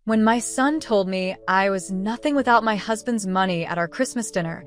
When my son told me I was nothing without my husband's money at our Christmas dinner,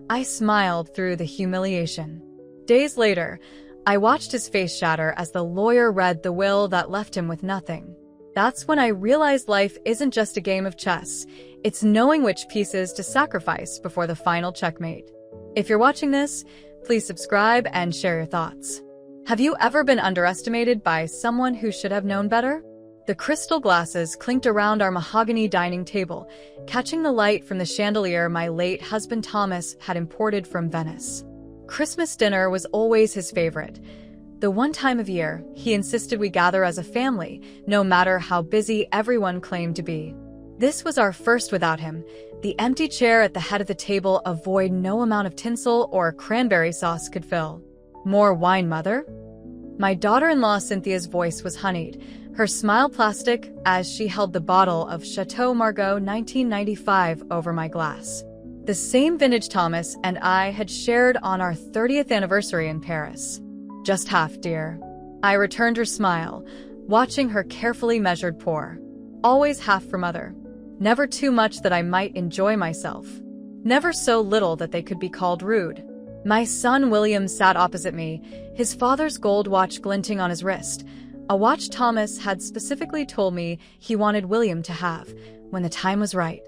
I smiled through the humiliation. Days later, I watched his face shatter as the lawyer read the will that left him with nothing. That's when I realized life isn't just a game of chess. It's knowing which pieces to sacrifice before the final checkmate. If you're watching this, please subscribe and share your thoughts. Have you ever been underestimated by someone who should have known better? The crystal glasses clinked around our mahogany dining table, catching the light from the chandelier my late husband Thomas had imported from Venice. Christmas dinner was always his favorite. The one time of year, he insisted we gather as a family, no matter how busy everyone claimed to be. This was our first without him. The empty chair at the head of the table, a void no amount of tinsel or cranberry sauce could fill. More wine, mother? My daughter-in-law Cynthia's voice was honeyed, her smile plastic as she held the bottle of Chateau Margaux 1995 over my glass. The same vintage Thomas and I had shared on our 30th anniversary in Paris. Just half, dear. I returned her smile, watching her carefully measured pour. Always half for mother. Never too much that I might enjoy myself. Never so little that they could be called rude. My son William sat opposite me, his father's gold watch glinting on his wrist, a watch Thomas had specifically told me he wanted William to have when the time was right.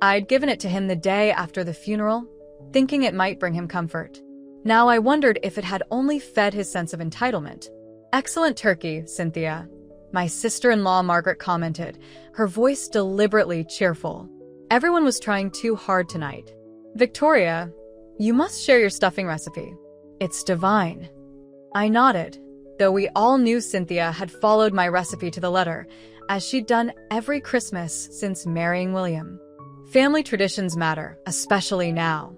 I'd given it to him the day after the funeral, thinking it might bring him comfort. Now I wondered if it had only fed his sense of entitlement. Excellent turkey, Cynthia, my sister-in-law Margaret commented, her voice deliberately cheerful. Everyone was trying too hard tonight. Victoria, you must share your stuffing recipe. It's divine. I nodded, though we all knew Cynthia had followed my recipe to the letter, as she'd done every Christmas since marrying William. Family traditions matter, especially now.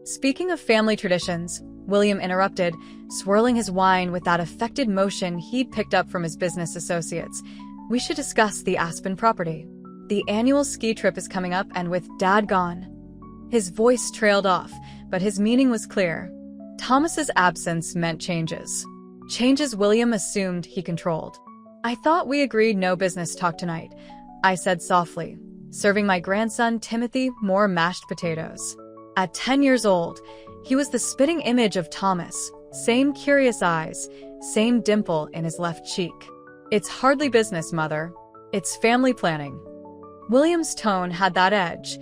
Speaking of family traditions, William interrupted, swirling his wine with that affected motion he'd picked up from his business associates. We should discuss the Aspen property. The annual ski trip is coming up, and with Dad gone. His voice trailed off, but his meaning was clear. Thomas's absence meant changes. Changes William assumed he controlled. I thought we agreed no business talk tonight, I said softly, serving my grandson Timothy more mashed potatoes. At 10 years old, he was the spitting image of Thomas, same curious eyes, same dimple in his left cheek. It's hardly business, mother. It's family planning. William's tone had that edge,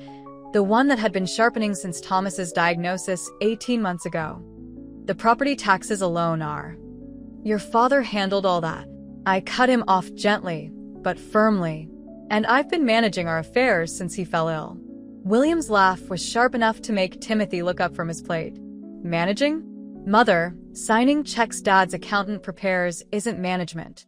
the one that had been sharpening since Thomas's diagnosis 18 months ago. The property taxes alone are. Your father handled all that. I cut him off gently, but firmly. And I've been managing our affairs since he fell ill. William's laugh was sharp enough to make Timothy look up from his plate. Managing? Mother, signing checks Dad's accountant prepares isn't management.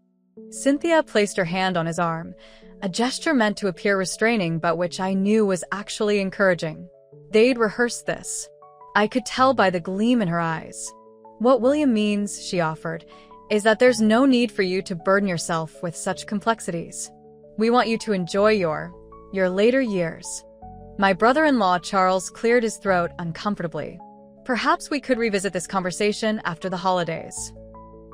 Cynthia placed her hand on his arm, a gesture meant to appear restraining but which I knew was actually encouraging. They'd rehearsed this. I could tell by the gleam in her eyes. What William means, she offered, is that there's no need for you to burden yourself with such complexities. We want you to enjoy your later years. My brother-in-law Charles cleared his throat uncomfortably. Perhaps we could revisit this conversation after the holidays.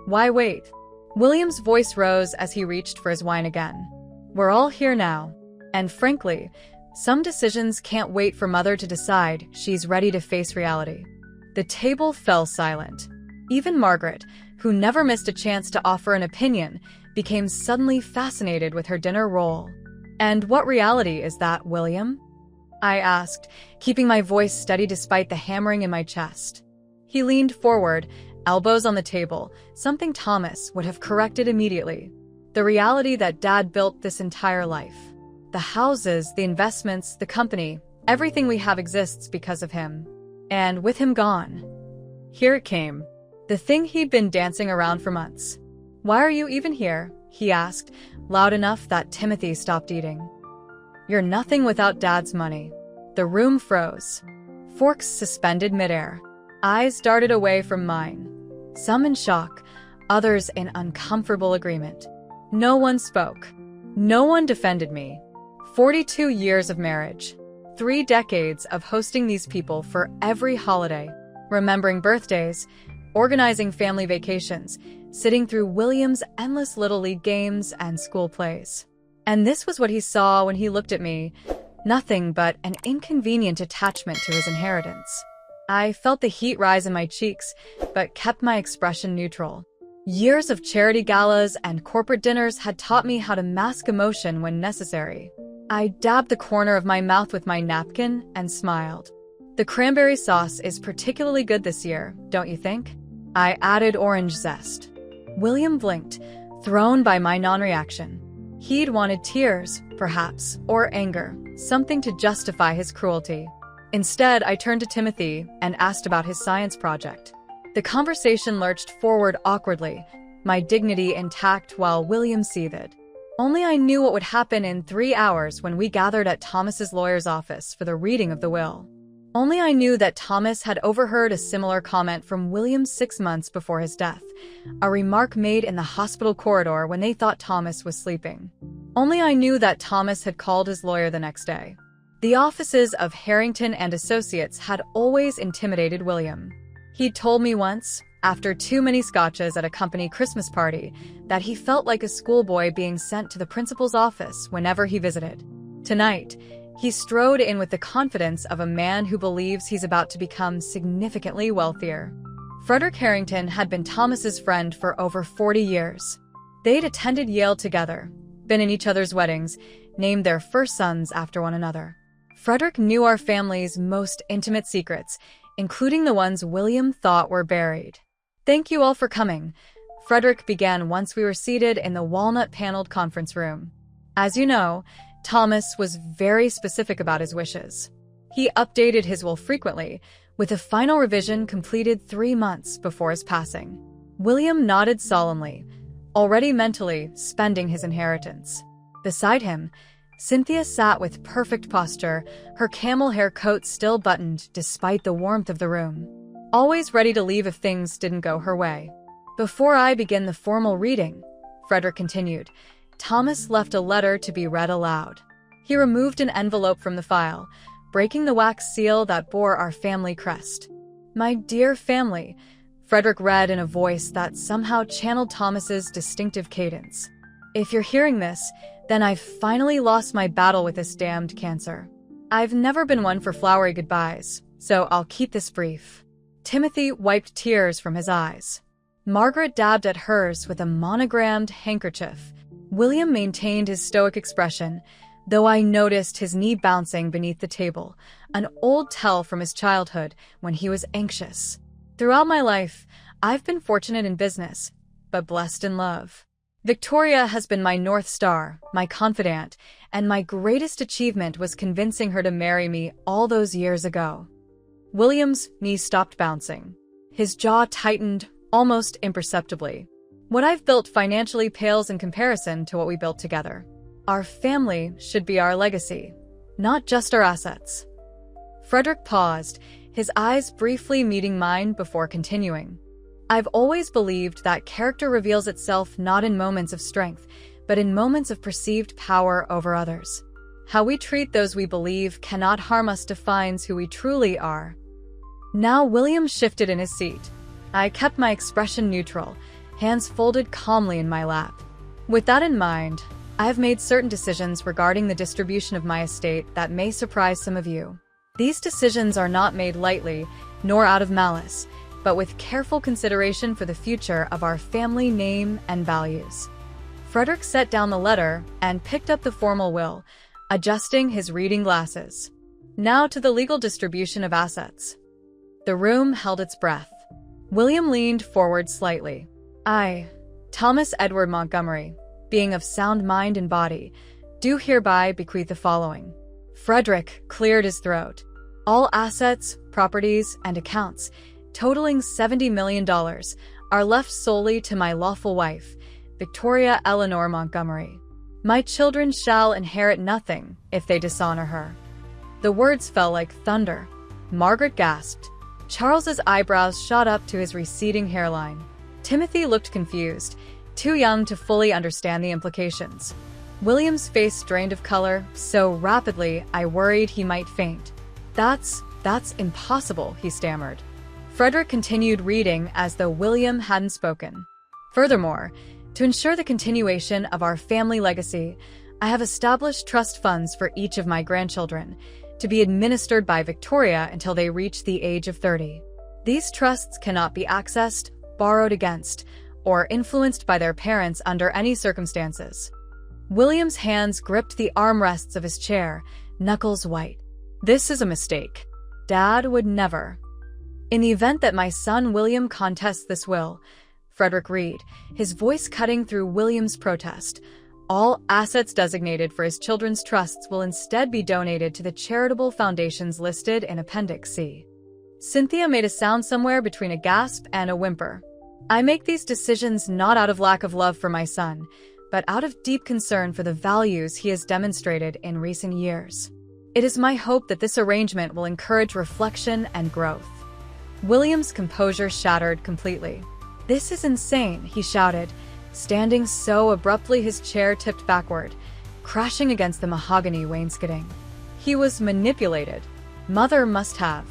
Why wait? William's voice rose as he reached for his wine again. We're all here now, and frankly, some decisions can't wait for Mother to decide she's ready to face reality. The table fell silent. Even Margaret, who never missed a chance to offer an opinion, became suddenly fascinated with her dinner roll. And what reality is that, William? I asked, keeping my voice steady despite the hammering in my chest. He leaned forward, elbows on the table, something Thomas would have corrected immediately. The reality that Dad built this entire life. The houses, the investments, the company, everything we have exists because of him. And with him gone. Here it came. The thing he'd been dancing around for months. Why are you even here? He asked, loud enough that Timothy stopped eating. You're nothing without Dad's money. The room froze. Forks suspended midair. Eyes darted away from mine. Some in shock, others in uncomfortable agreement. No one spoke. No one defended me. 42 years of marriage. 3 decades of hosting these people for every holiday. Remembering birthdays, organizing family vacations, sitting through William's endless Little League games and school plays. And this was what he saw when he looked at me. Nothing but an inconvenient attachment to his inheritance. I felt the heat rise in my cheeks, but kept my expression neutral. Years of charity galas and corporate dinners had taught me how to mask emotion when necessary. I dabbed the corner of my mouth with my napkin and smiled. The cranberry sauce is particularly good this year, don't you think? I added orange zest. William blinked, thrown by my non-reaction. He'd wanted tears, perhaps, or anger, something to justify his cruelty. Instead, I turned to Timothy and asked about his science project. The conversation lurched forward awkwardly, my dignity intact while William seethed. Only I knew what would happen in 3 hours when we gathered at Thomas's lawyer's office for the reading of the will. Only I knew that Thomas had overheard a similar comment from William 6 months before his death, a remark made in the hospital corridor when they thought Thomas was sleeping. Only I knew that Thomas had called his lawyer the next day. The offices of Harrington and Associates had always intimidated William. He'd told me once, after too many scotches at a company Christmas party, that he felt like a schoolboy being sent to the principal's office whenever he visited. Tonight, he strode in with the confidence of a man who believes he's about to become significantly wealthier. Frederick Harrington had been Thomas's friend for over 40 years. They'd attended Yale together, been in each other's weddings, named their first sons after one another. Frederick knew our family's most intimate secrets, including the ones William thought were buried. "Thank you all for coming," Frederick began once we were seated in the walnut-paneled conference room. As you know, Thomas was very specific about his wishes. He updated his will frequently, with a final revision completed 3 months before his passing. William nodded solemnly, already mentally spending his inheritance. Beside him, Cynthia sat with perfect posture, her camel hair coat still buttoned despite the warmth of the room, always ready to leave if things didn't go her way. "Before I begin the formal reading," Frederick continued, "Thomas left a letter to be read aloud." He removed an envelope from the file, breaking the wax seal that bore our family crest. "My dear family," Frederick read in a voice that somehow channeled Thomas's distinctive cadence. "If you're hearing this, then I've finally lost my battle with this damned cancer. I've never been one for flowery goodbyes, so I'll keep this brief." Timothy wiped tears from his eyes. Margaret dabbed at hers with a monogrammed handkerchief. William maintained his stoic expression, though I noticed his knee bouncing beneath the table, an old tell from his childhood when he was anxious. Throughout my life, I've been fortunate in business, but blessed in love. Victoria has been my North Star, my confidant, and my greatest achievement was convincing her to marry me all those years ago. William's knee stopped bouncing. His jaw tightened, almost imperceptibly. What I've built financially pales in comparison to what we built together. Our family should be our legacy, not just our assets. Frederick paused, his eyes briefly meeting mine before continuing. "I've always believed that character reveals itself not in moments of strength, but in moments of perceived power over others. How we treat those we believe cannot harm us defines who we truly are." Now William shifted in his seat. I kept my expression neutral, hands folded calmly in my lap. "With that in mind, I have made certain decisions regarding the distribution of my estate that may surprise some of you. These decisions are not made lightly, nor out of malice, but with careful consideration for the future of our family name and values." Frederick set down the letter and picked up the formal will, adjusting his reading glasses. "Now to the legal distribution of assets." The room held its breath. William leaned forward slightly. "I, Thomas Edward Montgomery, being of sound mind and body, do hereby bequeath the following." Frederick cleared his throat. "All assets, properties, and accounts, totaling $70 million, are left solely to my lawful wife, Victoria Eleanor Montgomery. My children shall inherit nothing if they dishonor her." The words fell like thunder. Margaret gasped. Charles's eyebrows shot up to his receding hairline. Timothy looked confused, too young to fully understand the implications. William's face drained of color so rapidly I worried he might faint. That's impossible," he stammered. Frederick continued reading as though William hadn't spoken. "Furthermore, to ensure the continuation of our family legacy, I have established trust funds for each of my grandchildren to be administered by Victoria until they reach the age of 30. These trusts cannot be accessed, borrowed against, or influenced by their parents under any circumstances. William's hands gripped the armrests of his chair, knuckles white. This is a mistake. Dad would never. In the event that my son William contests this will, Frederick Reed, his voice cutting through William's protest, all assets designated for his children's trusts will instead be donated to the charitable foundations listed in Appendix C. Cynthia made a sound somewhere between a gasp and a whimper. I make these decisions not out of lack of love for my son, but out of deep concern for the values he has demonstrated in recent years. It is my hope that this arrangement will encourage reflection and growth. William's composure shattered completely. "This is insane," he shouted, standing so abruptly his chair tipped backward, crashing against the mahogany wainscoting. He was manipulated. Mother must have.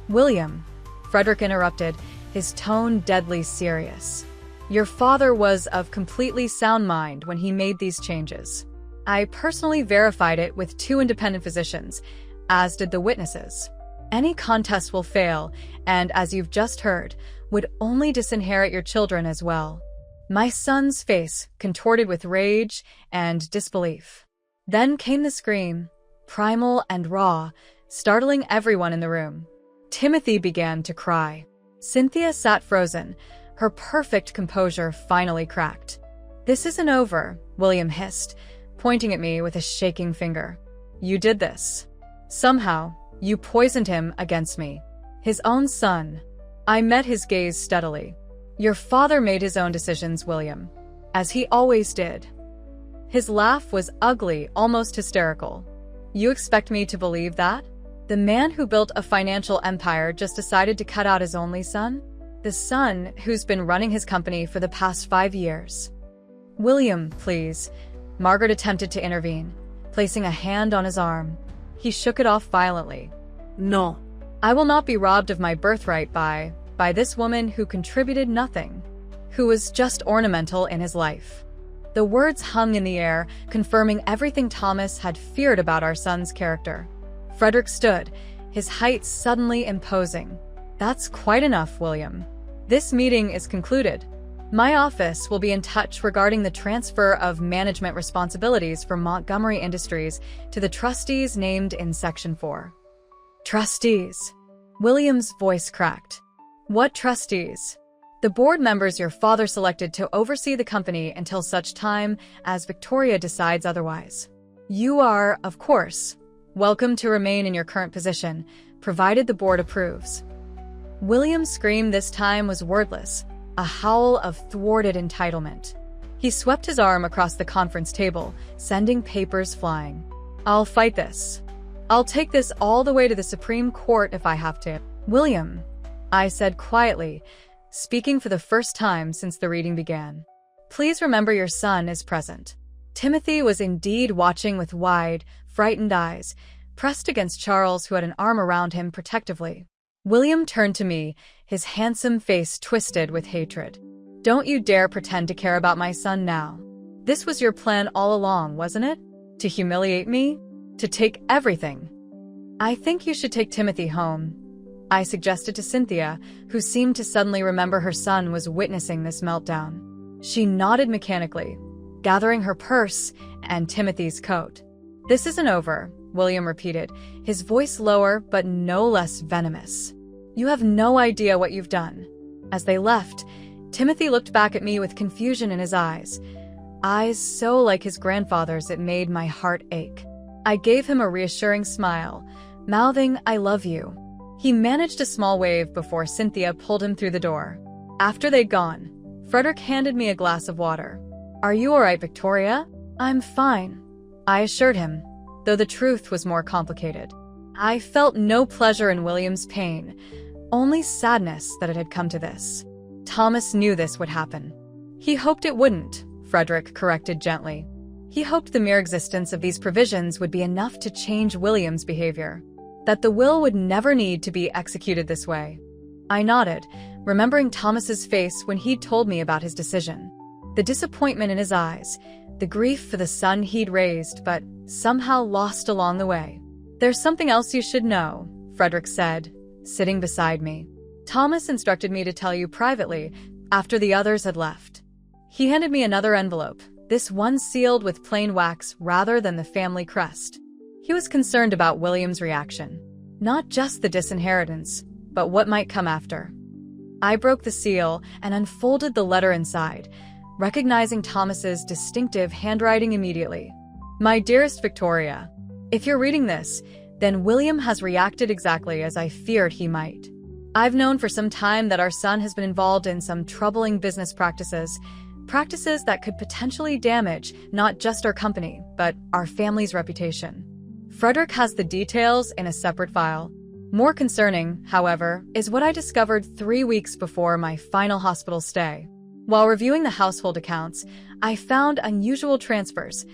"William," Frederick interrupted, his tone deadly serious. "Your father was of completely sound mind when he made these changes. I personally verified it with 2 independent physicians, as did the witnesses. Any contest will fail, and as you've just heard, would only disinherit your children as well." My son's face contorted with rage and disbelief. Then came the scream, primal and raw, startling everyone in the room. Timothy began to cry. Cynthia sat frozen, her perfect composure finally cracked. "This isn't over," William hissed, pointing at me with a shaking finger. "You did this. Somehow, you poisoned him against me. His own son." I met his gaze steadily. "Your father made his own decisions, William, as he always did." His laugh was ugly, almost hysterical. "You expect me to believe that? The man who built a financial empire just decided to cut out his only son? The son who's been running his company for the past 5 years." "William, please," Margaret attempted to intervene, placing a hand on his arm. He shook it off violently. "No. I will not be robbed of my birthright by this woman who contributed nothing, who was just ornamental in his life." The words hung in the air, confirming everything Thomas had feared about our son's character. Frederick stood, his height suddenly imposing. "That's quite enough, William. This meeting is concluded. My office will be in touch regarding the transfer of management responsibilities for Montgomery Industries to the trustees named in Section 4. "Trustees?" William's voice cracked. "What trustees?" "The board members your father selected to oversee the company until such time as Victoria decides otherwise. You are, of course, welcome to remain in your current position, provided the board approves." William's scream this time was wordless, a howl of thwarted entitlement. He swept his arm across the conference table, sending papers flying. "I'll fight this. I'll take this all the way to the Supreme Court if I have to." "William," I said quietly, speaking for the first time since the reading began, "please remember your son is present." Timothy was indeed watching with wide, frightened eyes, pressed against Charles, who had an arm around him protectively. William turned to me, his handsome face twisted with hatred. "Don't you dare pretend to care about my son now. This was your plan all along, wasn't it? To humiliate me? To take everything?" "I think you should take Timothy home," I suggested to Cynthia, who seemed to suddenly remember her son was witnessing this meltdown. She nodded mechanically, gathering her purse and Timothy's coat. "This isn't over," William repeated, his voice lower but no less venomous. "You have no idea what you've done." As they left, Timothy looked back at me with confusion in his eyes so like his grandfather's it made my heart ache. I gave him a reassuring smile, mouthing, "I love you." He managed a small wave before Cynthia pulled him through the door. After they'd gone, Frederick handed me a glass of water. "Are you all right, Victoria?" "I'm fine," I assured him, though the truth was more complicated. I felt no pleasure in William's pain, only sadness that it had come to this. Thomas knew this would happen. He hoped it wouldn't, Frederick corrected gently. He hoped the mere existence of these provisions would be enough to change William's behavior, that the will would never need to be executed this way. I nodded, remembering Thomas's face when he'd told me about his decision. The disappointment in his eyes, the grief for the son he'd raised but somehow lost along the way. "There's something else you should know," Frederick said, sitting beside me. "Thomas instructed me to tell you privately after the others had left." He handed me another envelope, this one sealed with plain wax rather than the family crest. He was concerned about William's reaction. Not just the disinheritance, but what might come after. I broke the seal and unfolded the letter inside, recognizing Thomas's distinctive handwriting immediately. "My dearest Victoria, if you're reading this, then William has reacted exactly as I feared he might. I've known for some time that our son has been involved in some troubling business practices that could potentially damage not just our company, but our family's reputation. Frederick has the details in a separate file. More concerning, however, is what I discovered 3 weeks before my final hospital stay. While reviewing the household accounts, I found unusual transfers,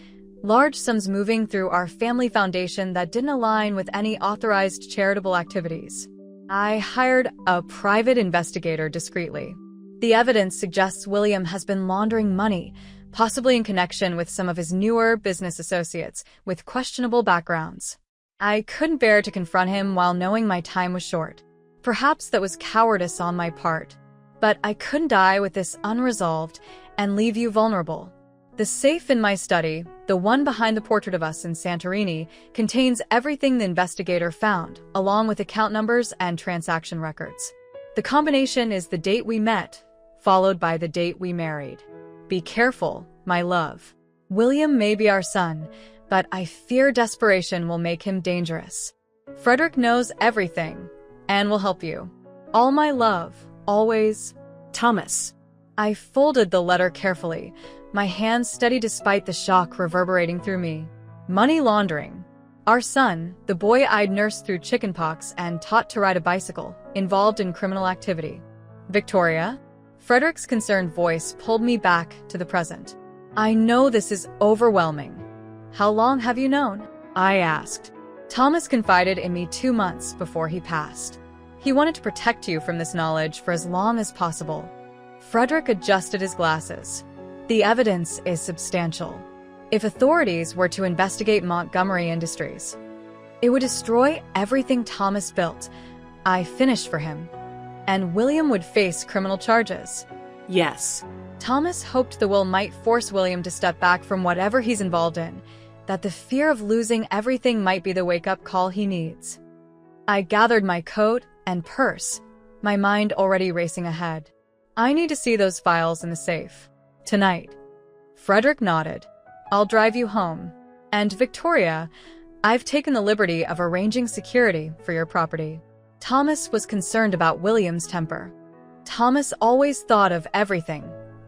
large sums moving through our family foundation that didn't align with any authorized charitable activities. I hired a private investigator discreetly. The evidence suggests William has been laundering money, possibly in connection with some of his newer business associates with questionable backgrounds. I couldn't bear to confront him while knowing my time was short. Perhaps that was cowardice on my part. But I couldn't die with this unresolved and leave you vulnerable. The safe in my study, the one behind the portrait of us in Santorini, contains everything the investigator found, along with account numbers and transaction records. The combination is the date we met, followed by the date we married. Be careful, my love. William may be our son, but I fear desperation will make him dangerous. Frederick knows everything and will help you. All my love, always, Thomas." I folded the letter carefully, my hands steady despite the shock reverberating through me. Money laundering. Our son, the boy I'd nursed through chickenpox and taught to ride a bicycle, involved in criminal activity. Victoria? Frederick's concerned voice pulled me back to the present. "I know this is overwhelming. How long have you known?" I asked. "Thomas confided in me 2 months before he passed. He wanted to protect you from this knowledge for as long as possible." Frederick adjusted his glasses. "The evidence is substantial. If authorities were to investigate Montgomery Industries, it would destroy everything Thomas built. I finished for him. And William would face criminal charges." "Yes." Thomas hoped the will might force William to step back from whatever he's involved in, that the fear of losing everything might be the wake-up call he needs. I gathered my coat and purse, my mind already racing ahead. "I need to see those files in the safe. Tonight." Frederick nodded. "I'll drive you home. And Victoria, I've taken the liberty of arranging security for your property." Thomas was concerned about William's temper. "Thomas always thought of everything,"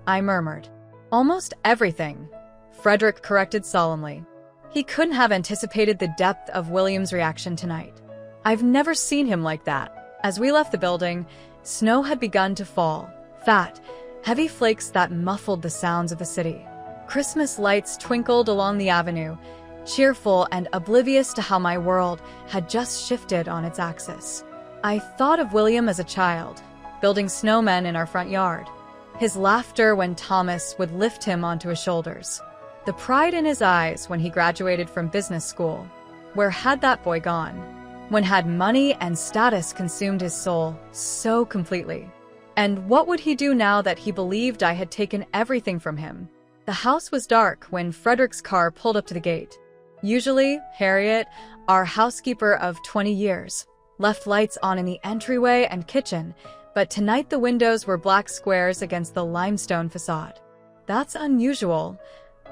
I murmured. "Almost everything," Frederick corrected solemnly. He couldn't have anticipated the depth of William's reaction tonight. I've never seen him like that. As we left the building, snow had begun to fall, fat, heavy flakes that muffled the sounds of the city. Christmas lights twinkled along the avenue, cheerful and oblivious to how my world had just shifted on its axis. I thought of William as a child, building snowmen in our front yard. His laughter when Thomas would lift him onto his shoulders. The pride in his eyes when he graduated from business school. Where had that boy gone? When had money and status consumed his soul so completely? And what would he do now that he believed I had taken everything from him? The house was dark when Frederick's car pulled up to the gate. Usually, Harriet, our housekeeper of 20 years, left lights on in the entryway and kitchen, but tonight the windows were black squares against the limestone facade. "That's unusual,"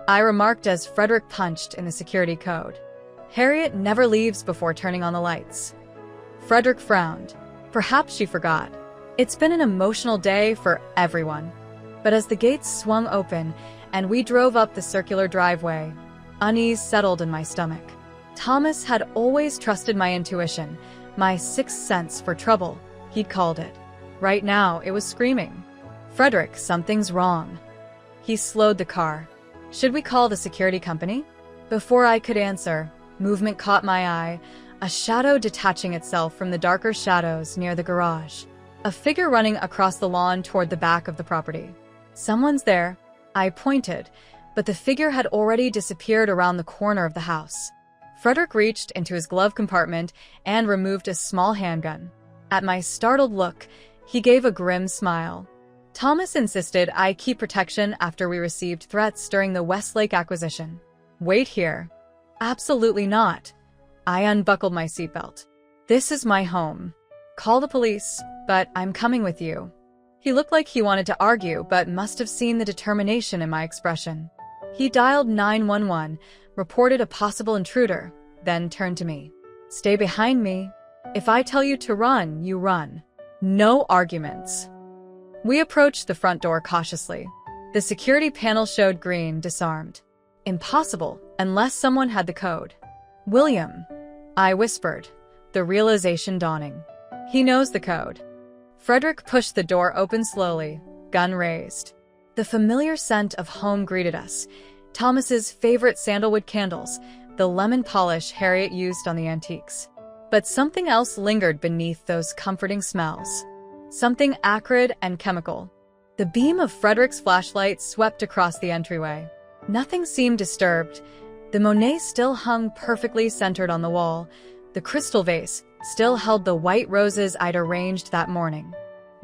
I remarked as Frederick punched in the security code. "Harriet never leaves before turning on the lights." Frederick frowned. Perhaps she forgot. It's been an emotional day for everyone. But as the gates swung open and we drove up the circular driveway, unease settled in my stomach. Thomas had always trusted my intuition, my sixth sense for trouble, he'd called it. Right now, it was screaming. "Frederick, something's wrong." He slowed the car. "Should we call the security company?" Before I could answer, movement caught my eye, a shadow detaching itself from the darker shadows near the garage. A figure running across the lawn toward the back of the property. "Someone's there." I pointed, but the figure had already disappeared around the corner of the house. Frederick reached into his glove compartment and removed a small handgun. At my startled look, he gave a grim smile. Thomas insisted I keep protection after we received threats during the Westlake acquisition. Wait here. Absolutely not. I unbuckled my seatbelt. This is my home. Call the police, but I'm coming with you. He looked like he wanted to argue, but must have seen the determination in my expression. He dialed 911, reported a possible intruder, then turned to me. Stay behind me. If I tell you to run, you run. No arguments. We approached the front door cautiously. The security panel showed green, disarmed. Impossible, unless someone had the code. William, I whispered, the realization dawning. He knows the code. Frederick pushed the door open slowly, gun raised. The familiar scent of home greeted us. Thomas's favorite sandalwood candles, the lemon polish Harriet used on the antiques. But something else lingered beneath those comforting smells. Something acrid and chemical. The beam of Frederick's flashlight swept across the entryway. Nothing seemed disturbed. The Monet still hung perfectly centered on the wall. The crystal vase still held the white roses I'd arranged that morning.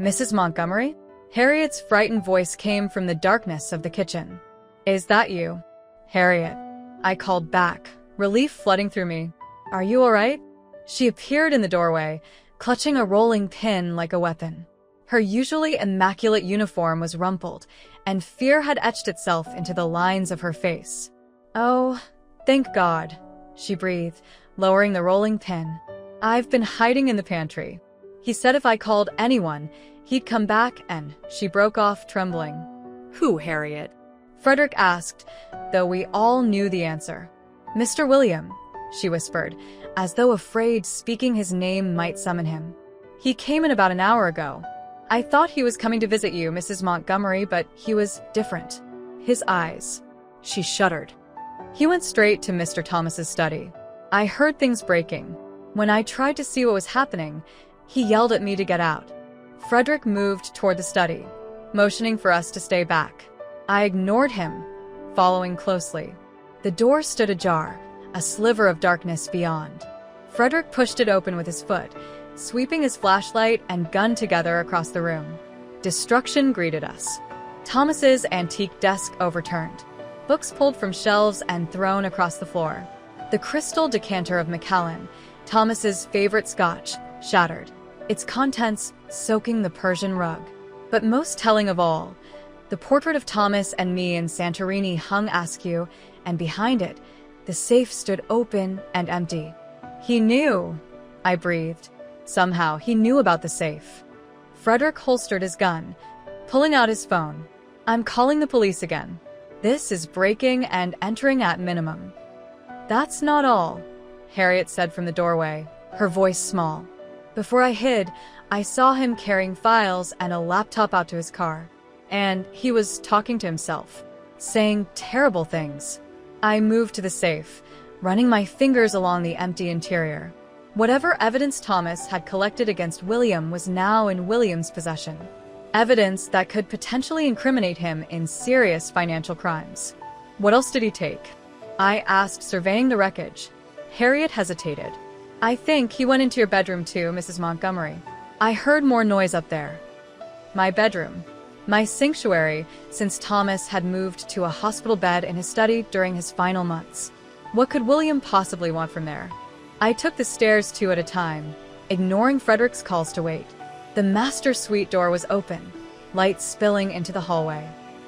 Mrs. Montgomery? Harriet's frightened voice came from the darkness of the kitchen. Is that you? Harriet. I called back, relief flooding through me. Are you all right? She appeared in the doorway, clutching a rolling pin like a weapon. Her usually immaculate uniform was rumpled, and fear had etched itself into the lines of her face. Oh, thank God, she breathed, lowering the rolling pin. I've been hiding in the pantry. He said if I called anyone, he'd come back, and she broke off, trembling. Who, Harriet? Frederick asked, though we all knew the answer. Mr. William, she whispered, as though afraid speaking his name might summon him. He came in about an hour ago. I thought he was coming to visit you, Mrs. Montgomery, but he was different. His eyes. She shuddered. He went straight to Mr. Thomas's study. I heard things breaking. When I tried to see what was happening, he yelled at me to get out. Frederick moved toward the study, motioning for us to stay back. I ignored him, following closely. The door stood ajar, a sliver of darkness beyond. Frederick pushed it open with his foot, sweeping his flashlight and gun together across the room. Destruction greeted us. Thomas's antique desk overturned, books pulled from shelves and thrown across the floor. The crystal decanter of Macallan, Thomas's favorite scotch, shattered, its contents soaking the Persian rug. But most telling of all, the portrait of Thomas and me in Santorini hung askew, and behind it, the safe stood open and empty. He knew, I breathed. Somehow, he knew about the safe. Frederick holstered his gun, pulling out his phone. I'm calling the police again. This is breaking and entering at minimum. That's not all, Harriet said from the doorway, her voice small. Before I hid, I saw him carrying files and a laptop out to his car. And he was talking to himself, saying terrible things. I moved to the safe, running my fingers along the empty interior. Whatever evidence Thomas had collected against William was now in William's possession. Evidence that could potentially incriminate him in serious financial crimes. What else did he take? I asked, surveying the wreckage. Harriet hesitated. I think he went into your bedroom too, Mrs. Montgomery. I heard more noise up there. My bedroom. My sanctuary, since Thomas had moved to a hospital bed in his study during his final months. What could William possibly want from there? I took the stairs two at a time, ignoring Frederick's calls to wait. The master suite door was open, light spilling into the hallway.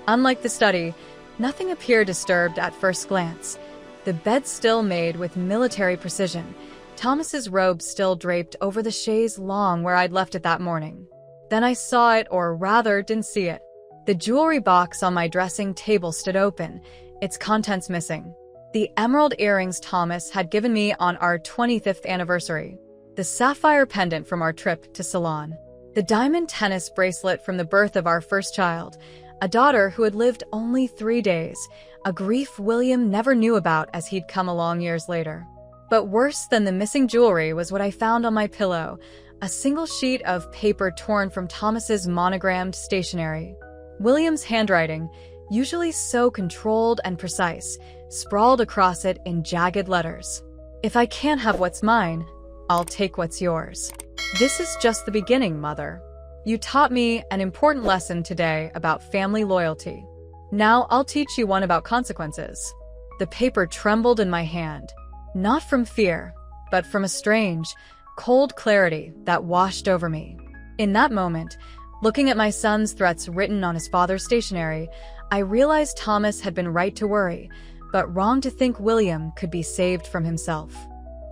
Unlike the study, nothing appeared disturbed at first glance. The bed still made with military precision, Thomas's robe still draped over the chaise longue where I'd left it that morning. Then I saw it, or rather, didn't see it. The jewelry box on my dressing table stood open, its contents missing. The emerald earrings Thomas had given me on our 25th anniversary. The sapphire pendant from our trip to Ceylon. The diamond tennis bracelet from the birth of our first child, a daughter who had lived only 3 days, a grief William never knew about as he'd come along years later. But worse than the missing jewelry was what I found on my pillow, a single sheet of paper torn from Thomas's monogrammed stationery. William's handwriting, usually so controlled and precise, sprawled across it in jagged letters. "If I can't have what's mine, I'll take what's yours. This is just the beginning, Mother. You taught me an important lesson today about family loyalty. Now I'll teach you one about consequences." The paper trembled in my hand, not from fear, but from a strange, cold clarity that washed over me. In that moment, looking at my son's threats written on his father's stationery, I realized Thomas had been right to worry, but wrong to think William could be saved from himself.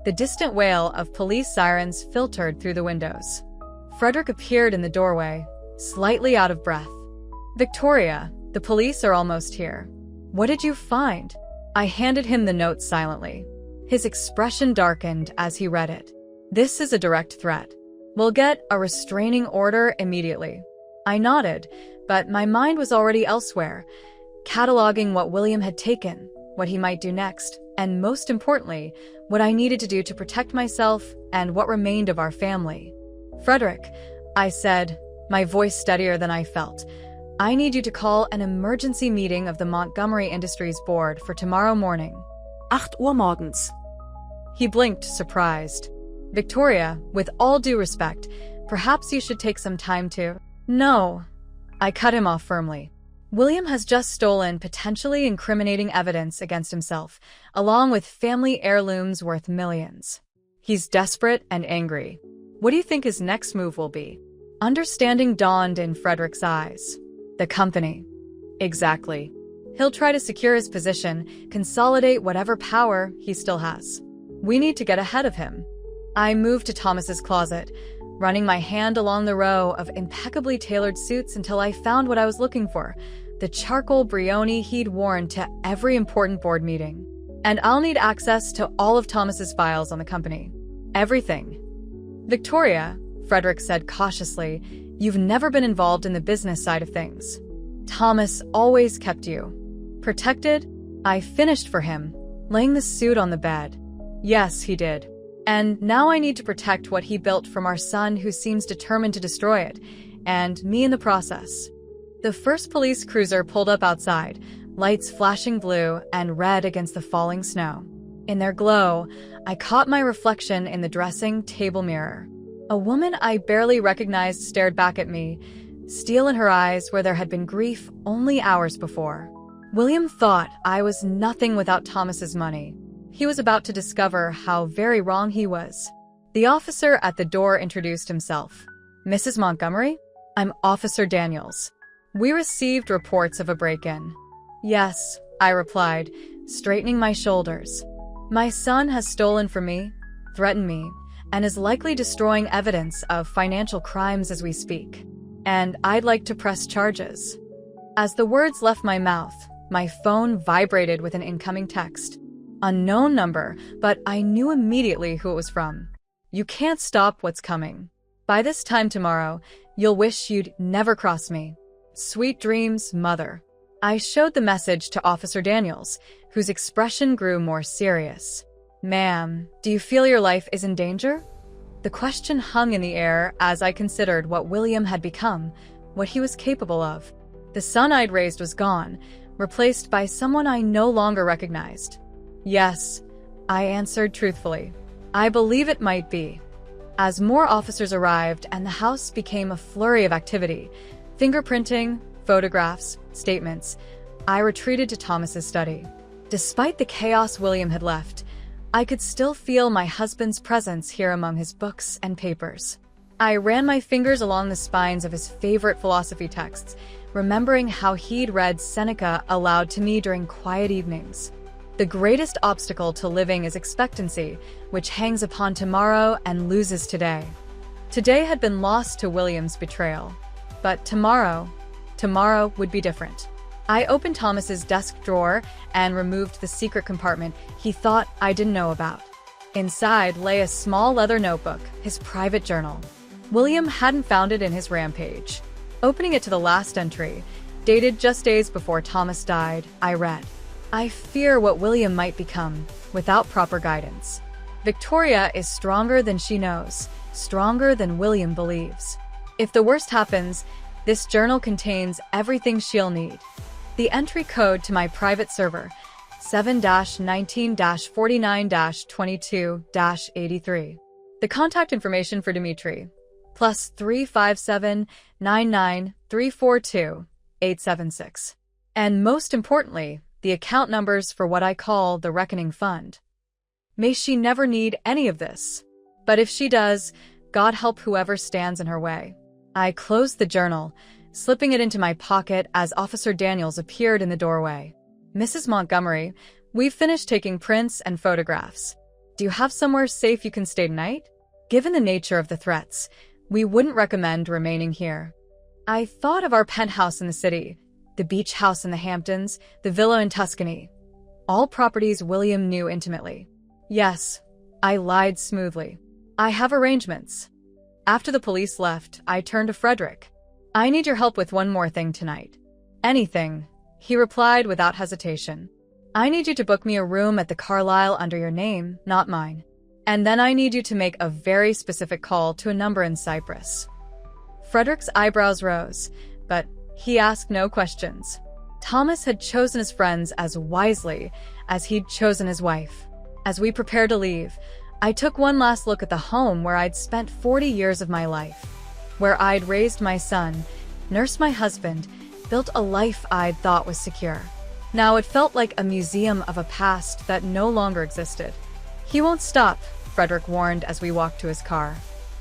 The distant wail of police sirens filtered through the windows. Frederick appeared in the doorway, slightly out of breath. "Victoria, the police are almost here. What did you find?" I handed him the note silently. His expression darkened as he read it. "This is a direct threat. We'll get a restraining order immediately." I nodded, but my mind was already elsewhere, cataloging what William had taken, what he might do next, and most importantly, what I needed to do to protect myself and what remained of our family. "Frederick," I said, my voice steadier than I felt, "I need you to call an emergency meeting of the Montgomery Industries Board for tomorrow morning." 8 Uhr morgens. He blinked, surprised. "Victoria, with all due respect, perhaps you should take some time to—" "No." I cut him off firmly. "William has just stolen potentially incriminating evidence against himself, along with family heirlooms worth millions. He's desperate and angry. What do you think his next move will be?" Understanding dawned in Frederick's eyes. "The company." "Exactly. He'll try to secure his position, consolidate whatever power he still has. We need to get ahead of him." I moved to Thomas's closet, running my hand along the row of impeccably tailored suits until I found what I was looking for, the charcoal brioni he'd worn to every important board meeting. "And I'll need access to all of Thomas's files on the company. Everything." "Victoria," Frederick said cautiously, "you've never been involved in the business side of things. Thomas always kept you protected." I finished for him, laying the suit on the bed. "Yes, he did. And now I need to protect what he built from our son who seems determined to destroy it, and me in the process." The first police cruiser pulled up outside, lights flashing blue and red against the falling snow. In their glow, I caught my reflection in the dressing table mirror. A woman I barely recognized stared back at me, steel in her eyes where there had been grief only hours before. William thought I was nothing without Thomas's money. He was about to discover how very wrong he was. The officer at the door introduced himself. "Mrs. Montgomery? I'm Officer Daniels. We received reports of a break-in." "Yes," I replied, straightening my shoulders. "My son has stolen from me, threatened me, and is likely destroying evidence of financial crimes as we speak. And I'd like to press charges." As the words left my mouth, my phone vibrated with an incoming text. Unknown number, but I knew immediately who it was from. "You can't stop what's coming. By this time tomorrow, you'll wish you'd never crossed me. Sweet dreams, Mother." I showed the message to Officer Daniels, whose expression grew more serious. "Ma'am, do you feel your life is in danger?" The question hung in the air as I considered what William had become, what he was capable of. The son I'd raised was gone, replaced by someone I no longer recognized. "Yes," I answered truthfully. "I believe it might be." As more officers arrived and the house became a flurry of activity, fingerprinting, photographs, statements, I retreated to Thomas's study. Despite the chaos William had left, I could still feel my husband's presence here among his books and papers. I ran my fingers along the spines of his favorite philosophy texts, remembering how he'd read Seneca aloud to me during quiet evenings. The greatest obstacle to living is expectancy, which hangs upon tomorrow and loses today. Today had been lost to William's betrayal. But tomorrow would be different. I opened Thomas's desk drawer and removed the secret compartment he thought I didn't know about. Inside lay a small leather notebook, his private journal. William hadn't found it in his rampage. Opening it to the last entry, dated just days before Thomas died, I read, "I fear what William might become without proper guidance. Victoria is stronger than she knows, stronger than William believes. If the worst happens, this journal contains everything she'll need. The entry code to my private server, 7-19-49-22-83. The contact information for Dimitri, +357 99 342 876. And most importantly, the account numbers for what I call the Reckoning Fund. May she never need any of this. But if she does, God help whoever stands in her way. I closed the journal, slipping it into my pocket as Officer Daniels appeared in the doorway. Mrs. Montgomery, we've finished taking prints and photographs. Do you have somewhere safe you can stay tonight? Given the nature of the threats, we wouldn't recommend remaining here. I thought of our penthouse in the city, the beach house in the Hamptons, the villa in Tuscany. All properties William knew intimately. Yes, I lied smoothly. I have arrangements. After the police left, I turned to Frederick. I need your help with one more thing tonight. Anything, he replied without hesitation. I need you to book me a room at the Carlyle under your name, not mine. And then I need you to make a very specific call to a number in Cyprus. Frederick's eyebrows rose, but he asked no questions. Thomas had chosen his friends as wisely as he'd chosen his wife. As we prepared to leave, I took one last look at the home where I'd spent 40 years of my life, where I'd raised my son, nursed my husband, built a life I'd thought was secure. Now it felt like a museum of a past that no longer existed. He won't stop, Frederick warned as we walked to his car.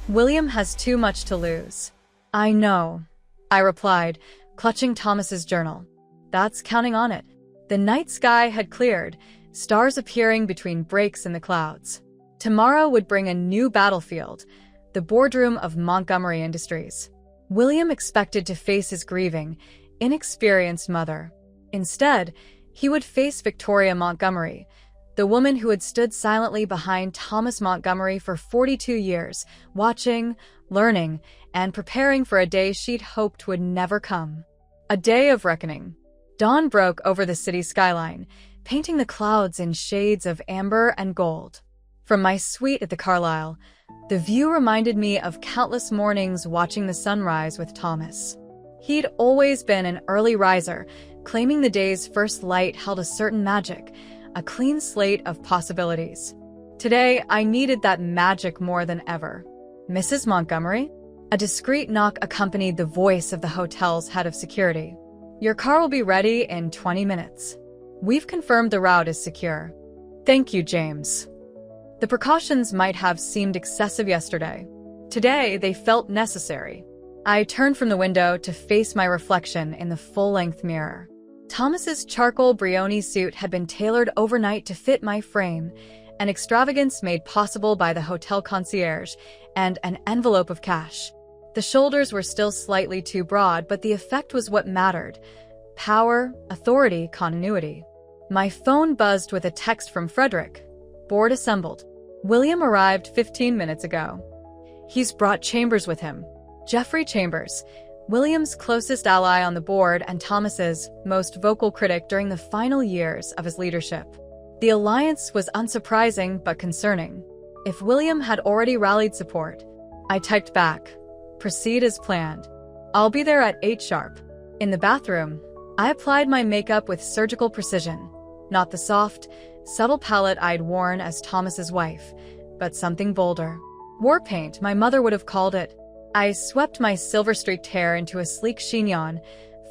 William has too much to lose. I know, I replied, clutching Thomas's journal. That's counting on it. The night sky had cleared, stars appearing between breaks in the clouds. Tomorrow would bring a new battlefield, the boardroom of Montgomery Industries. William expected to face his grieving, inexperienced mother. Instead, he would face Victoria Montgomery, the woman who had stood silently behind Thomas Montgomery for 42 years, watching, learning, and preparing for a day she'd hoped would never come. A day of reckoning. Dawn broke over the city skyline, painting the clouds in shades of amber and gold. From my suite at the Carlyle, the view reminded me of countless mornings watching the sunrise with Thomas. He'd always been an early riser, claiming the day's first light held a certain magic, a clean slate of possibilities. Today, I needed that magic more than ever. Mrs. Montgomery? A discreet knock accompanied the voice of the hotel's head of security. Your car will be ready in 20 minutes. We've confirmed the route is secure. Thank you, James. The precautions might have seemed excessive yesterday. Today, they felt necessary. I turned from the window to face my reflection in the full-length mirror. Thomas's charcoal Brioni suit had been tailored overnight to fit my frame, an extravagance made possible by the hotel concierge and an envelope of cash. The shoulders were still slightly too broad, but the effect was what mattered. Power, authority, continuity. My phone buzzed with a text from Frederick. Board assembled. William arrived 15 minutes ago. He's brought Chambers with him. Jeffrey Chambers, William's closest ally on the board and Thomas's most vocal critic during the final years of his leadership. The alliance was unsurprising but concerning. If William had already rallied support, I typed back, proceed as planned. I'll be there at 8 sharp. In the bathroom, I applied my makeup with surgical precision, not the soft, subtle palette I'd worn as Thomas's wife, but something bolder. War paint, my mother would have called it. I swept my silver-streaked hair into a sleek chignon,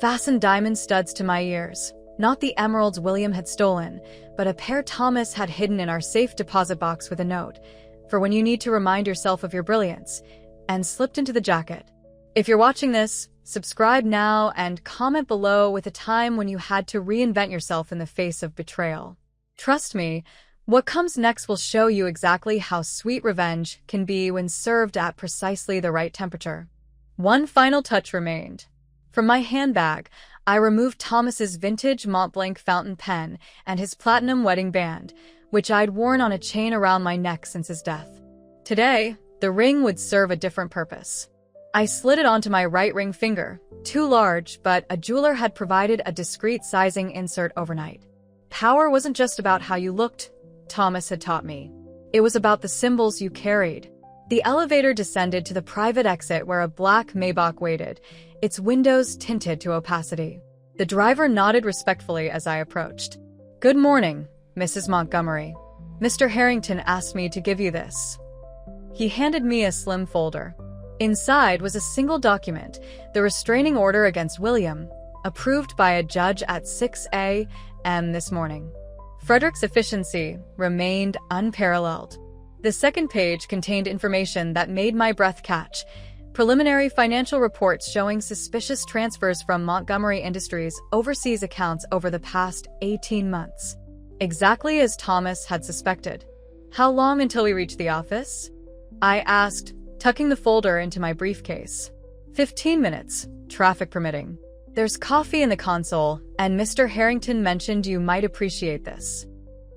fastened diamond studs to my ears. Not the emeralds William had stolen, but a pair Thomas had hidden in our safe deposit box with a note, for when you need to remind yourself of your brilliance, and slipped into the jacket. If you're watching this, subscribe now and comment below with a time when you had to reinvent yourself in the face of betrayal. Trust me, what comes next will show you exactly how sweet revenge can be when served at precisely the right temperature. One final touch remained. From my handbag, I removed Thomas's vintage Montblanc fountain pen and his platinum wedding band, which I'd worn on a chain around my neck since his death. Today, the ring would serve a different purpose. I slid it onto my right ring finger, too large, but a jeweler had provided a discreet sizing insert overnight. Power wasn't just about how you looked, Thomas had taught me. It was about the symbols you carried. The elevator descended to the private exit where a black Maybach waited, its windows tinted to opacity. The driver nodded respectfully as I approached. "Good morning, Mrs. Montgomery. Mr. Harrington asked me to give you this." He handed me a slim folder. Inside was a single document, the restraining order against William, approved by a judge at 6 a.m. this morning. Frederick's efficiency remained unparalleled. The second page contained information that made my breath catch. Preliminary financial reports showing suspicious transfers from Montgomery Industries' overseas accounts over the past 18 months. Exactly as Thomas had suspected. "How long until we reach the office?" I asked, tucking the folder into my briefcase. 15 minutes, traffic permitting. There's coffee in the console, and Mr. Harrington mentioned you might appreciate this."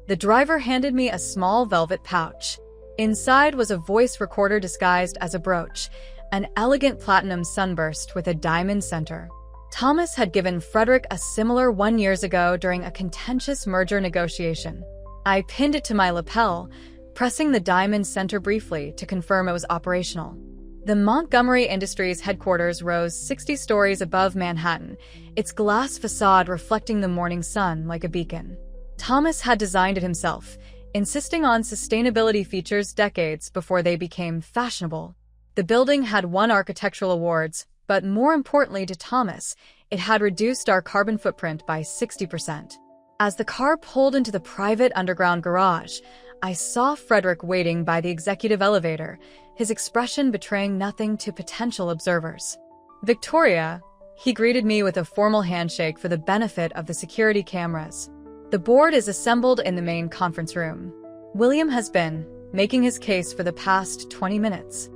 The driver handed me a small velvet pouch. Inside was a voice recorder disguised as a brooch, an elegant platinum sunburst with a diamond center. Thomas had given Frederick a similar 1 year ago during a contentious merger negotiation. I pinned it to my lapel, pressing the diamond center briefly to confirm it was operational. The Montgomery Industries headquarters rose 60 stories above Manhattan, its glass facade reflecting the morning sun like a beacon. Thomas had designed it himself, insisting on sustainability features decades before they became fashionable. The building had won architectural awards, but more importantly to Thomas, it had reduced our carbon footprint by 60%. As the car pulled into the private underground garage, I saw Frederick waiting by the executive elevator, his expression betraying nothing to potential observers. "Victoria," he greeted me with a formal handshake for the benefit of the security cameras. "The board is assembled in the main conference room. William has been making his case for the past 20 minutes.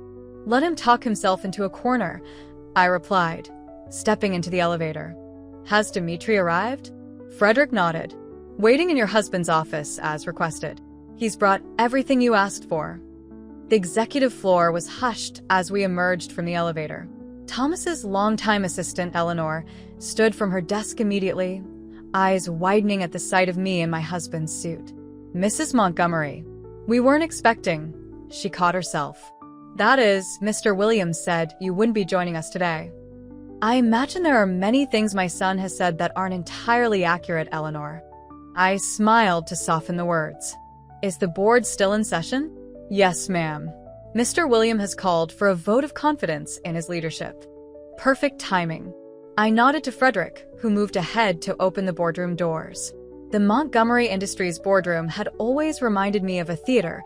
Let him talk himself into a corner," I replied, stepping into the elevator. "Has Dimitri arrived?" Frederick nodded. "Waiting in your husband's office, as requested. He's brought everything you asked for." The executive floor was hushed as we emerged from the elevator. Thomas's longtime assistant, Eleanor, stood from her desk immediately, eyes widening at the sight of me in my husband's suit. "Mrs. Montgomery, we weren't expecting," she caught herself. "That is, Mr. Williams said you wouldn't be joining us today." "I imagine there are many things my son has said that aren't entirely accurate, Eleanor." I smiled to soften the words. "Is the board still in session?" "Yes, ma'am. Mr. William has called for a vote of confidence in his leadership." Perfect timing. I nodded to Frederick, who moved ahead to open the boardroom doors. The Montgomery Industries boardroom had always reminded me of a theater,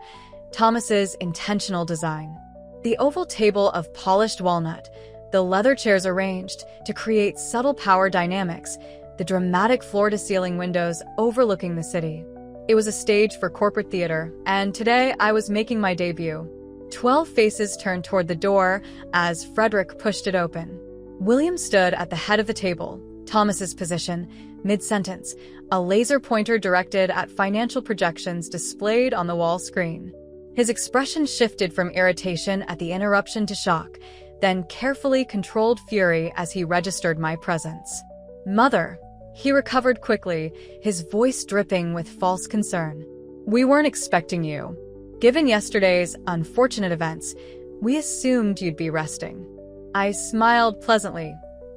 Thomas's intentional design. The oval table of polished walnut, the leather chairs arranged to create subtle power dynamics, the dramatic floor-to-ceiling windows overlooking the city. It was a stage for corporate theater, and today I was making my debut. 12 faces turned toward the door as Frederick pushed it open. William stood at the head of the table, Thomas's position, mid-sentence, a laser pointer directed at financial projections displayed on the wall screen. His expression shifted from irritation at the interruption to shock, then carefully controlled fury as he registered my presence. "Mother," he recovered quickly, his voice dripping with false concern. "We weren't expecting you. Given yesterday's unfortunate events, we assumed you'd be resting." I smiled pleasantly,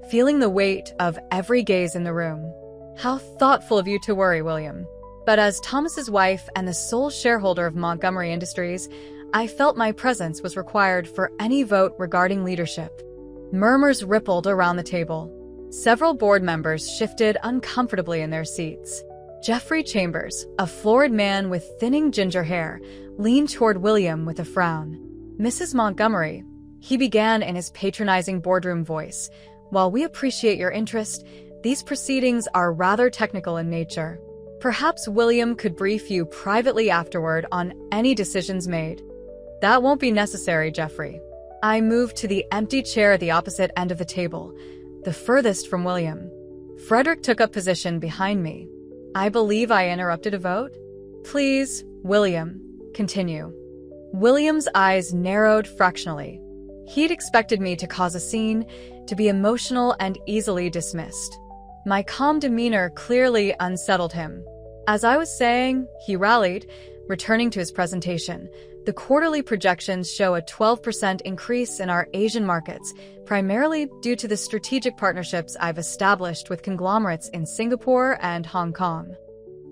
feeling the weight of every gaze in the room. "How thoughtful of you to worry, William." But as Thomas's wife and the sole shareholder of Montgomery Industries, I felt my presence was required for any vote regarding leadership. Murmurs rippled around the table. Several board members shifted uncomfortably in their seats. Jeffrey Chambers, a florid man with thinning ginger hair, leaned toward William with a frown. "Mrs. Montgomery," he began in his patronizing boardroom voice, "while we appreciate your interest, these proceedings are rather technical in nature. Perhaps William could brief you privately afterward on any decisions made." "That won't be necessary, Jeffrey." I moved to the empty chair at the opposite end of the table, the furthest from William. Frederick took up position behind me. "I believe I interrupted a vote?" "Please, William, continue." William's eyes narrowed fractionally. He'd expected me to cause a scene, to be emotional and easily dismissed. My calm demeanor clearly unsettled him. As I was saying, he rallied, returning to his presentation, The quarterly projections show a 12% increase in our Asian markets, primarily due to the strategic partnerships I've established with conglomerates in Singapore and Hong Kong.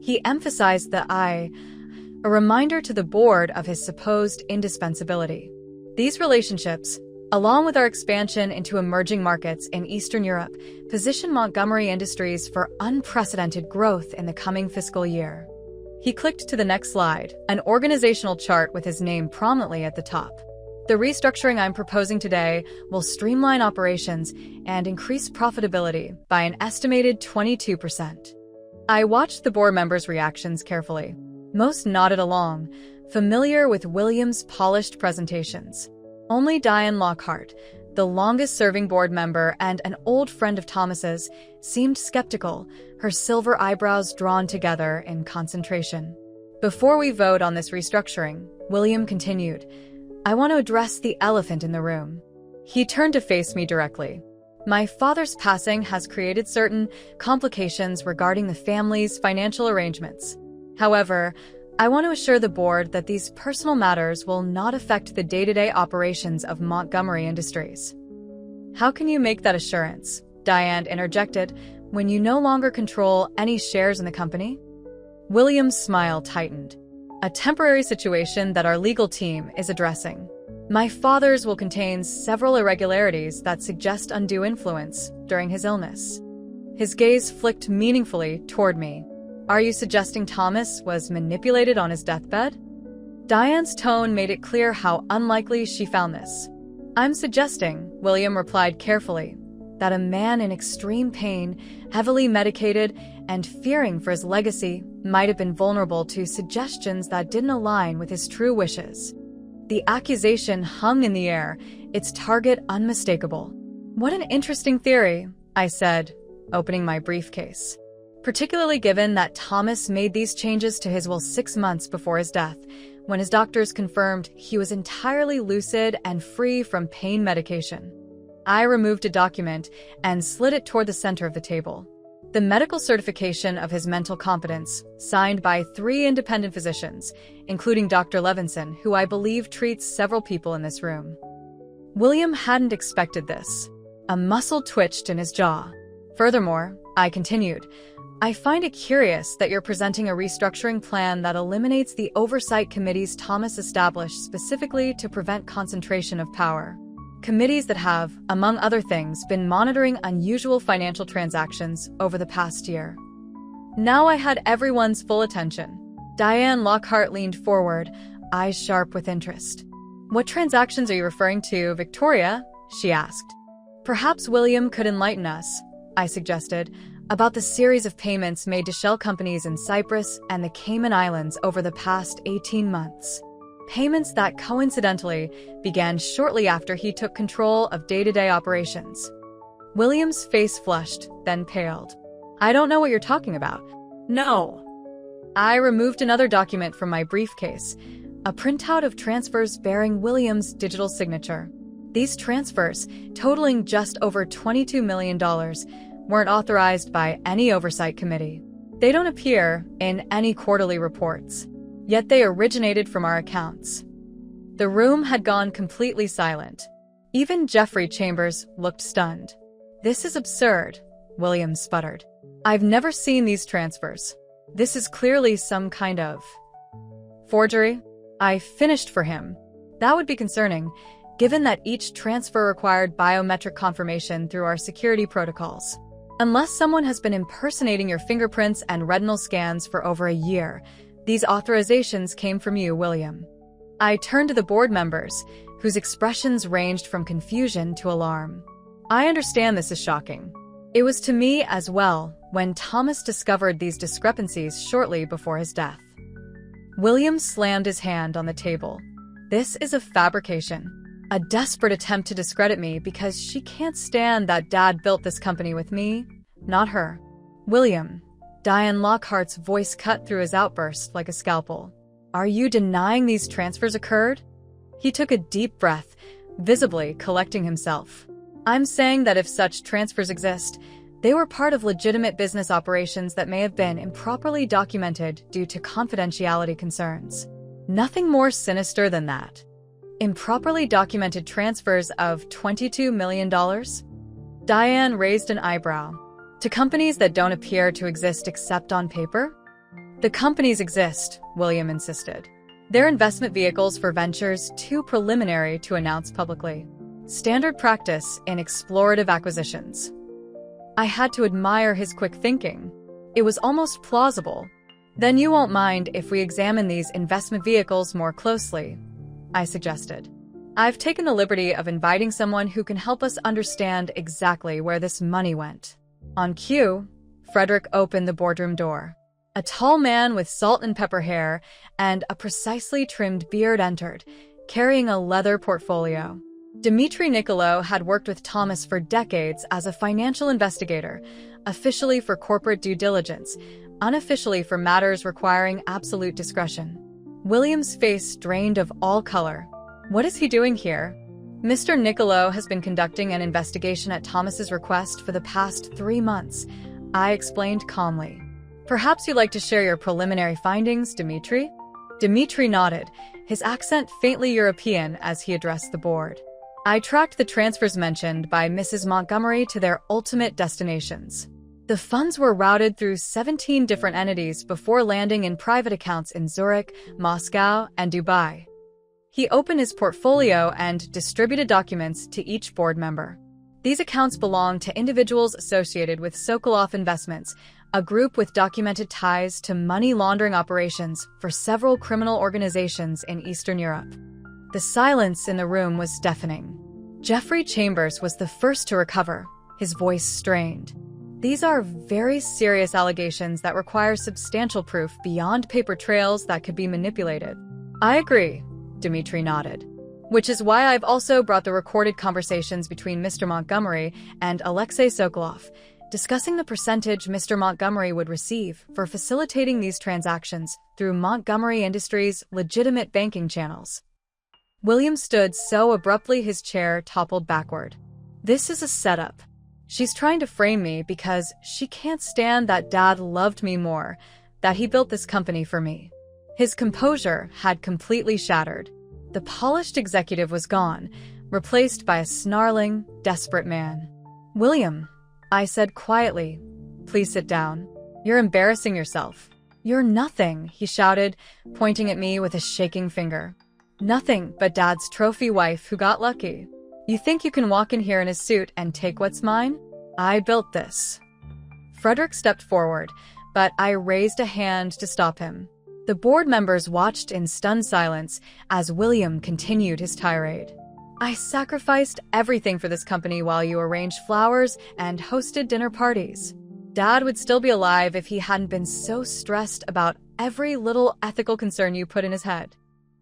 He emphasized a reminder to the board of his supposed indispensability. These relationships, along with our expansion into emerging markets in Eastern Europe, position Montgomery Industries for unprecedented growth in the coming fiscal year. He clicked to the next slide, an organizational chart with his name prominently at the top. The restructuring I'm proposing today will streamline operations and increase profitability by an estimated 22%. I watched the board members' reactions carefully. Most nodded along, familiar with William's polished presentations. Only Diane Lockhart, the longest-serving board member and an old friend of Thomas's, seemed skeptical, her silver eyebrows drawn together in concentration. Before we vote on this restructuring, William continued, I want to address the elephant in the room. He turned to face me directly. My father's passing has created certain complications regarding the family's financial arrangements. However, I want to assure the board that these personal matters will not affect the day-to-day operations of Montgomery Industries. How can you make that assurance, Diane interjected, when you no longer control any shares in the company? William's smile tightened. A temporary situation that our legal team is addressing. My father's will contain several irregularities that suggest undue influence during his illness. His gaze flicked meaningfully toward me. Are you suggesting Thomas was manipulated on his deathbed? Diane's tone made it clear how unlikely she found this. I'm suggesting, William replied carefully, that a man in extreme pain, heavily medicated, and fearing for his legacy might have been vulnerable to suggestions that didn't align with his true wishes. The accusation hung in the air, its target unmistakable. What an interesting theory, I said, opening my briefcase. Particularly given that Thomas made these changes to his will 6 months before his death, when his doctors confirmed he was entirely lucid and free from pain medication. I removed a document and slid it toward the center of the table. The medical certification of his mental competence, signed by 3 independent physicians, including Dr. Levinson, who I believe treats several people in this room. William hadn't expected this. A muscle twitched in his jaw. Furthermore, I continued, I find it curious that you're presenting a restructuring plan that eliminates the oversight committees Thomas established specifically to prevent concentration of power. Committees that have, among other things, been monitoring unusual financial transactions over the past year. Now I had everyone's full attention. Diane Lockhart leaned forward, eyes sharp with interest. What transactions are you referring to, Victoria? She asked. Perhaps William could enlighten us, I suggested, about the series of payments made to shell companies in Cyprus and the Cayman Islands over the past 18 months. Payments that coincidentally began shortly after he took control of day-to-day operations. William's face flushed, then paled. I don't know what you're talking about. No. I removed another document from my briefcase, a printout of transfers bearing William's digital signature. These transfers, totaling just over $22 million, weren't authorized by any oversight committee. They don't appear in any quarterly reports, yet they originated from our accounts. The room had gone completely silent. Even Jeffrey Chambers looked stunned. This is absurd, William sputtered. I've never seen these transfers. This is clearly some kind of forgery. I finished for him. That would be concerning, given that each transfer required biometric confirmation through our security protocols. Unless someone has been impersonating your fingerprints and retinal scans for over a year, these authorizations came from you, William. I turned to the board members, whose expressions ranged from confusion to alarm. I understand this is shocking. It was to me as well when Thomas discovered these discrepancies shortly before his death. William slammed his hand on the table. This is a fabrication. A desperate attempt to discredit me because she can't stand that Dad built this company with me, not her. William, Diane Lockhart's voice cut through his outburst like a scalpel. Are you denying these transfers occurred? He took a deep breath, visibly collecting himself. I'm saying that if such transfers exist, they were part of legitimate business operations that may have been improperly documented due to confidentiality concerns. Nothing more sinister than that. Improperly documented transfers of $22 million? Diane raised an eyebrow. To companies that don't appear to exist except on paper? The companies exist, William insisted. They're investment vehicles for ventures too preliminary to announce publicly. Standard practice in explorative acquisitions. I had to admire his quick thinking. It was almost plausible. Then you won't mind if we examine these investment vehicles more closely, I suggested. I've taken the liberty of inviting someone who can help us understand exactly where this money went. On cue, Frederick opened the boardroom door. A tall man with salt and pepper hair and a precisely trimmed beard entered, carrying a leather portfolio. Dmitry Nikolov had worked with Thomas for decades as a financial investigator, officially for corporate due diligence, unofficially for matters requiring absolute discretion. William's face drained of all color. What is he doing here? Mr. Nikolov has been conducting an investigation at Thomas's request for the past 3 months, I explained calmly. Perhaps you'd like to share your preliminary findings, Dmitry? Dmitry nodded, his accent faintly European as he addressed the board. I tracked the transfers mentioned by Mrs. Montgomery to their ultimate destinations. The funds were routed through 17 different entities before landing in private accounts in Zurich, Moscow, and Dubai. He opened his portfolio and distributed documents to each board member. These accounts belong to individuals associated with Sokolov Investments, a group with documented ties to money laundering operations for several criminal organizations in Eastern Europe. The silence in the room was deafening. Jeffrey Chambers was the first to recover, his voice strained. These are very serious allegations that require substantial proof beyond paper trails that could be manipulated. I agree, Dmitry nodded. Which is why I've also brought the recorded conversations between Mr. Montgomery and Alexei Sokolov, discussing the percentage Mr. Montgomery would receive for facilitating these transactions through Montgomery Industries' legitimate banking channels. William stood so abruptly his chair toppled backward. This is a setup. She's trying to frame me because she can't stand that Dad loved me more, that he built this company for me. His composure had completely shattered. The polished executive was gone, replaced by a snarling, desperate man. William, I said quietly, please sit down. You're embarrassing yourself. You're nothing, he shouted, pointing at me with a shaking finger. Nothing but Dad's trophy wife who got lucky. You think you can walk in here in a suit and take what's mine? I built this. Frederick stepped forward, but I raised a hand to stop him. The board members watched in stunned silence as William continued his tirade. I sacrificed everything for this company while you arranged flowers and hosted dinner parties. Dad would still be alive if he hadn't been so stressed about every little ethical concern you put in his head.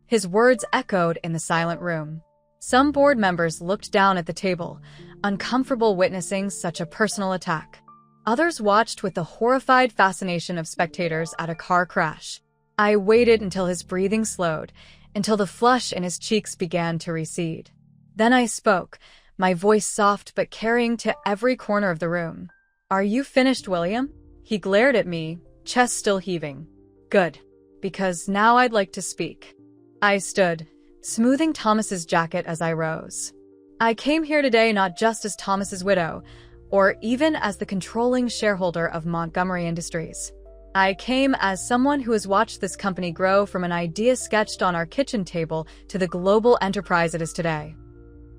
His words echoed in the silent room. Some board members looked down at the table, uncomfortable witnessing such a personal attack. Others watched with the horrified fascination of spectators at a car crash. I waited until his breathing slowed, until the flush in his cheeks began to recede. Then I spoke, my voice soft but carrying to every corner of the room. Are you finished, William? He glared at me, chest still heaving. Good, because now I'd like to speak. I stood, smoothing Thomas's jacket as I rose. I came here today not just as Thomas's widow, or even as the controlling shareholder of Montgomery Industries. I came as someone who has watched this company grow from an idea sketched on our kitchen table to the global enterprise it is today.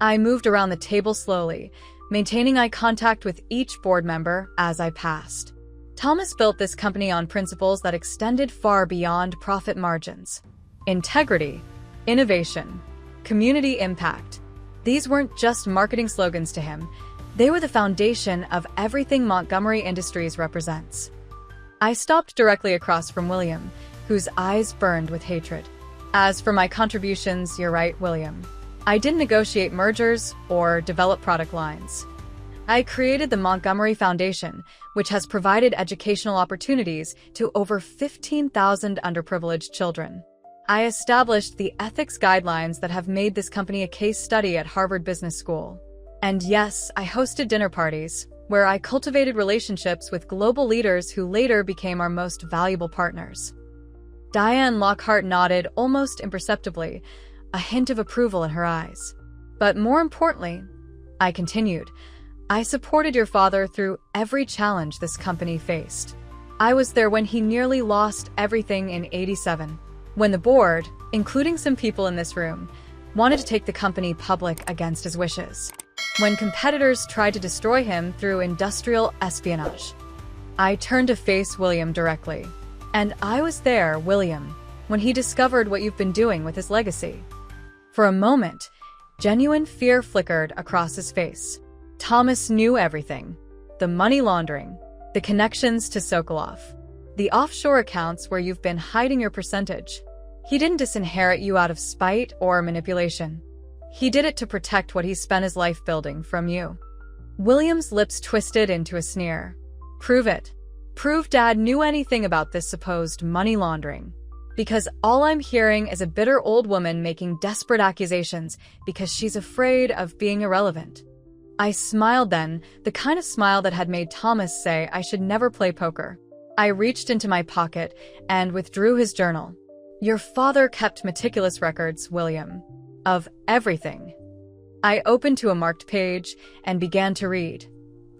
I moved around the table slowly, maintaining eye contact with each board member as I passed. Thomas built this company on principles that extended far beyond profit margins. Integrity, innovation, community impact. These weren't just marketing slogans to him. They were the foundation of everything Montgomery Industries represents. I stopped directly across from William, whose eyes burned with hatred. As for my contributions, you're right, William. I didn't negotiate mergers or develop product lines. I created the Montgomery Foundation, which has provided educational opportunities to over 15,000 underprivileged children. I established the ethics guidelines that have made this company a case study at Harvard Business School. And yes, I hosted dinner parties, where I cultivated relationships with global leaders who later became our most valuable partners. Diane Lockhart nodded almost imperceptibly, a hint of approval in her eyes. But more importantly, I continued, I supported your father through every challenge this company faced. I was there when he nearly lost everything in '87, when the board, including some people in this room, wanted to take the company public against his wishes. When competitors tried to destroy him through industrial espionage. I turned to face William directly. And I was there, William, when he discovered what you've been doing with his legacy. For a moment, genuine fear flickered across his face. Thomas knew everything. The money laundering, the connections to Sokolov, the offshore accounts where you've been hiding your percentage. He didn't disinherit you out of spite or manipulation. He did it to protect what he spent his life building from you. William's lips twisted into a sneer. Prove it. Prove Dad knew anything about this supposed money laundering. Because all I'm hearing is a bitter old woman making desperate accusations because she's afraid of being irrelevant. I smiled then, the kind of smile that had made Thomas say I should never play poker. I reached into my pocket and withdrew his journal. Your father kept meticulous records, William, of everything. I opened to a marked page and began to read.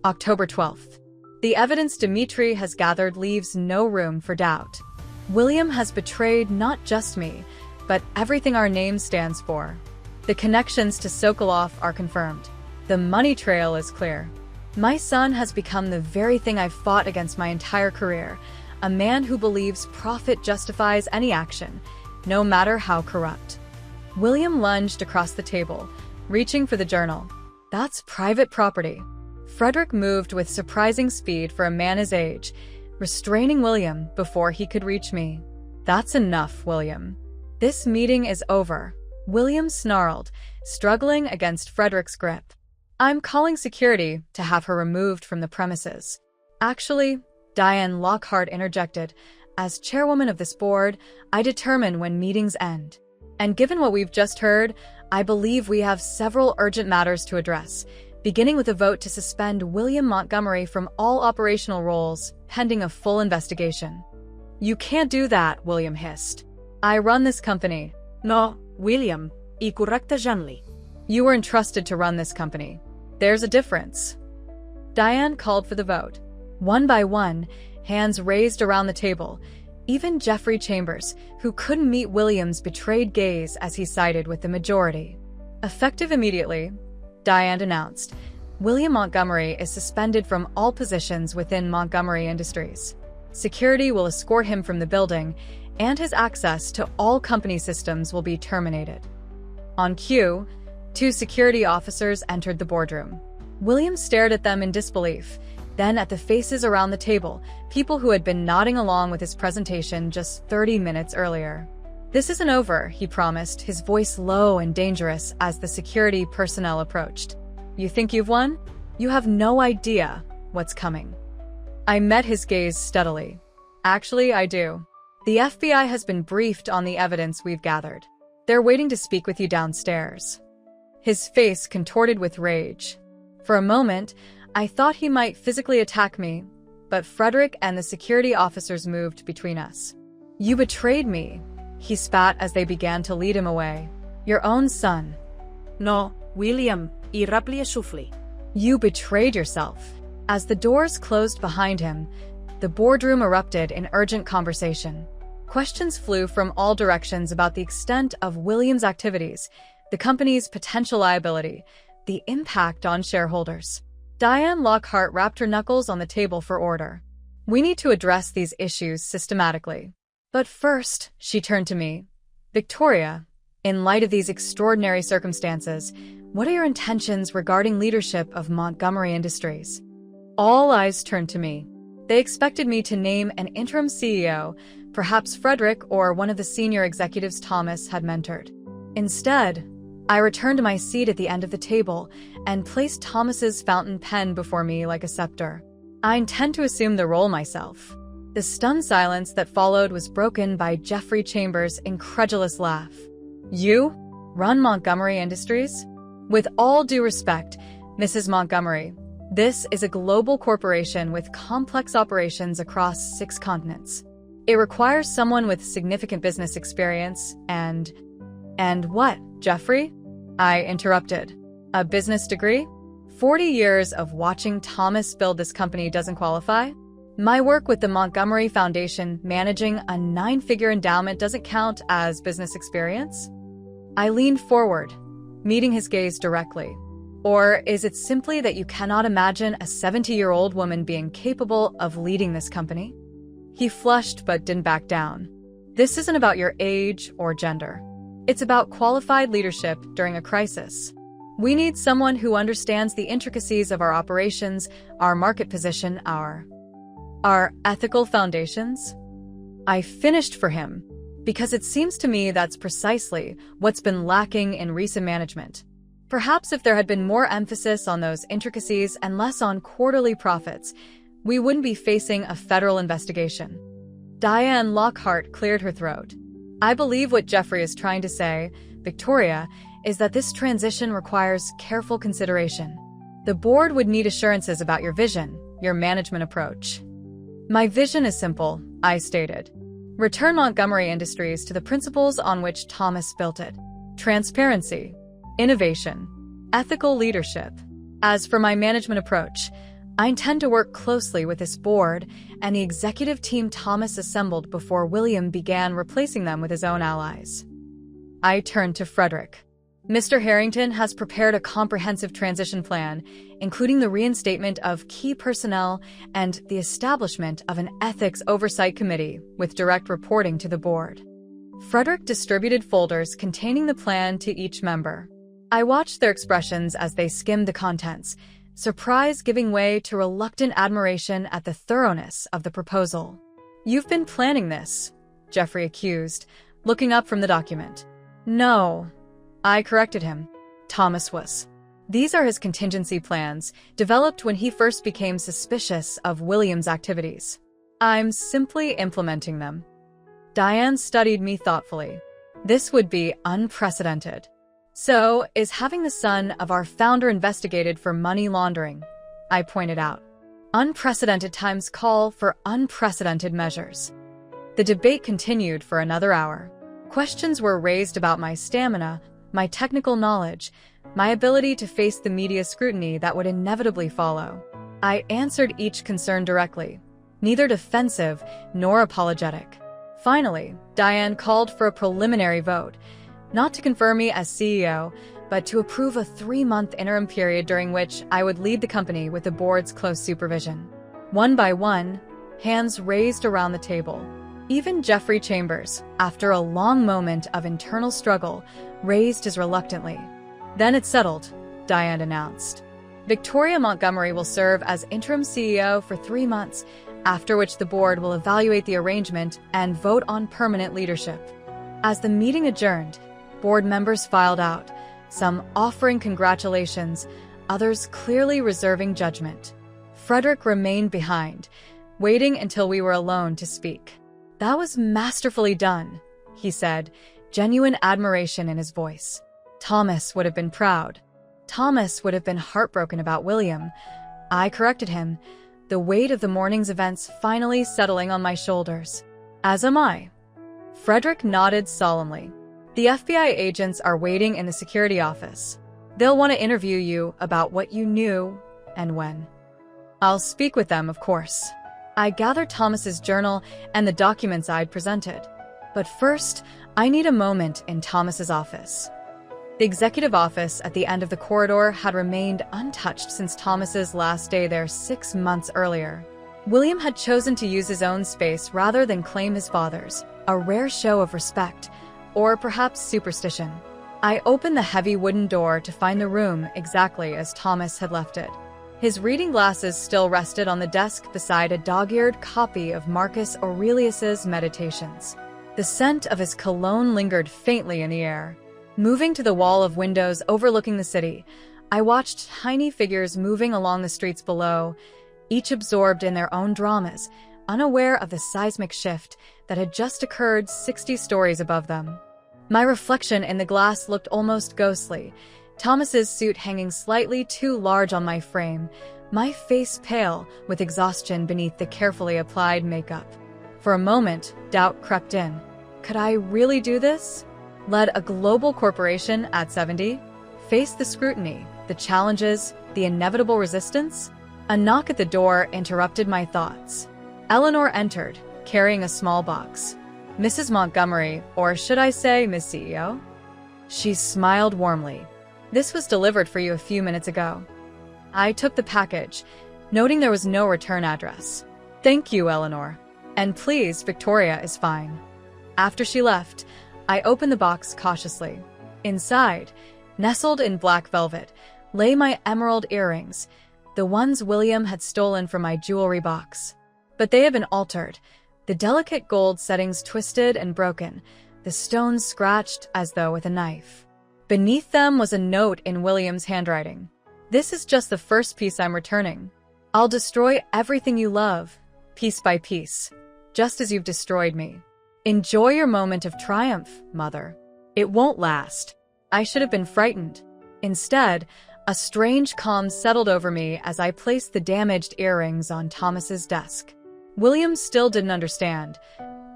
October 12th. The evidence Dmitri has gathered leaves no room for doubt. William has betrayed not just me, but everything our name stands for. The connections to Sokolov are confirmed. The money trail is clear. My son has become the very thing I've fought against my entire career, a man who believes profit justifies any action, no matter how corrupt. William lunged across the table, reaching for the journal. That's private property. Frederick moved with surprising speed for a man his age, restraining William before he could reach me. That's enough, William. This meeting is over. William snarled, struggling against Frederick's grip. I'm calling security to have her removed from the premises. Actually, Diane Lockhart interjected, as chairwoman of this board, I determine when meetings end. And given what we've just heard, I believe we have several urgent matters to address, beginning with a vote to suspend William Montgomery from all operational roles, pending a full investigation. You can't do that, William hissed. I run this company. No, William, I correcte Janley. You were entrusted to run this company. There's a difference. Diane called for the vote. One by one, hands raised around the table, even Jeffrey Chambers, who couldn't meet William's betrayed gaze as he sided with the majority. Effective immediately, Diane announced, William Montgomery is suspended from all positions within Montgomery Industries. Security will escort him from the building, and his access to all company systems will be terminated. On cue, 2 security officers entered the boardroom. William stared at them in disbelief, then at the faces around the table, people who had been nodding along with his presentation just 30 minutes earlier. This isn't over, he promised, his voice low and dangerous as the security personnel approached. You think you've won? You have no idea what's coming. I met his gaze steadily. Actually, I do. The FBI has been briefed on the evidence we've gathered. They're waiting to speak with you downstairs. His face contorted with rage. For a moment, I thought he might physically attack me, but Frederick and the security officers moved between us. You betrayed me, he spat as they began to lead him away. Your own son. No, William, I rapplie souffle. You betrayed yourself. As the doors closed behind him, the boardroom erupted in urgent conversation. Questions flew from all directions about the extent of William's activities, the company's potential liability, the impact on shareholders. Diane Lockhart rapped her knuckles on the table for order. We need to address these issues systematically. But first, she turned to me. Victoria, in light of these extraordinary circumstances, what are your intentions regarding leadership of Montgomery Industries? All eyes turned to me. They expected me to name an interim CEO, perhaps Frederick or one of the senior executives Thomas had mentored. Instead, I returned to my seat at the end of the table and placed Thomas's fountain pen before me like a scepter. I intend to assume the role myself. The stunned silence that followed was broken by Jeffrey Chambers' incredulous laugh. You run Montgomery Industries? With all due respect, Mrs. Montgomery, this is a global corporation with complex operations across 6 continents. It requires someone with significant business experience And what, Jeffrey? I interrupted. A business degree? 40 years of watching Thomas build this company doesn't qualify? My work with the Montgomery Foundation managing a 9-figure endowment doesn't count as business experience? I leaned forward, meeting his gaze directly. Or is it simply that you cannot imagine a 70-year-old woman being capable of leading this company? He flushed but didn't back down. This isn't about your age or gender. It's about qualified leadership during a crisis. We need someone who understands the intricacies of our operations, our market position, our ethical foundations. I finished for him, because it seems to me that's precisely what's been lacking in recent management. Perhaps if there had been more emphasis on those intricacies and less on quarterly profits, we wouldn't be facing a federal investigation. Diane Lockhart cleared her throat. I believe what Jeffrey is trying to say, Victoria, is that this transition requires careful consideration. The board would need assurances about your vision, your management approach. My vision is simple, I stated. Return Montgomery Industries to the principles on which Thomas built it. Transparency, innovation, ethical leadership. As for my management approach, I intend to work closely with this board and the executive team Thomas assembled before William began replacing them with his own allies. I turned to Frederick. Mr. Harrington has prepared a comprehensive transition plan, including the reinstatement of key personnel and the establishment of an ethics oversight committee with direct reporting to the board. Frederick distributed folders containing the plan to each member. I watched their expressions as they skimmed the contents, surprise giving way to reluctant admiration at the thoroughness of the proposal. "You've been planning this," Jeffrey accused, looking up from the document. "No," I corrected him. "Thomas was. These are his contingency plans, developed when he first became suspicious of William's activities. I'm simply implementing them." Diane studied me thoughtfully. This would be unprecedented. "So, is having the son of our founder investigated for money laundering?" I pointed out. "Unprecedented times call for unprecedented measures." The debate continued for another hour. Questions were raised about my stamina, my technical knowledge, my ability to face the media scrutiny that would inevitably follow. I answered each concern directly, neither defensive nor apologetic. Finally, Diane called for a preliminary vote, not to confirm me as CEO, but to approve a 3-month interim period during which I would lead the company with the board's close supervision. One by one, hands raised around the table. Even Jeffrey Chambers, after a long moment of internal struggle, raised his reluctantly. "Then it's settled," Diane announced. "Victoria Montgomery will serve as interim CEO for 3 months, after which the board will evaluate the arrangement and vote on permanent leadership." As the meeting adjourned, board members filed out, some offering congratulations, others clearly reserving judgment. Frederick remained behind, waiting until we were alone to speak. "That was masterfully done," he said, genuine admiration in his voice. "Thomas would have been proud. Thomas would have been heartbroken about William." I corrected him, the weight of the morning's events finally settling on my shoulders. "As am I." Frederick nodded solemnly. "The FBI agents are waiting in the security office. They'll want to interview you about what you knew and when." "I'll speak with them, of course." I gathered Thomas's journal and the documents I'd presented. But first, I need a moment in Thomas's office. The executive office at the end of the corridor had remained untouched since Thomas's last day there 6 months earlier. William had chosen to use his own space rather than claim his father's, a rare show of respect, or perhaps superstition. I opened the heavy wooden door to find the room exactly as Thomas had left it. His reading glasses still rested on the desk beside a dog-eared copy of Marcus Aurelius's Meditations. The scent of his cologne lingered faintly in the air. Moving to the wall of windows overlooking the city, I watched tiny figures moving along the streets below, each absorbed in their own dramas, unaware of the seismic shift that had just occurred 60 stories above them. My reflection in the glass looked almost ghostly, Thomas's suit hanging slightly too large on my frame, my face pale with exhaustion beneath the carefully applied makeup. For a moment, doubt crept in. Could I really do this? Lead a global corporation at 70? Face the scrutiny, the challenges, the inevitable resistance? A knock at the door interrupted my thoughts. Eleanor entered, carrying a small box. Mrs. Montgomery, or should I say Miss CEO? She smiled warmly. This was delivered for you a few minutes ago. I took the package, noting there was no return address. Thank you, Eleanor. And please, Victoria is fine. After she left, I opened the box cautiously. Inside, nestled in black velvet, lay my emerald earrings, the ones William had stolen from my jewelry box. But they had been altered, the delicate gold settings twisted and broken, the stones scratched as though with a knife. Beneath them was a note in William's handwriting. This is just the first piece I'm returning. I'll destroy everything you love, piece by piece, just as you've destroyed me. Enjoy your moment of triumph, Mother. It won't last. I should have been frightened. Instead, a strange calm settled over me as I placed the damaged earrings on Thomas's desk. William still didn't understand.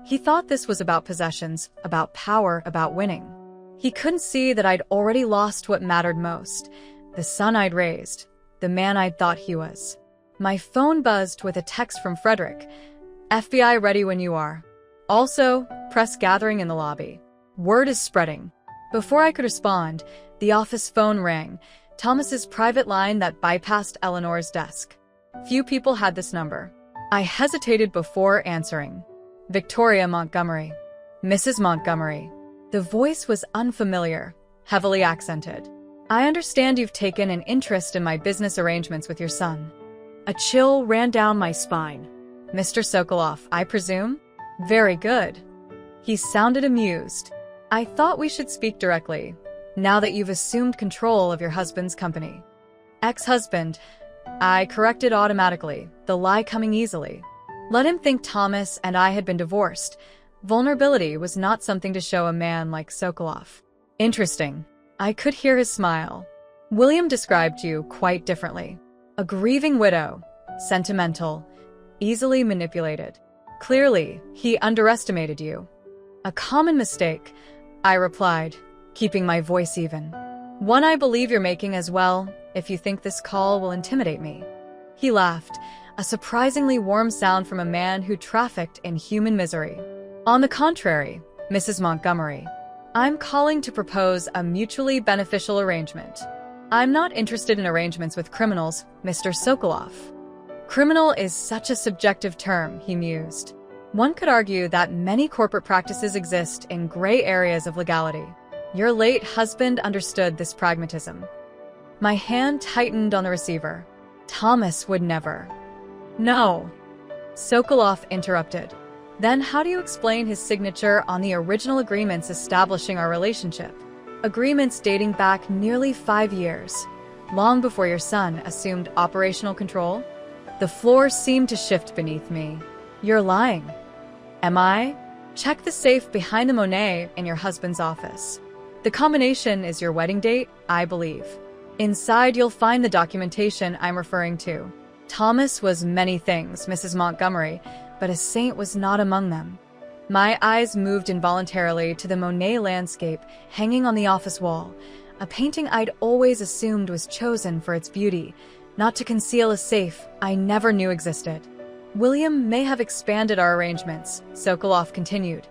He thought this was about possessions, about power, about winning. He couldn't see that I'd already lost what mattered most, the son I'd raised, the man I'd thought he was. My phone buzzed with a text from Frederick. FBI ready when you are. Also, press gathering in the lobby. Word is spreading. Before I could respond, the office phone rang, Thomas's private line that bypassed Eleanor's desk. Few people had this number. I hesitated before answering. Victoria Montgomery. Mrs. Montgomery. The voice was unfamiliar, heavily accented. I understand you've taken an interest in my business arrangements with your son. A chill ran down my spine. Mr. Sokoloff, I presume? Very good. He sounded amused. I thought we should speak directly, now that you've assumed control of your husband's company. Ex-husband, I corrected automatically, the lie coming easily. Let him think Thomas and I had been divorced. Vulnerability was not something to show a man like Sokoloff. Interesting. I could hear his smile. William described you quite differently. A grieving widow, sentimental, easily manipulated. Clearly, he underestimated you. A common mistake, I replied, keeping my voice even. One I believe you're making as well, if you think this call will intimidate me. He laughed, a surprisingly warm sound from a man who trafficked in human misery. On the contrary, Mrs. Montgomery, I'm calling to propose a mutually beneficial arrangement. I'm not interested in arrangements with criminals, Mr. Sokoloff. Criminal is such a subjective term, he mused. One could argue that many corporate practices exist in gray areas of legality. Your late husband understood this pragmatism. My hand tightened on the receiver. Thomas would never. No. Sokoloff interrupted. Then how do you explain his signature on the original agreements establishing our relationship? Agreements dating back nearly 5 years, long before your son assumed operational control? The floor seemed to shift beneath me. You're lying. Am I? Check the safe behind the Monet in your husband's office. The combination is your wedding date, I believe. Inside, you'll find the documentation I'm referring to. Thomas was many things, Mrs. Montgomery, but a saint was not among them. My eyes moved involuntarily to the Monet landscape hanging on the office wall, a painting I'd always assumed was chosen for its beauty, not to conceal a safe I never knew existed. William may have expanded our arrangements, Sokoloff continued,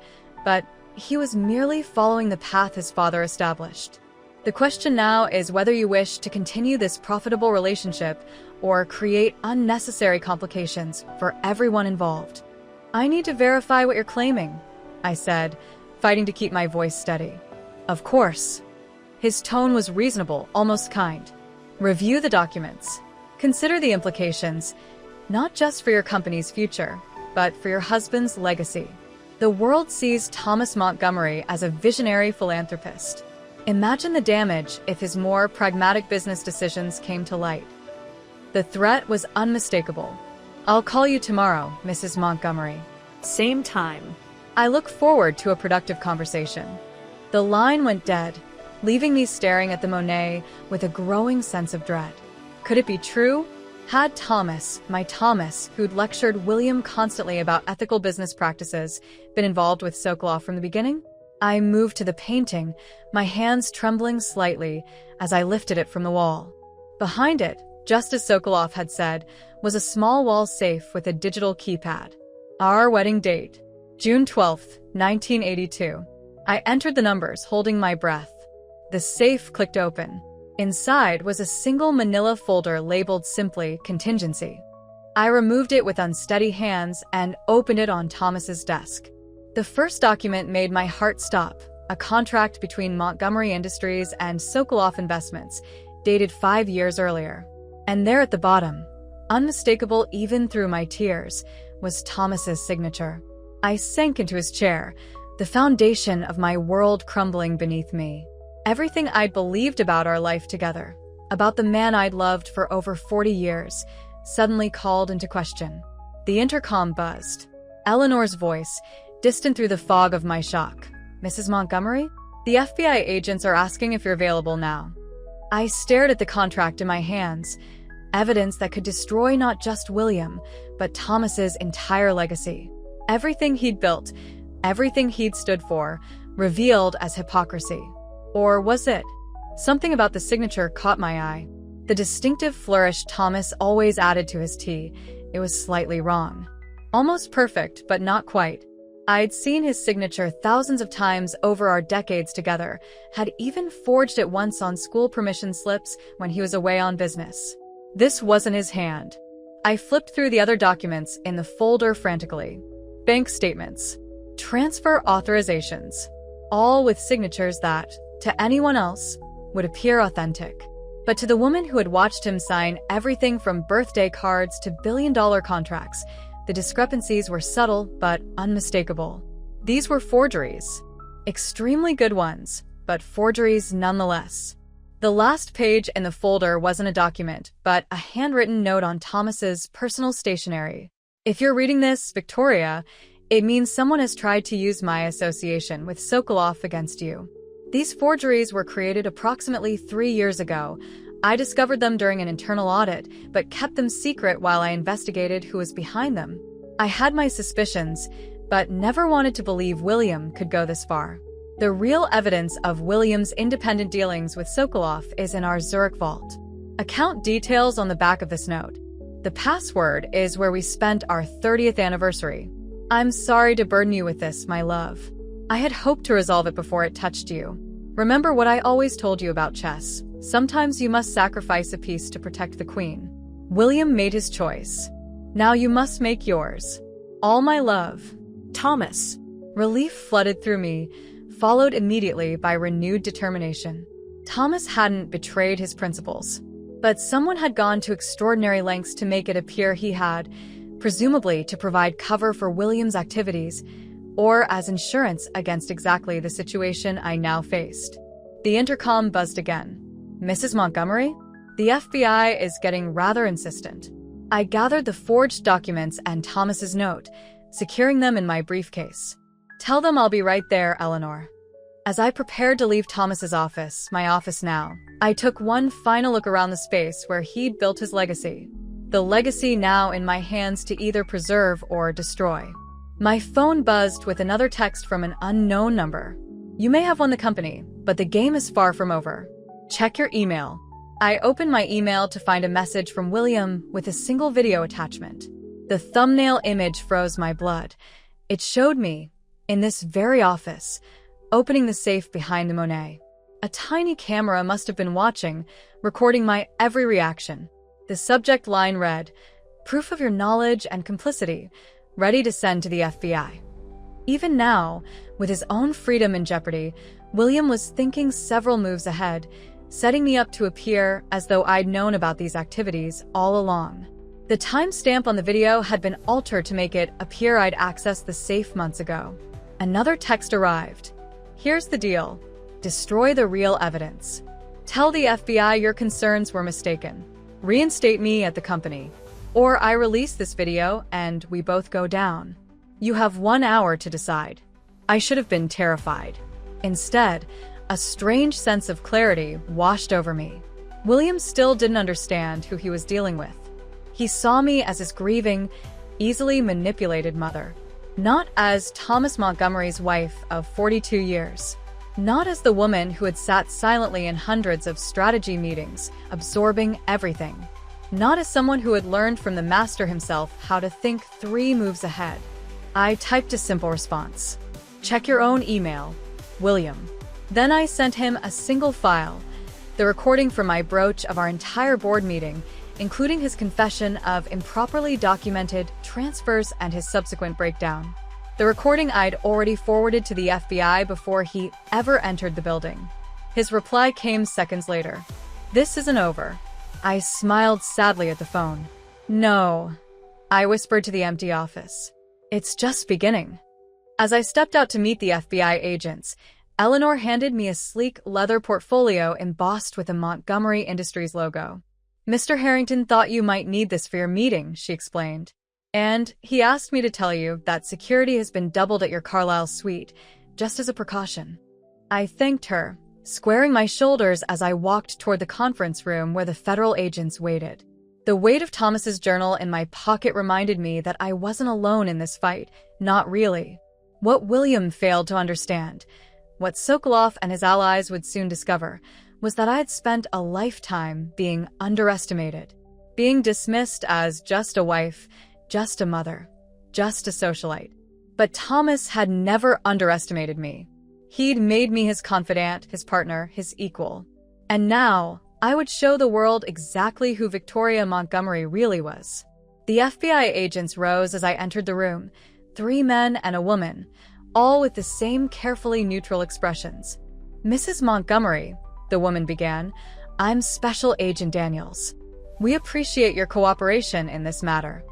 but he was merely following the path his father established. The question now is whether you wish to continue this profitable relationship or create unnecessary complications for everyone involved. I need to verify what you're claiming, I said, fighting to keep my voice steady. Of course. His tone was reasonable, almost kind. Review the documents. Consider the implications, not just for your company's future, but for your husband's legacy. The world sees Thomas Montgomery as a visionary philanthropist. Imagine the damage if his more pragmatic business decisions came to light. The threat was unmistakable. I'll call you tomorrow, Mrs. Montgomery. Same time. I look forward to a productive conversation. The line went dead, leaving me staring at the Monet with a growing sense of dread. Could it be true? Had Thomas, my Thomas, who'd lectured William constantly about ethical business practices, been involved with Sokolov from the beginning? I moved to the painting, my hands trembling slightly as I lifted it from the wall. Behind it, just as Sokolov had said, was a small wall safe with a digital keypad. Our wedding date, June 12th, 1982. I entered the numbers, holding my breath. The safe clicked open. Inside was a single manila folder labeled simply Contingency. I removed it with unsteady hands and opened it on Thomas's desk. The first document made my heart stop, a contract between Montgomery Industries and Sokolov Investments, dated 5 years earlier. And there at the bottom, unmistakable even through my tears, was Thomas's signature. I sank into his chair, the foundation of my world crumbling beneath me. Everything I'd believed about our life together, about the man I'd loved for over 40 years, suddenly called into question. The intercom buzzed. Eleanor's voice, distant through the fog of my shock. "Mrs. Montgomery? The FBI agents are asking if you're available now." I stared at the contract in my hands, evidence that could destroy not just William, but Thomas's entire legacy. Everything he'd built, everything he'd stood for, revealed as hypocrisy. Or was it? Something about the signature caught my eye. The distinctive flourish Thomas always added to his tea. It was slightly wrong. Almost perfect, but not quite. I'd seen his signature thousands of times over our decades together, had even forged it once on school permission slips when he was away on business. This wasn't his hand. I flipped through the other documents in the folder frantically. Bank statements, transfer authorizations, all with signatures that, to anyone else, would appear authentic. But to the woman who had watched him sign everything from birthday cards to billion-dollar contracts, the discrepancies were subtle but unmistakable. These were forgeries. Extremely good ones, but forgeries nonetheless. The last page in the folder wasn't a document, but a handwritten note on Thomas's personal stationery. "If you're reading this, Victoria, it means someone has tried to use my association with Sokolov against you. These forgeries were created approximately 3 years ago. I discovered them during an internal audit, but kept them secret while I investigated who was behind them. I had my suspicions, but never wanted to believe William could go this far. The real evidence of William's independent dealings with Sokolov is in our Zurich vault. Account details on the back of this note. The password is where we spent our 30th anniversary. I'm sorry to burden you with this, my love. I had hoped to resolve it before it touched you. Remember what I always told you about chess. Sometimes you must sacrifice a piece to protect the queen. William made his choice. Now you must make yours. All my love, Thomas." Relief flooded through me, followed immediately by renewed determination. Thomas hadn't betrayed his principles, but someone had gone to extraordinary lengths to make it appear he had, presumably to provide cover for William's activities, or as insurance against exactly the situation I now faced. The intercom buzzed again. "Mrs. Montgomery? The FBI is getting rather insistent." I gathered the forged documents and Thomas's note, securing them in my briefcase. "Tell them I'll be right there, Eleanor." As I prepared to leave Thomas's office, my office now, I took one final look around the space where he'd built his legacy. The legacy now in my hands to either preserve or destroy. My phone buzzed with another text from an unknown number. "You may have won the company, but the game is far from over. Check your email." I opened my email to find a message from William with a single video attachment. The thumbnail image froze my blood. It showed me, in this very office, opening the safe behind the Monet. A tiny camera must have been watching, recording my every reaction. The subject line read, "Proof of your knowledge and complicity, ready to send to the FBI." Even now, with his own freedom in jeopardy, William was thinking several moves ahead, setting me up to appear as though I'd known about these activities all along. The timestamp on the video had been altered to make it appear I'd accessed the safe months ago. Another text arrived. "Here's the deal. Destroy the real evidence. Tell the FBI your concerns were mistaken. Reinstate me at the company. Or I release this video and we both go down. You have 1 hour to decide." I should have been terrified. Instead, a strange sense of clarity washed over me. William still didn't understand who he was dealing with. He saw me as his grieving, easily manipulated mother, not as Thomas Montgomery's wife of 42 years, not as the woman who had sat silently in hundreds of strategy meetings, absorbing everything, not as someone who had learned from the master himself how to think 3 moves ahead. I typed a simple response. Check your own email, William. Then I sent him a single file, the recording from my broach of our entire board meeting, including his confession of improperly documented transfers and his subsequent breakdown. The recording I'd already forwarded to the FBI before he ever entered the building. His reply came seconds later. This isn't over. I smiled sadly at the phone. No, I whispered to the empty office. It's just beginning. As I stepped out to meet the FBI agents, Eleanor handed me a sleek leather portfolio embossed with a Montgomery Industries logo. Mr. Harrington thought you might need this for your meeting, she explained. And he asked me to tell you that security has been doubled at your Carlisle suite, just as a precaution. I thanked her, squaring my shoulders as I walked toward the conference room where the federal agents waited. The weight of Thomas's journal in my pocket reminded me that I wasn't alone in this fight, not really. What William failed to understand, what Sokolov and his allies would soon discover, was that I had spent a lifetime being underestimated, being dismissed as just a wife, just a mother, just a socialite. But Thomas had never underestimated me. He'd made me his confidant, his partner, his equal. And now, I would show the world exactly who Victoria Montgomery really was. The FBI agents rose as I entered the room, 3 men and a woman, all with the same carefully neutral expressions. Mrs. Montgomery, the woman began, I'm Special Agent Daniels. We appreciate your cooperation in this matter.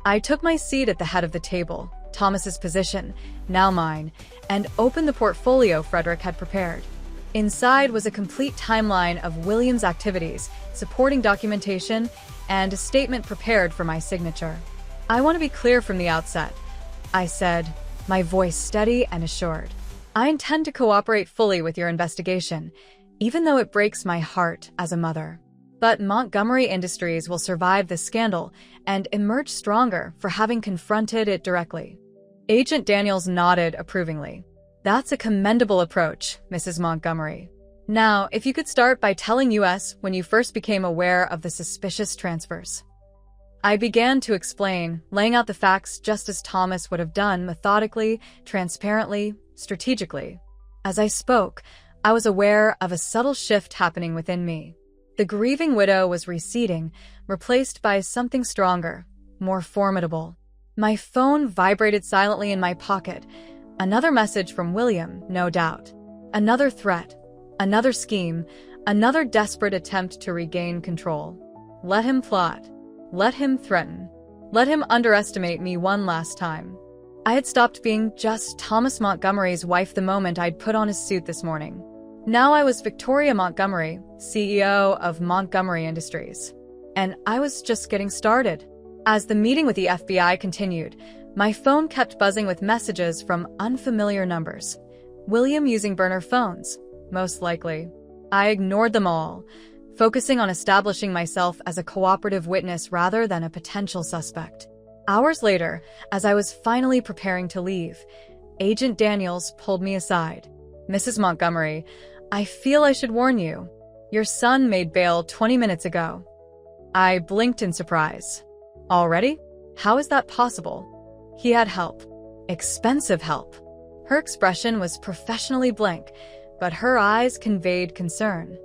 I took my seat at the head of the table, Thomas's position, now mine, and opened the portfolio Frederick had prepared. Inside was a complete timeline of William's activities, supporting documentation, and a statement prepared for my signature. I want to be clear from the outset, I said, my voice steady and assured. I intend to cooperate fully with your investigation, even though it breaks my heart as a mother. But Montgomery Industries will survive this scandal and emerge stronger for having confronted it directly. Agent Daniels nodded approvingly. That's a commendable approach, Mrs. Montgomery. Now, if you could start by telling us when you first became aware of the suspicious transfers. I began to explain, laying out the facts just as Thomas would have done, methodically, transparently, strategically. As I spoke, I was aware of a subtle shift happening within me. The grieving widow was receding, replaced by something stronger, more formidable. My phone vibrated silently in my pocket. Another message from William, no doubt. Another threat, another scheme, another desperate attempt to regain control. Let him plot. Let him threaten. Let him underestimate me one last time. I had stopped being just Thomas Montgomery's wife the moment I'd put on his suit this morning. Now I was Victoria Montgomery, CEO of Montgomery Industries. And I was just getting started. As the meeting with the FBI continued, my phone kept buzzing with messages from unfamiliar numbers. William using burner phones, most likely. I ignored them all, focusing on establishing myself as a cooperative witness rather than a potential suspect. Hours later, as I was finally preparing to leave, Agent Daniels pulled me aside. Mrs. Montgomery, I feel I should warn you. Your son made bail 20 minutes ago. I blinked in surprise. Already? How is that possible? He had help. Expensive help. Her expression was professionally blank, but her eyes conveyed concern.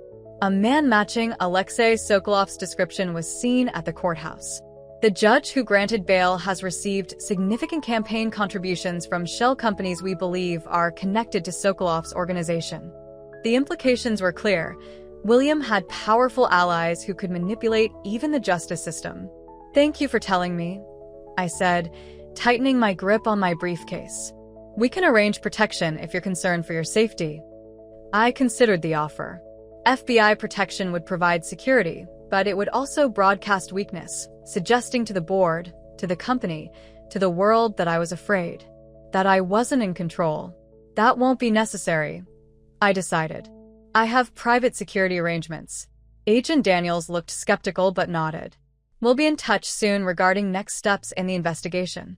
A man matching Alexei Sokolov's description was seen at the courthouse. The judge who granted bail has received significant campaign contributions from shell companies we believe are connected to Sokolov's organization. The implications were clear. William had powerful allies who could manipulate even the justice system. Thank you for telling me, I said, tightening my grip on my briefcase. We can arrange protection if you're concerned for your safety. I considered the offer. FBI protection would provide security, but it would also broadcast weakness, suggesting to the board, to the company, to the world that I was afraid, that I wasn't in control. That won't be necessary, I decided. I have private security arrangements. Agent Daniels looked skeptical but nodded. We'll be in touch soon regarding next steps in the investigation.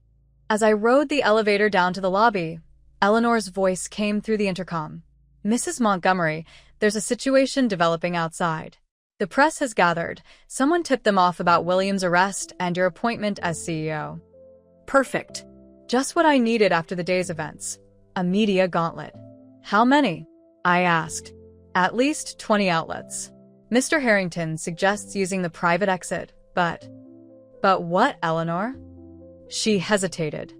As I rode the elevator down to the lobby, Eleanor's voice came through the intercom. Mrs. Montgomery, there's a situation developing outside. The press has gathered. Someone tipped them off about William's arrest and your appointment as CEO. Perfect. Just what I needed after the day's events. A media gauntlet. How many? I asked. At least 20 outlets. Mr. Harrington suggests using the private exit, but what, Eleanor? She hesitated.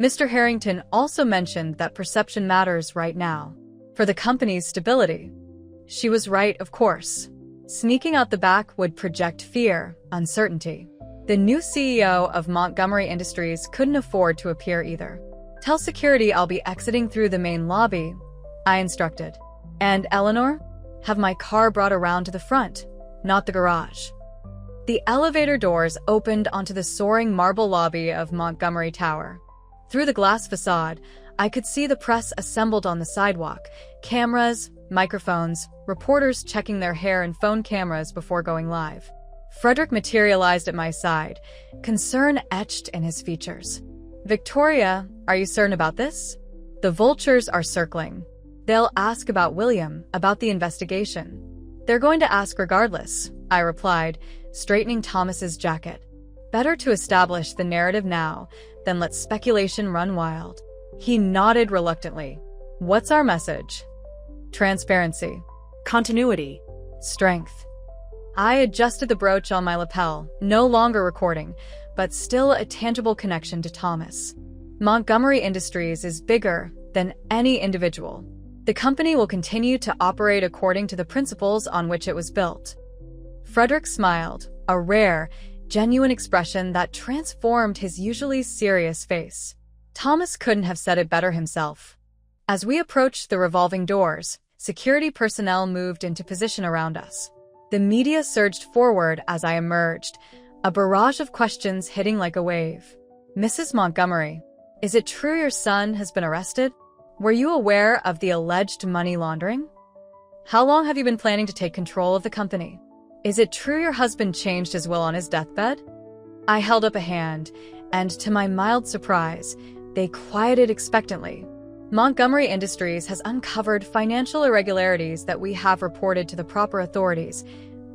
Mr. Harrington also mentioned that perception matters right now. For the company's stability. She was right, of course. Sneaking out the back would project fear, uncertainty. The new CEO of Montgomery Industries couldn't afford to appear either. Tell security I'll be exiting through the main lobby, I instructed. And Eleanor, have my car brought around to the front, not the garage. The elevator doors opened onto the soaring marble lobby of Montgomery Tower. Through the glass facade, I could see the press assembled on the sidewalk, cameras, microphones, reporters checking their hair and phone cameras before going live. Frederick materialized at my side, concern etched in his features. Victoria, are you certain about this? The vultures are circling. They'll ask about William, about the investigation. They're going to ask regardless, I replied, straightening Thomas's jacket. Better to establish the narrative now than let speculation run wild. He nodded reluctantly. What's our message? Transparency. Continuity. Strength. I adjusted the brooch on my lapel, no longer recording, but still a tangible connection to Thomas. Montgomery Industries is bigger than any individual. The company will continue to operate according to the principles on which it was built. Frederick smiled, a rare, genuine expression that transformed his usually serious face. Thomas couldn't have said it better himself. As we approached the revolving doors, security personnel moved into position around us. The media surged forward as I emerged, a barrage of questions hitting like a wave. Mrs. Montgomery, is it true your son has been arrested? Were you aware of the alleged money laundering? How long have you been planning to take control of the company? Is it true your husband changed his will on his deathbed? I held up a hand, and to my mild surprise, they quieted expectantly. Montgomery Industries has uncovered financial irregularities that we have reported to the proper authorities,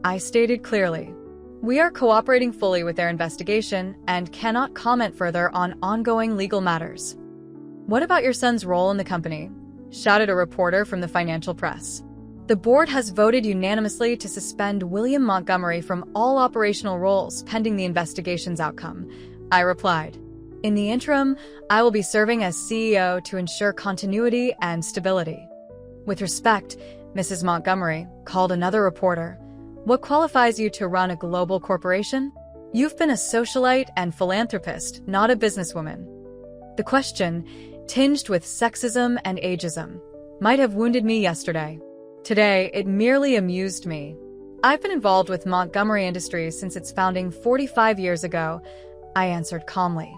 I stated clearly. We are cooperating fully with their investigation and cannot comment further on ongoing legal matters. What about your son's role in the company? Shouted a reporter from the financial press. The board has voted unanimously to suspend William Montgomery from all operational roles pending the investigation's outcome, I replied. In the interim, I will be serving as CEO to ensure continuity and stability. With respect, Mrs. Montgomery, called another reporter. What qualifies you to run a global corporation? You've been a socialite and philanthropist, not a businesswoman. The question, tinged with sexism and ageism, might have wounded me yesterday. Today, it merely amused me. I've been involved with Montgomery Industries since its founding 45 years ago, I answered calmly.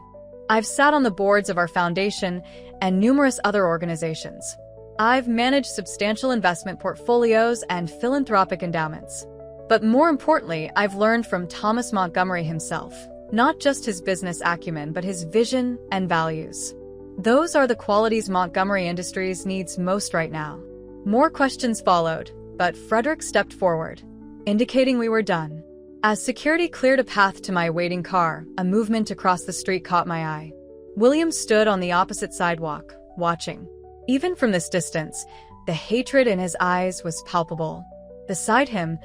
I've sat on the boards of our foundation and numerous other organizations. I've managed substantial investment portfolios and philanthropic endowments. But more importantly, I've learned from Thomas Montgomery himself, not just his business acumen, but his vision and values. Those are the qualities Montgomery Industries needs most right now. More questions followed, but Frederick stepped forward, indicating we were done. As security cleared a path to my waiting car, a movement across the street caught my eye. William stood on the opposite sidewalk, watching. Even from this distance, the hatred in his eyes was palpable. Beside him,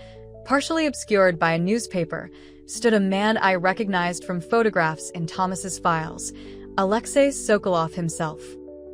partially obscured by a newspaper, stood a man I recognized from photographs in Thomas's files, Alexei Sokolov himself.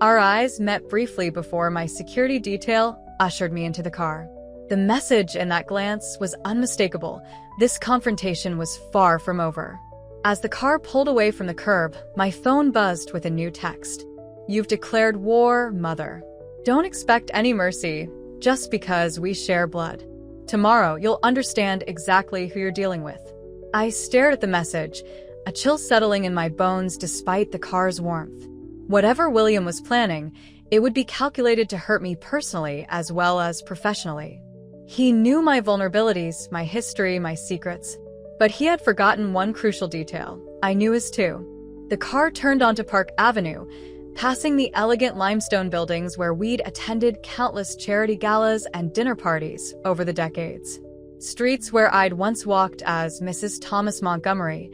Our eyes met briefly before my security detail ushered me into the car. The message in that glance was unmistakable. This confrontation was far from over. As the car pulled away from the curb, my phone buzzed with a new text. You've declared war, Mother. Don't expect any mercy, just because we share blood. Tomorrow, you'll understand exactly who you're dealing with. I stared at the message, a chill settling in my bones despite the car's warmth. Whatever William was planning, it would be calculated to hurt me personally as well as professionally. He knew my vulnerabilities, my history, my secrets. But he had forgotten one crucial detail. I knew his too. The car turned onto Park Avenue, passing the elegant limestone buildings where we'd attended countless charity galas and dinner parties over the decades. Streets where I'd once walked as Mrs. Thomas Montgomery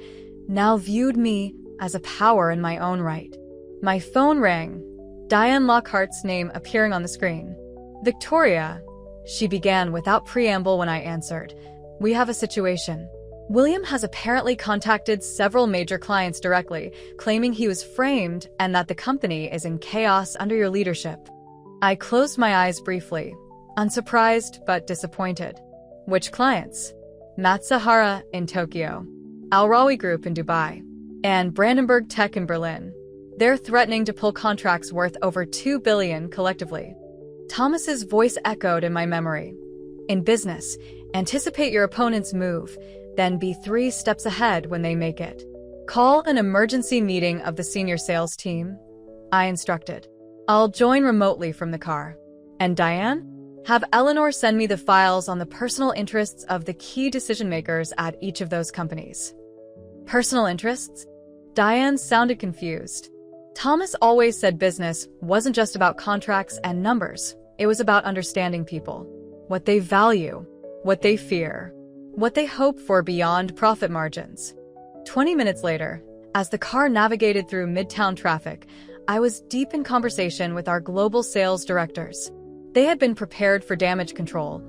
now viewed me as a power in my own right. My phone rang, Diane Lockhart's name appearing on the screen. "Victoria," she began without preamble when I answered. "We have a situation. William has apparently contacted several major clients directly, claiming he was framed and that the company is in chaos under your leadership." I closed my eyes briefly, unsurprised but disappointed. "Which clients?" "Matsuhara in Tokyo, Al Rawi Group in Dubai, and Brandenburg Tech in Berlin. They're threatening to pull contracts worth over $2 billion collectively." Thomas's voice echoed in my memory. "In business, anticipate your opponent's move, then be 3 steps ahead when they make it. Call an emergency meeting of the senior sales team," I instructed. "I'll join remotely from the car. And Diane? Have Eleanor send me the files on the personal interests of the key decision-makers at each of those companies." "Personal interests?" Diane sounded confused. Thomas always said business wasn't just about contracts and numbers. It was about understanding people, what they value, what they fear, what they hope for beyond profit margins. 20 minutes later, as the car navigated through midtown traffic, I was deep in conversation with our global sales directors. They had been prepared for damage control,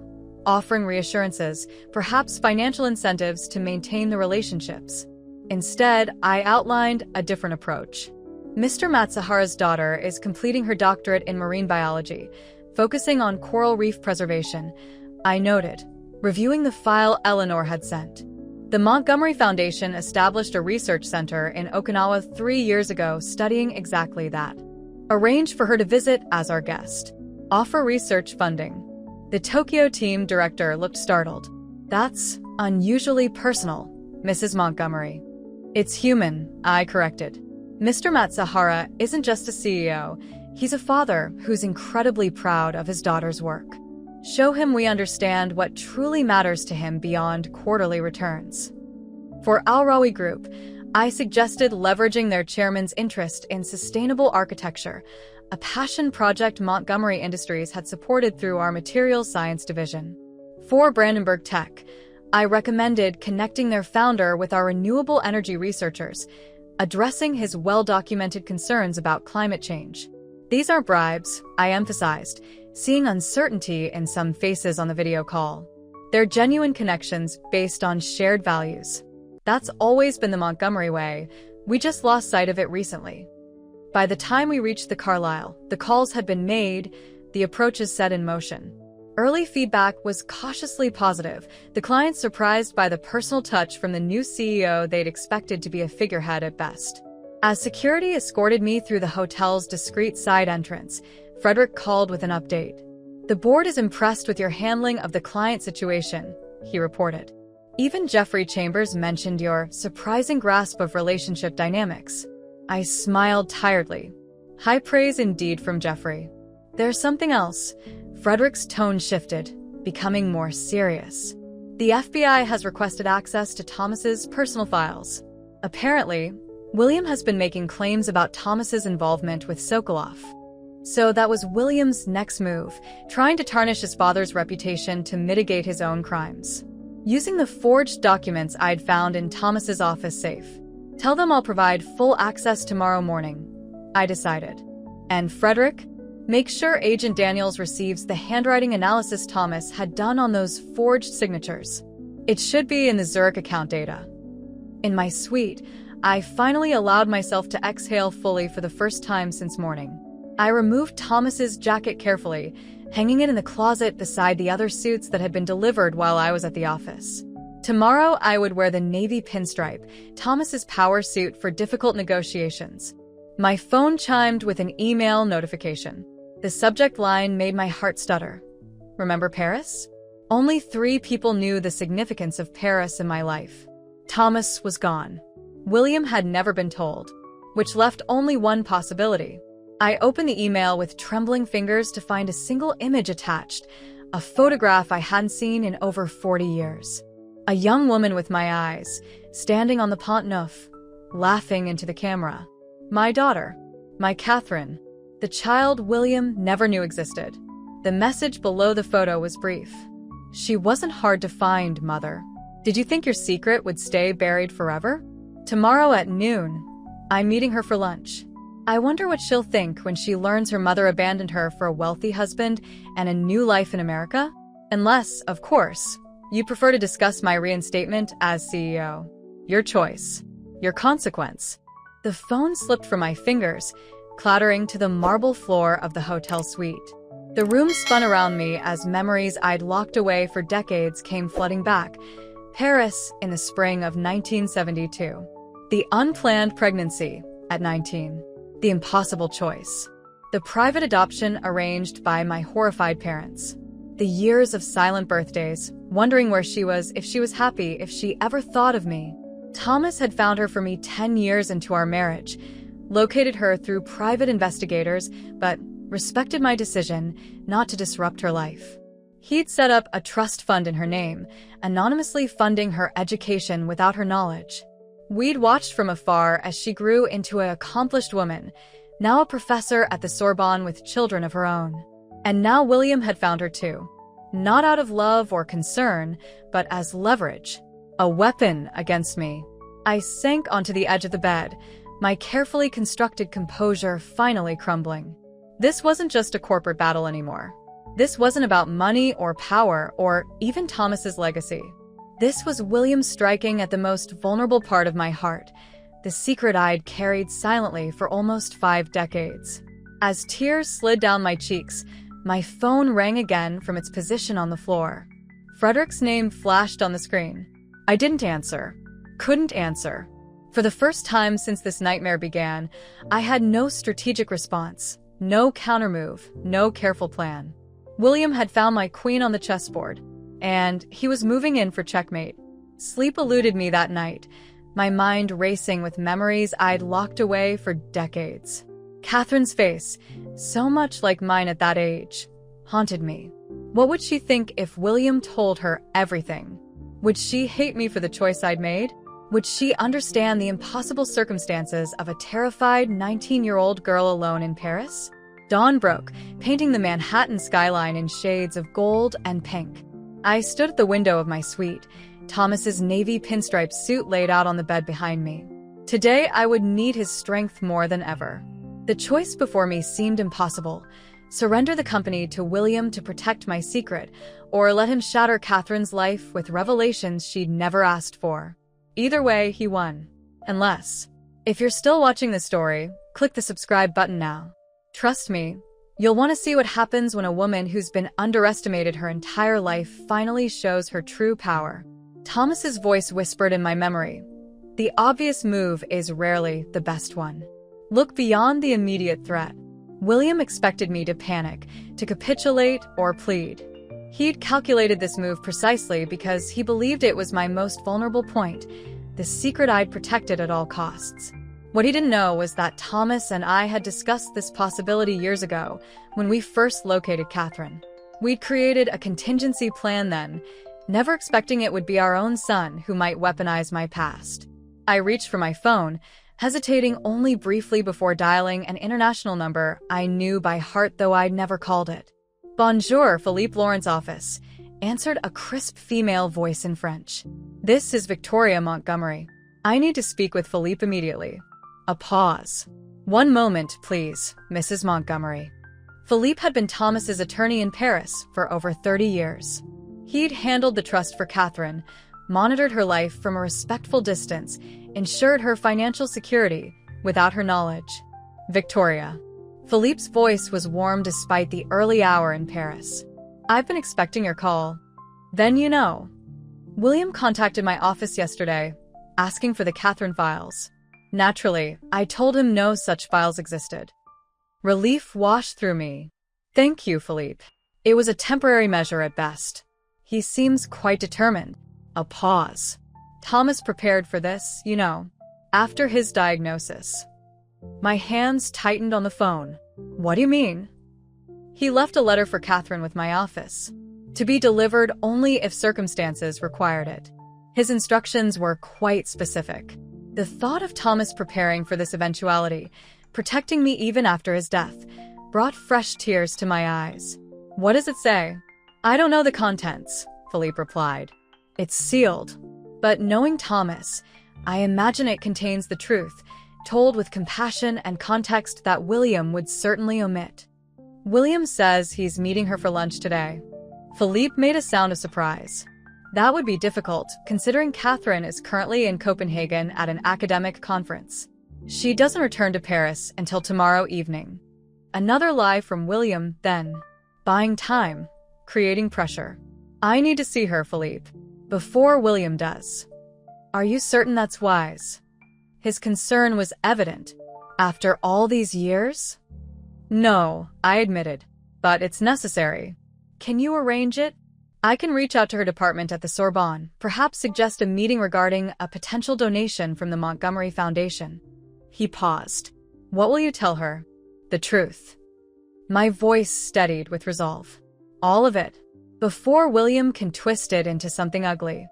offering reassurances, perhaps financial incentives to maintain the relationships. Instead, I outlined a different approach. Mr. Matsuhara's daughter is completing her doctorate in marine biology, focusing on coral reef preservation, I noted, reviewing the file Eleanor had sent. The Montgomery Foundation established a research center in Okinawa 3 years ago studying exactly that. Arrange for her to visit as our guest. Offer research funding. The Tokyo team director looked startled. "That's unusually personal, Mrs. Montgomery." "It's human," I corrected. "Mr. Matsuhara isn't just a CEO, he's a father who's incredibly proud of his daughter's work. Show him we understand what truly matters to him beyond quarterly returns." For Al Rawi Group, I suggested leveraging their chairman's interest in sustainable architecture, a passion project Montgomery Industries had supported through our materials science division. For Brandenburg Tech, I recommended connecting their founder with our renewable energy researchers, addressing his well-documented concerns about climate change. "These aren't bribes," I emphasized, seeing uncertainty in some faces on the video call. "They're genuine connections based on shared values. That's always been the Montgomery way. We just lost sight of it recently." By the time we reached the Carlisle, the calls had been made, the approaches set in motion. Early feedback was cautiously positive, the clients surprised by the personal touch from the new CEO they'd expected to be a figurehead at best. As security escorted me through the hotel's discreet side entrance, Frederick called with an update. "The board is impressed with your handling of the client situation," he reported. "Even Jeffrey Chambers mentioned your surprising grasp of relationship dynamics." I smiled tiredly. High praise indeed from Jeffrey. "There's something else." Frederick's tone shifted, becoming more serious. "The FBI has requested access to Thomas's personal files. Apparently, William has been making claims about Thomas's involvement with Sokolov. So that was William's next move, trying to tarnish his father's reputation to mitigate his own crimes. Using the forged documents I'd found in Thomas's office safe. Tell them I'll provide full access tomorrow morning," I decided. "And Frederick, make sure Agent Daniels receives the handwriting analysis Thomas had done on those forged signatures. It should be in the Zurich account data." In my suite, I finally allowed myself to exhale fully for the first time since morning. I removed Thomas's jacket carefully, hanging it in the closet beside the other suits that had been delivered while I was at the office. Tomorrow, I would wear the navy pinstripe, Thomas's power suit for difficult negotiations. My phone chimed with an email notification. The subject line made my heart stutter. "Remember Paris?" Only 3 people knew the significance of Paris in my life. Thomas was gone. William had never been told, which left only one possibility. I opened the email with trembling fingers to find a single image attached, a photograph I hadn't seen in over 40 years. A young woman with my eyes, standing on the Pont Neuf, laughing into the camera. My daughter, my Catherine, the child William never knew existed. The message below the photo was brief. She wasn't hard to find, Mother. Did you think your secret would stay buried forever? Tomorrow at noon, I'm meeting her for lunch. I wonder what she'll think when she learns her mother abandoned her for a wealthy husband and a new life in America. Unless, of course, you prefer to discuss my reinstatement as CEO. Your choice. Your consequence. The phone slipped from my fingers, clattering to the marble floor of the hotel suite. The room spun around me as memories I'd locked away for decades came flooding back. Paris in the spring of 1972. The unplanned pregnancy at 19. The impossible choice. The private adoption arranged by my horrified parents. The years of silent birthdays, wondering where she was, if she was happy, if she ever thought of me. Thomas had found her for me 10 years into our marriage, located her through private investigators, but respected my decision not to disrupt her life. He'd set up a trust fund in her name, anonymously funding her education without her knowledge. We'd watched from afar as she grew into an accomplished woman, now a professor at the Sorbonne with children of her own. And now William had found her too. Not out of love or concern, but as leverage. A weapon against me. I sank onto the edge of the bed, my carefully constructed composure finally crumbling. This wasn't just a corporate battle anymore. This wasn't about money or power or even Thomas's legacy. This was William striking at the most vulnerable part of my heart, the secret I'd carried silently for almost 5 decades. As tears slid down my cheeks, my phone rang again from its position on the floor. Frederick's name flashed on the screen. I didn't answer. Couldn't answer. For the first time since this nightmare began, I had no strategic response, no countermove, no careful plan. William had found my queen on the chessboard, and he was moving in for checkmate. Sleep eluded me that night, my mind racing with memories I'd locked away for decades. Catherine's face, so much like mine at that age, haunted me. What would she think if William told her everything? Would she hate me for the choice I'd made? Would she understand the impossible circumstances of a terrified 19-year-old girl alone in Paris? Dawn broke, painting the Manhattan skyline in shades of gold and pink. I stood at the window of my suite, Thomas's navy pinstripe suit laid out on the bed behind me. Today, I would need his strength more than ever. The choice before me seemed impossible. Surrender the company to William to protect my secret, or let him shatter Catherine's life with revelations she'd never asked for. Either way, he won. Unless, if you're still watching this story, click the subscribe button now. Trust me, you'll want to see what happens when a woman who's been underestimated her entire life finally shows her true power. Thomas's voice whispered in my memory. The obvious move is rarely the best one. Look beyond the immediate threat. William expected me to panic, to capitulate, or plead. He'd calculated this move precisely because he believed it was my most vulnerable point, the secret I'd protected at all costs. What he didn't know was that Thomas and I had discussed this possibility years ago, when we first located Catherine. We'd created a contingency plan then, never expecting it would be our own son who might weaponize my past. I reached for my phone, hesitating only briefly before dialing an international number I knew by heart though I'd never called it. Bonjour, Philippe Laurent's office, answered a crisp female voice in French. This is Victoria Montgomery. I need to speak with Philippe immediately. A pause. One moment, please, Mrs. Montgomery. Philippe had been Thomas's attorney in Paris for over 30 years. He'd handled the trust for Catherine, monitored her life from a respectful distance, ensured her financial security without her knowledge. Victoria. Philippe's voice was warm despite the early hour in Paris. I've been expecting your call. Then you know. William contacted my office yesterday, asking for the Catherine files. Naturally, I told him no such files existed. Relief washed through me. Thank you, Philippe. It was a temporary measure at best. He seems quite determined. A pause. Thomas prepared for this, you know, after his diagnosis. My hands tightened on the phone. What do you mean? He left a letter for Catherine with my office, to be delivered only if circumstances required it. His instructions were quite specific. The thought of Thomas preparing for this eventuality, protecting me even after his death, brought fresh tears to my eyes. "What does it say?" "I don't know the contents," Philippe replied. "It's sealed." But knowing Thomas, I imagine it contains the truth, told with compassion and context that William would certainly omit. "William says he's meeting her for lunch today." Philippe made a sound of surprise. "That would be difficult, considering Catherine is currently in Copenhagen at an academic conference. She doesn't return to Paris until tomorrow evening." Another lie from William, then. Buying time, creating pressure. "I need to see her, Philippe, before William does." "Are you certain that's wise?" His concern was evident. "After all these years?" "No," I admitted, "but it's necessary." "Can you arrange it?" "I can reach out to her department at the Sorbonne, perhaps suggest a meeting regarding a potential donation from the Montgomery Foundation." He paused. "What will you tell her?" "The truth." My voice steadied with resolve. "All of it, before William can twist it into something ugly."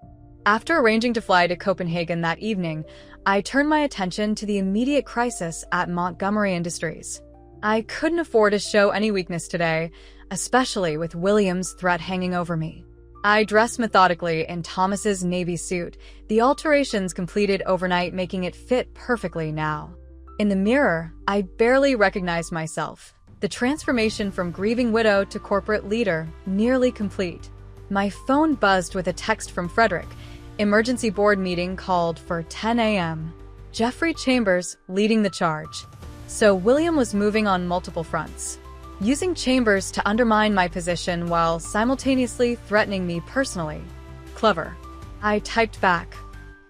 After arranging to fly to Copenhagen that evening, I turned my attention to the immediate crisis at Montgomery Industries. I couldn't afford to show any weakness today, especially with William's threat hanging over me. I dressed methodically in Thomas's navy suit, the alterations completed overnight making it fit perfectly now. In the mirror, I barely recognized myself. The transformation from grieving widow to corporate leader, nearly complete. My phone buzzed with a text from Frederick. Emergency board meeting called for 10 a.m. Jeffrey Chambers leading the charge. So William was moving on multiple fronts, using Chambers to undermine my position while simultaneously threatening me personally. Clever. I typed back,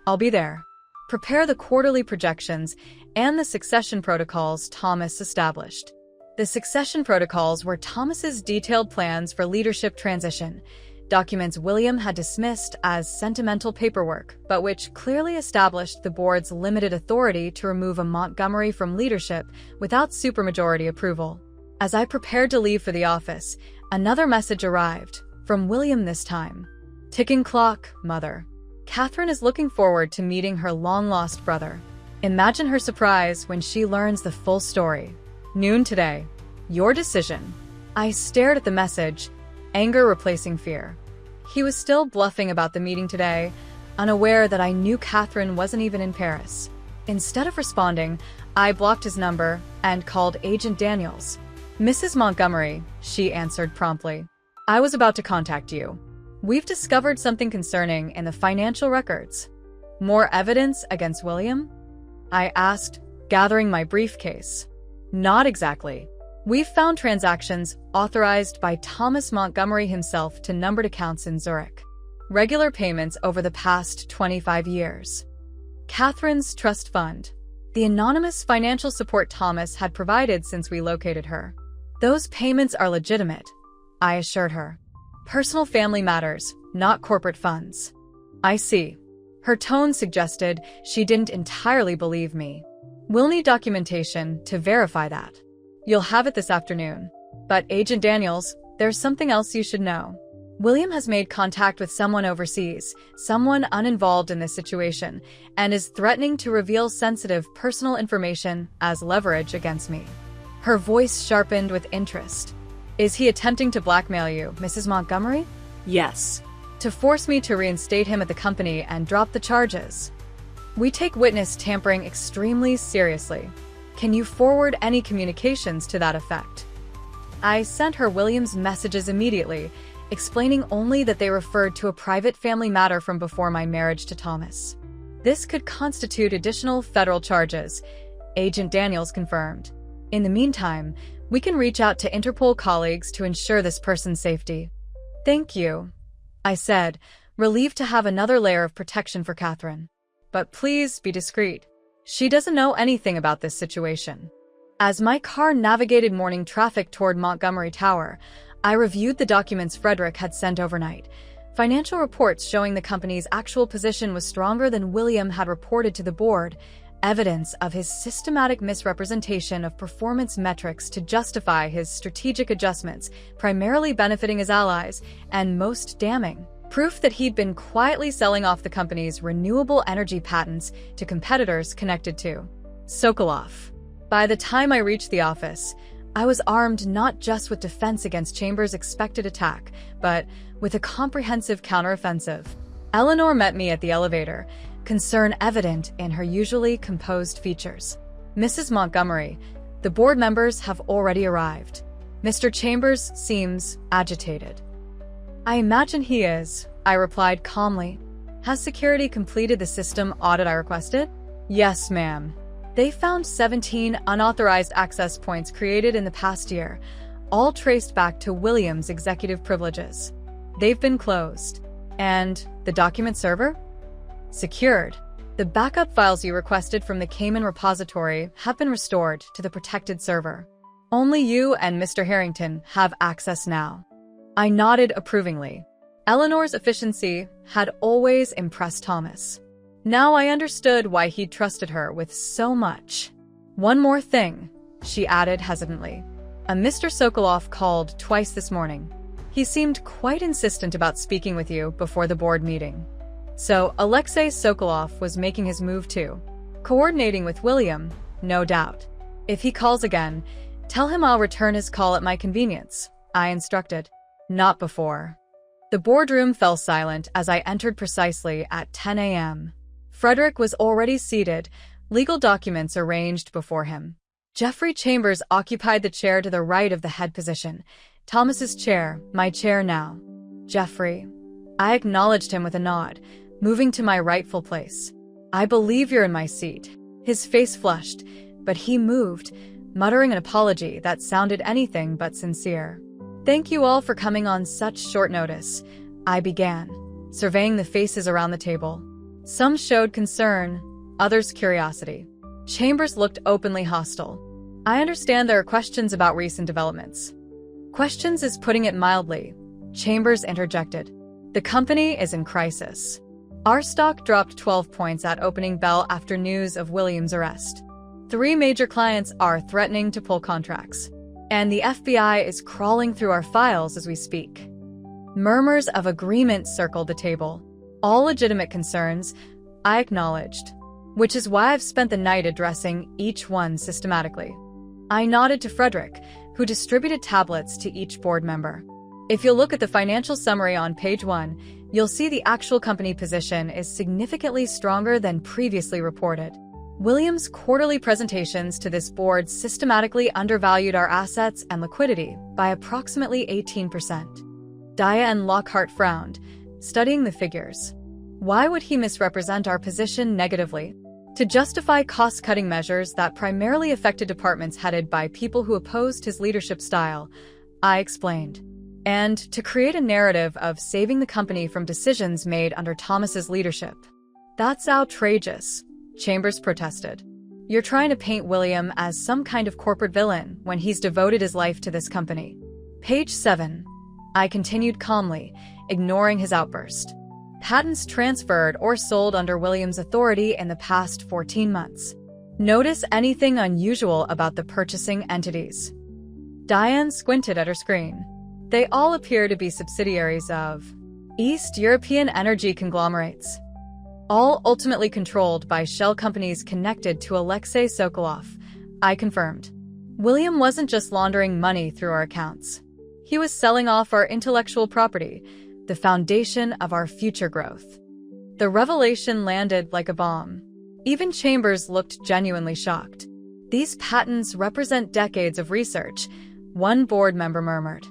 "I'll be there." Prepare the quarterly projections and the succession protocols Thomas established. The succession protocols were Thomas's detailed plans for leadership transition, documents William had dismissed as sentimental paperwork, but which clearly established the board's limited authority to remove a Montgomery from leadership without supermajority approval. As I prepared to leave for the office, another message arrived, from William this time. "Ticking clock, Mother. Catherine is looking forward to meeting her long-lost brother. Imagine her surprise when she learns the full story. Noon today. Your decision." I stared at the message, anger replacing fear. He was still bluffing about the meeting today, unaware that I knew Catherine wasn't even in Paris. Instead of responding, I blocked his number and called Agent Daniels. "Mrs. Montgomery," she answered promptly. "I was about to contact you. We've discovered something concerning in the financial records." "More evidence against William?" I asked, gathering my briefcase. "Not exactly. We've found transactions authorized by Thomas Montgomery himself to numbered accounts in Zurich. Regular payments over the past 25 years. Catherine's trust fund. The anonymous financial support Thomas had provided since we located her. Those payments are legitimate," I assured her. "Personal family matters, not corporate funds." "I see." Her tone suggested she didn't entirely believe me. "We'll need documentation to verify that. You'll have it this afternoon. But Agent Daniels, there's something else you should know. William has made contact with someone overseas, someone uninvolved in this situation, and is threatening to reveal sensitive personal information as leverage against me." Her voice sharpened with interest. "Is he attempting to blackmail you, Mrs. Montgomery?" Yes. "To force me to reinstate him at the company and drop the charges?" "We take witness tampering extremely seriously. Can you forward any communications to that effect?" I sent her William's messages immediately, explaining only that they referred to a private family matter from before my marriage to Thomas. This could constitute additional federal charges, Agent Daniels confirmed. "In the meantime, we can reach out to Interpol colleagues to ensure this person's safety." "Thank you," I said, relieved to have another layer of protection for Catherine. "But please be discreet. She doesn't know anything about this situation." As my car navigated morning traffic toward Montgomery Tower, I reviewed the documents Frederick had sent overnight. Financial reports showing the company's actual position was stronger than William had reported to the board, evidence of his systematic misrepresentation of performance metrics to justify his strategic adjustments, primarily benefiting his allies, and most damning, proof that he'd been quietly selling off the company's renewable energy patents to competitors connected to Sokolov. By the time I reached the office, I was armed not just with defense against Chambers' expected attack, but with a comprehensive counteroffensive. Eleanor met me at the elevator, concern evident in her usually composed features. "Mrs. Montgomery, the board members have already arrived. Mr. Chambers seems agitated." "I imagine he is," I replied calmly. "Has security completed the system audit I requested?" "Yes, ma'am. They found 17 unauthorized access points created in the past year, all traced back to Williams' executive privileges. They've been closed. And the document server? Secured. The backup files you requested from the Cayman repository have been restored to the protected server. Only you and Mr. Harrington have access now." I nodded approvingly. Eleanor's efficiency had always impressed Thomas. Now I understood why he'd trusted her with so much. "One more thing," she added hesitantly. "A Mr. Sokolov called twice this morning. He seemed quite insistent about speaking with you before the board meeting." So Alexei Sokolov was making his move too. Coordinating with William, no doubt. "If he calls again, tell him I'll return his call at my convenience," I instructed. "Not before." The boardroom fell silent as I entered precisely at 10 a.m. Frederick was already seated, legal documents arranged before him. Jeffrey Chambers occupied the chair to the right of the head position. Thomas's chair, my chair now. "Jeffrey." I acknowledged him with a nod, moving to my rightful place. "I believe you're in my seat." His face flushed, but he moved, muttering an apology that sounded anything but sincere. "Thank you all for coming on such short notice," I began, surveying the faces around the table. Some showed concern, others curiosity. Chambers looked openly hostile. "I understand there are questions about recent developments." "Questions is putting it mildly," Chambers interjected. "The company is in crisis. Our stock dropped 12 points at opening bell after news of Williams' arrest. 3 major clients are threatening to pull contracts. And the FBI is crawling through our files as we speak." Murmurs of agreement circled the table. All legitimate concerns, I acknowledged, which is why I've spent the night addressing each one systematically. I nodded to Frederick, who distributed tablets to each board member. "If you'll look at the financial summary on page 1, you'll see the actual company position is significantly stronger than previously reported. Williams' quarterly presentations to this board systematically undervalued our assets and liquidity by approximately 18%. Diane Lockhart frowned, studying the figures. Why would he misrepresent our position negatively? To justify cost-cutting measures that primarily affected departments headed by people who opposed his leadership style, I explained. And to create a narrative of saving the company from decisions made under Thomas's leadership. That's outrageous, Chambers protested. You're trying to paint William as some kind of corporate villain when he's devoted his life to this company. Page 7. I continued calmly, ignoring his outburst. Patents transferred or sold under Williams' authority in the past 14 months. Notice anything unusual about the purchasing entities? Diane squinted at her screen. They all appear to be subsidiaries of East European energy conglomerates, all ultimately controlled by shell companies connected to Alexei Sokolov, I confirmed. William wasn't just laundering money through our accounts. He was selling off our intellectual property, the foundation of our future growth. The revelation landed like a bomb. Even Chambers looked genuinely shocked. These patents represent decades of research, one board member murmured.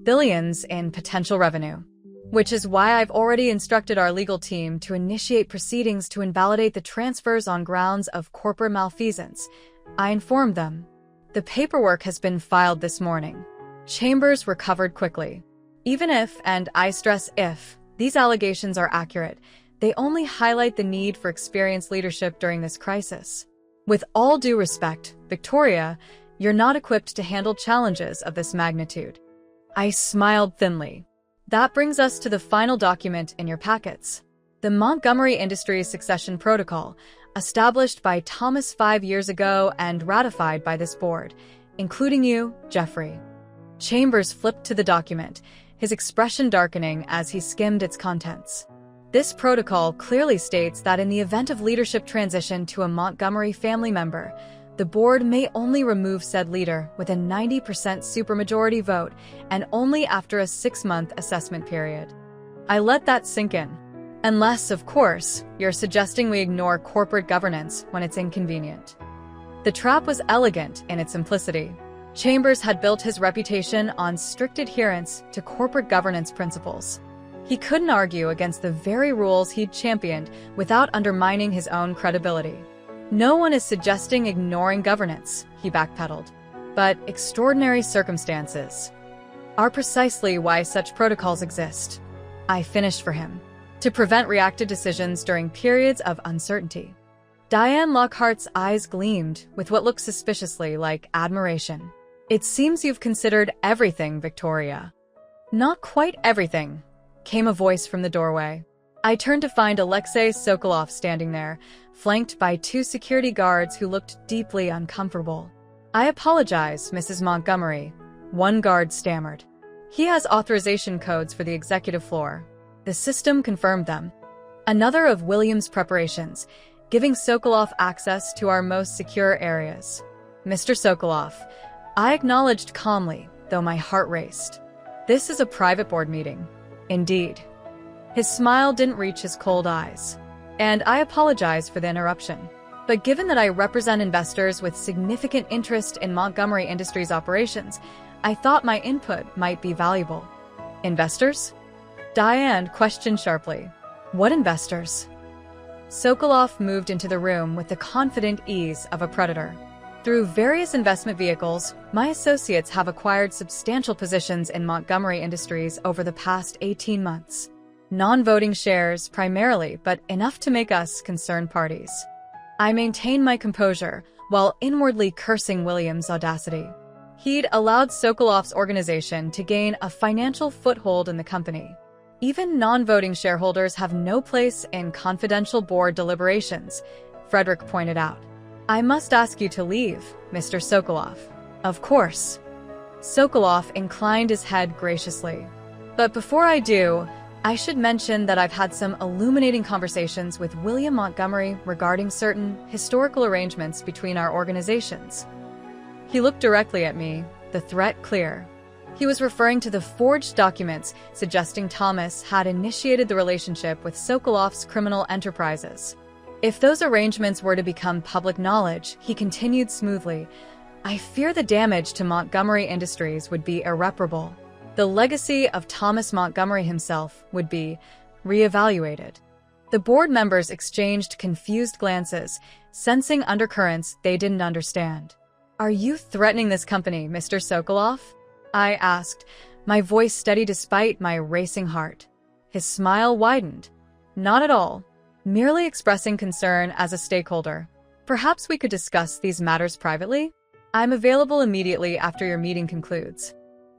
Billions in potential revenue. Which is why I've already instructed our legal team to initiate proceedings to invalidate the transfers on grounds of corporate malfeasance. I informed them. The paperwork has been filed this morning. Chambers recovered quickly. Even if, and I stress if, these allegations are accurate, they only highlight the need for experienced leadership during this crisis. With all due respect, Victoria, you're not equipped to handle challenges of this magnitude. I smiled thinly. That brings us to the final document in your packets. The Montgomery Industries Succession Protocol, established by Thomas 5 years ago and ratified by this board, including you, Jeffrey. Chambers flipped to the document, his expression darkening as he skimmed its contents. This protocol clearly states that in the event of leadership transition to a Montgomery family member, the board may only remove said leader with a 90% supermajority vote and only after a 6-month assessment period. I let that sink in. Unless, of course, you're suggesting we ignore corporate governance when it's inconvenient. The trap was elegant in its simplicity. Chambers had built his reputation on strict adherence to corporate governance principles. He couldn't argue against the very rules he'd championed without undermining his own credibility. No one is suggesting ignoring governance, he backpedaled. But extraordinary circumstances are precisely why such protocols exist. I finished for him. To prevent reactive decisions during periods of uncertainty. Diane Lockhart's eyes gleamed with what looked suspiciously like admiration. It seems you've considered everything, Victoria. Not quite everything, came a voice from the doorway. I turned to find Alexei Sokolov standing there, flanked by 2 security guards who looked deeply uncomfortable. I apologize, Mrs. Montgomery, one guard stammered. He has authorization codes for the executive floor. The system confirmed them. Another of William's preparations, giving Sokolov access to our most secure areas. Mr. Sokolov, I acknowledged calmly, though my heart raced. This is a private board meeting. Indeed. His smile didn't reach his cold eyes. And I apologize for the interruption. But given that I represent investors with significant interest in Montgomery Industries operations, I thought my input might be valuable. Investors? Diane questioned sharply. What investors? Sokolov moved into the room with the confident ease of a predator. Through various investment vehicles, my associates have acquired substantial positions in Montgomery Industries over the past 18 months. Non-voting shares primarily, but enough to make us concerned parties. I maintained my composure while inwardly cursing William's audacity. He'd allowed Sokolov's organization to gain a financial foothold in the company. Even non-voting shareholders have no place in confidential board deliberations, Frederick pointed out. I must ask you to leave, Mr. Sokolov. Of course. Sokolov inclined his head graciously. But before I do, I should mention that I've had some illuminating conversations with William Montgomery regarding certain historical arrangements between our organizations. He looked directly at me, the threat clear. He was referring to the forged documents suggesting Thomas had initiated the relationship with Sokolov's criminal enterprises. If those arrangements were to become public knowledge, he continued smoothly, I fear the damage to Montgomery Industries would be irreparable. The legacy of Thomas Montgomery himself would be reevaluated. The board members exchanged confused glances, sensing undercurrents they didn't understand. Are you threatening this company, Mr. Sokolov? I asked, my voice steady despite my racing heart. His smile widened. Not at all. Merely expressing concern as a stakeholder. Perhaps we could discuss these matters privately? I'm available immediately after your meeting concludes.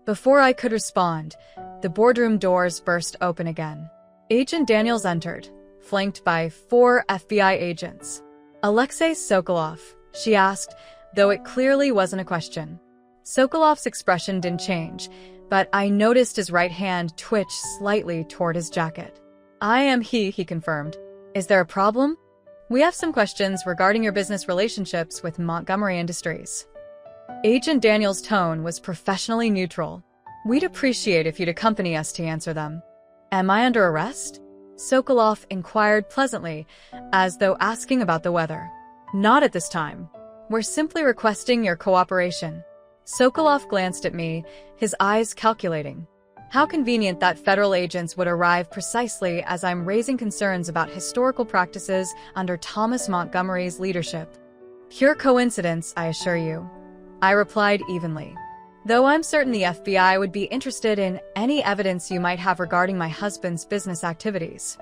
Before I could respond, the boardroom doors burst open again. Agent Daniels entered, flanked by 4 FBI agents. Alexei Sokolov, she asked, though it clearly wasn't a question. Sokolov's expression didn't change, but I noticed his right hand twitch slightly toward his jacket. I am he confirmed. Is there a problem? We have some questions regarding your business relationships with Montgomery Industries. Agent Daniels' tone was professionally neutral. We'd appreciate if you'd accompany us to answer them. Am I under arrest? Sokolov inquired pleasantly, as though asking about the weather. Not at this time. We're simply requesting your cooperation. Sokolov glanced at me, his eyes calculating. How convenient that federal agents would arrive precisely as I'm raising concerns about historical practices under Thomas Montgomery's leadership. Pure coincidence, I assure you. I replied evenly. Though I'm certain the FBI would be interested in any evidence you might have regarding my husband's business activities.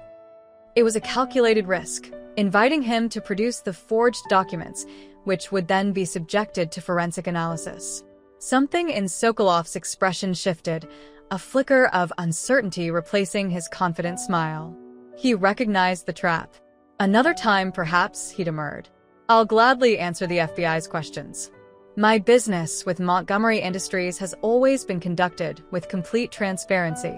It was a calculated risk, inviting him to produce the forged documents, which would then be subjected to forensic analysis. Something in Sokolov's expression shifted, a flicker of uncertainty replacing his confident smile. He recognized the trap. Another time, perhaps, he demurred. I'll gladly answer the FBI's questions. My business with Montgomery Industries has always been conducted with complete transparency.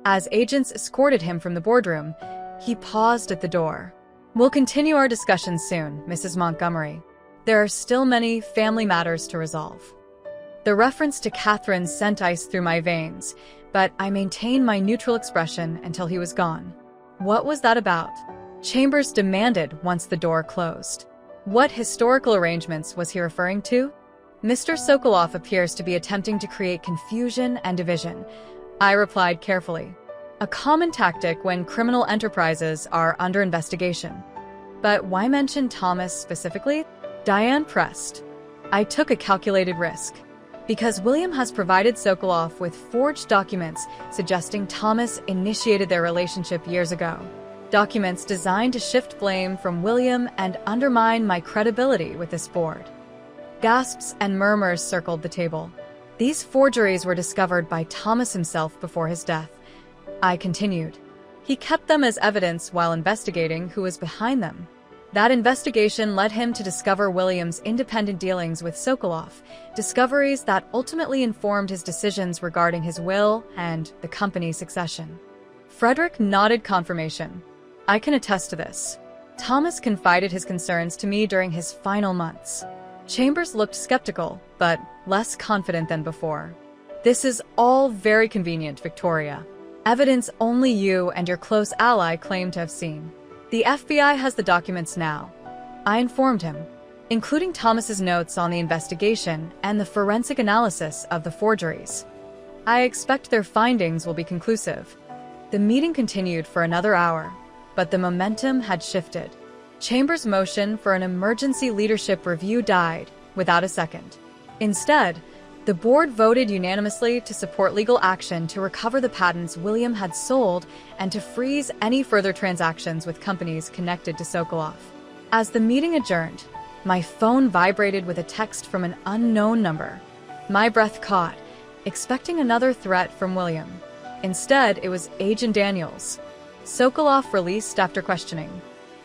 As agents escorted him from the boardroom, he paused at the door. We'll continue our discussion soon, Mrs. Montgomery. There are still many family matters to resolve. The reference to Catherine sent ice through my veins, but I maintained my neutral expression until he was gone. What was that about? Chambers demanded once the door closed. What historical arrangements was he referring to? Mr. Sokolov appears to be attempting to create confusion and division. I replied carefully. A common tactic when criminal enterprises are under investigation. But why mention Thomas specifically? Diane pressed. I took a calculated risk. Because William has provided Sokolov with forged documents suggesting Thomas initiated their relationship years ago. Documents designed to shift blame from William and undermine my credibility with this board. Gasps and murmurs circled the table. These forgeries were discovered by Thomas himself before his death. I continued. He kept them as evidence while investigating who was behind them. That investigation led him to discover William's independent dealings with Sokolov, discoveries that ultimately informed his decisions regarding his will and the company's succession. Frederick nodded confirmation. I can attest to this. Thomas confided his concerns to me during his final months. Chambers looked skeptical, but less confident than before. This is all very convenient, Victoria. Evidence only you and your close ally claim to have seen. The FBI has the documents now. I informed him, including Thomas's notes on the investigation and the forensic analysis of the forgeries. I expect their findings will be conclusive. The meeting continued for another hour, but the momentum had shifted. Chambers' motion for an emergency leadership review died without a second. Instead, the board voted unanimously to support legal action to recover the patents William had sold and to freeze any further transactions with companies connected to Sokolov. As the meeting adjourned, my phone vibrated with a text from an unknown number. My breath caught, expecting another threat from William. Instead, it was Agent Daniels. Sokolov released after questioning.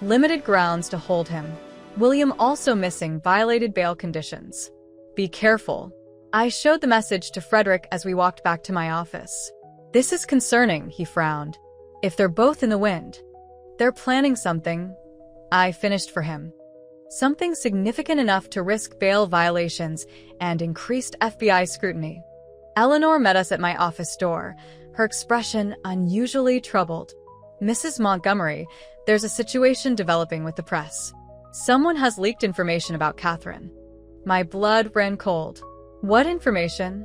Limited grounds to hold him. William also missing violated bail conditions. Be careful. I showed the message to Frederick as we walked back to my office. This is concerning, he frowned. If they're both in the wind, they're planning something. I finished for him. Something significant enough to risk bail violations and increased FBI scrutiny. Eleanor met us at my office door, her expression unusually troubled. Mrs. Montgomery, there's a situation developing with the press. Someone has leaked information about Catherine. My blood ran cold. What information?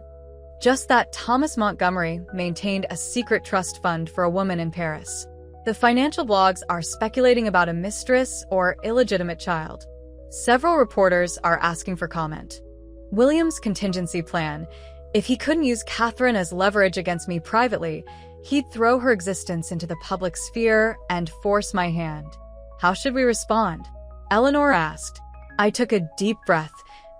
Just that Thomas Montgomery maintained a secret trust fund for a woman in Paris. The financial blogs are speculating about a mistress or illegitimate child. Several reporters are asking for comment. William's contingency plan: if he couldn't use Catherine as leverage against me privately, he'd throw her existence into the public sphere and force my hand. How should we respond? Eleanor asked. I took a deep breath,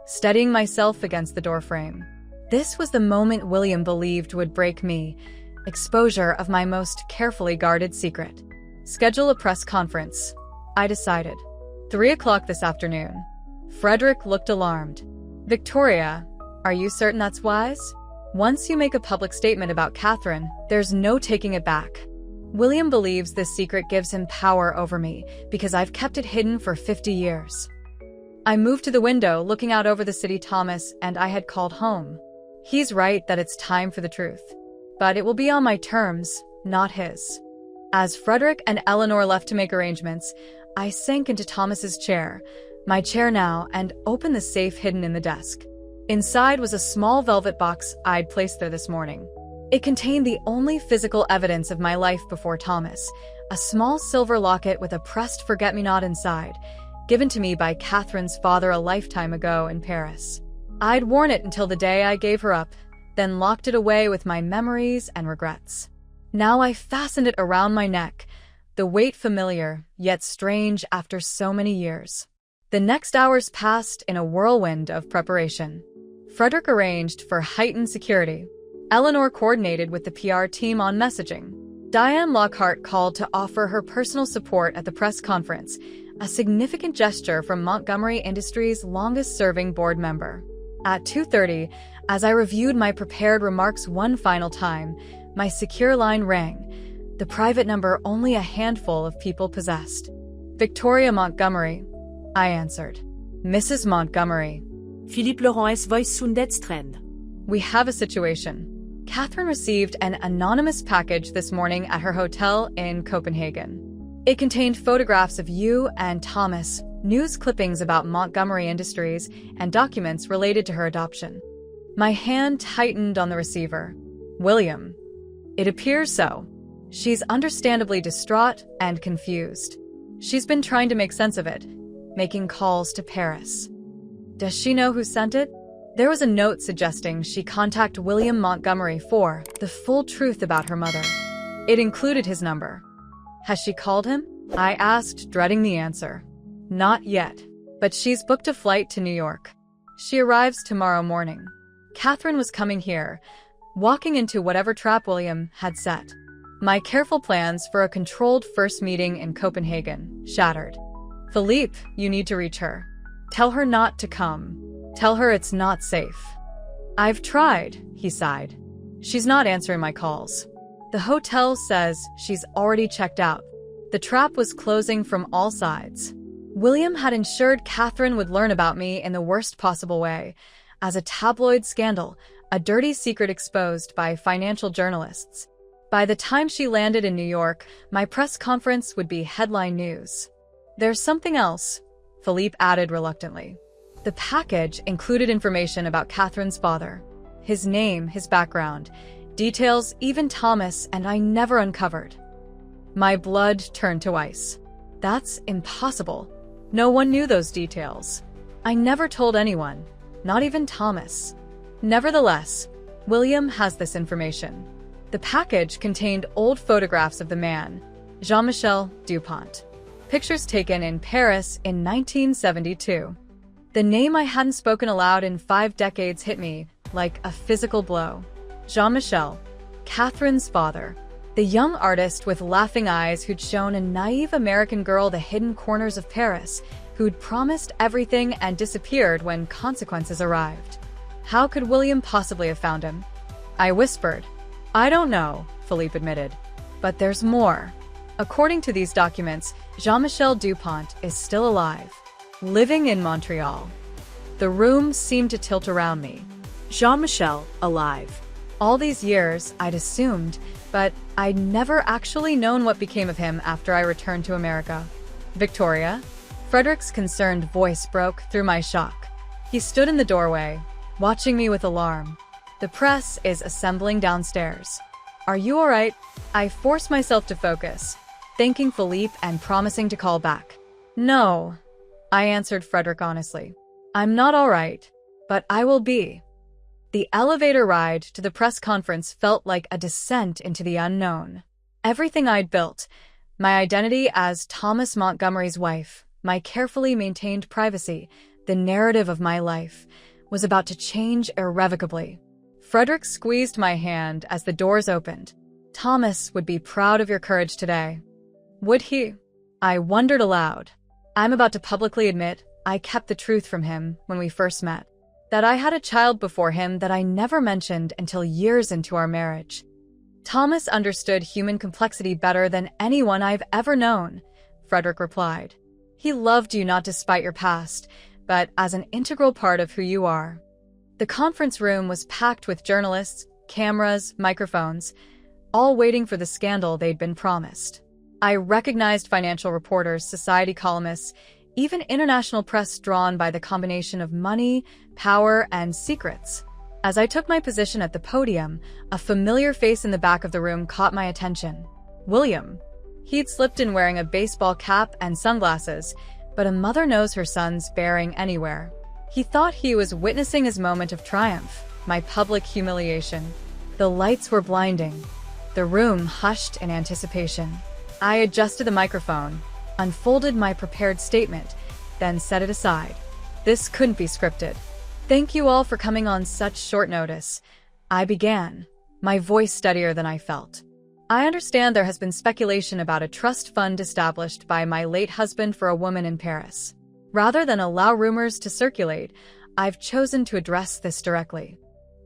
steadying myself against the doorframe. This was the moment William believed would break me, exposure of my most carefully guarded secret. Schedule a press conference, I decided. 3 o'clock this afternoon. Frederick looked alarmed. Victoria, are you certain that's wise? Once you make a public statement about Catherine, there's no taking it back. William believes this secret gives him power over me because I've kept it hidden for 50 years. I moved to the window, looking out over the city Thomas and I had called home. He's right that it's time for the truth. But it will be on my terms, not his. As Frederick and Eleanor left to make arrangements, I sank into Thomas's chair, my chair now, and opened the safe hidden in the desk. Inside was a small velvet box I'd placed there this morning. It contained the only physical evidence of my life before Thomas, a small silver locket with a pressed forget-me-not inside, given to me by Catherine's father a lifetime ago in Paris. I'd worn it until the day I gave her up, then locked it away with my memories and regrets. Now I fastened it around my neck, the weight familiar, yet strange after so many years. The next hours passed in a whirlwind of preparation. Frederick arranged for heightened security. Eleanor coordinated with the PR team on messaging. Diane Lockhart called to offer her personal support at the press conference, a significant gesture from Montgomery Industries' longest-serving board member. At 2:30, as I reviewed my prepared remarks one final time, my secure line rang, the private number only a handful of people possessed. Victoria Montgomery, I answered. Mrs. Montgomery. Philippe Laurent's voice sounded strained. We have a situation. Catherine received an anonymous package this morning at her hotel in Copenhagen. It contained photographs of you and Thomas, news clippings about Montgomery Industries, and documents related to her adoption. My hand tightened on the receiver. William. It appears so. She's understandably distraught and confused. She's been trying to make sense of it, making calls to Paris. Does she know who sent it? There was a note suggesting she contact William Montgomery for the full truth about her mother. It included his number. Has she called him? I asked, dreading the answer. Not yet, but she's booked a flight to New York. She arrives tomorrow morning. Catherine was coming here, walking into whatever trap William had set. My careful plans for a controlled first meeting in Copenhagen shattered. Philippe, you need to reach her. Tell her not to come. Tell her it's not safe. I've tried, he sighed. She's not answering my calls. The hotel says she's already checked out. The trap was closing from all sides. William had ensured Catherine would learn about me in the worst possible way, as a tabloid scandal, a dirty secret exposed by financial journalists. By the time she landed in New York, my press conference would be headline news. There's something else, Philippe added reluctantly. The package included information about Catherine's father. His name, his background, details even Thomas and I never uncovered. My blood turned to ice. That's impossible. No one knew those details. I never told anyone, not even Thomas. Nevertheless, William has this information. The package contained old photographs of the man, Jean-Michel Dupont. Pictures taken in Paris in 1972. The name I hadn't spoken aloud in 5 decades hit me like a physical blow. Jean-Michel, Catherine's father, the young artist with laughing eyes who'd shown a naive American girl the hidden corners of Paris, who'd promised everything and disappeared when consequences arrived. How could William possibly have found him? I whispered. I don't know, Philippe admitted. But there's more. According to these documents, Jean-Michel Dupont is still alive, living in Montreal. The room seemed to tilt around me. Jean-Michel, alive. All these years, I'd assumed, but I'd never actually known what became of him after I returned to America. Victoria? Frederick's concerned voice broke through my shock. He stood in the doorway, watching me with alarm. The press is assembling downstairs. Are you all right? I forced myself to focus, thanking Philippe and promising to call back. No, I answered Frederick honestly. I'm not all right, but I will be. The elevator ride to the press conference felt like a descent into the unknown. Everything I'd built, my identity as Thomas Montgomery's wife, my carefully maintained privacy, the narrative of my life, was about to change irrevocably. Frederick squeezed my hand as the doors opened. Thomas would be proud of your courage today. Would he? I wondered aloud. I'm about to publicly admit I kept the truth from him when we first met. That I had a child before him that I never mentioned until years into our marriage. Thomas understood human complexity better than anyone I've ever known, Frederick replied. He loved you not despite your past, but as an integral part of who you are. The conference room was packed with journalists, cameras, microphones, all waiting for the scandal they'd been promised. I recognized financial reporters, society columnists, even international press drawn by the combination of money, power, and secrets. As I took my position at the podium, a familiar face in the back of the room caught my attention. William. He'd slipped in wearing a baseball cap and sunglasses, but a mother knows her son's bearing anywhere. He thought he was witnessing his moment of triumph, my public humiliation. The lights were blinding. The room hushed in anticipation. I adjusted the microphone, unfolded my prepared statement, then set it aside. This couldn't be scripted. Thank you all for coming on such short notice. I began, my voice steadier than I felt. I understand there has been speculation about a trust fund established by my late husband for a woman in Paris. Rather than allow rumors to circulate, I've chosen to address this directly.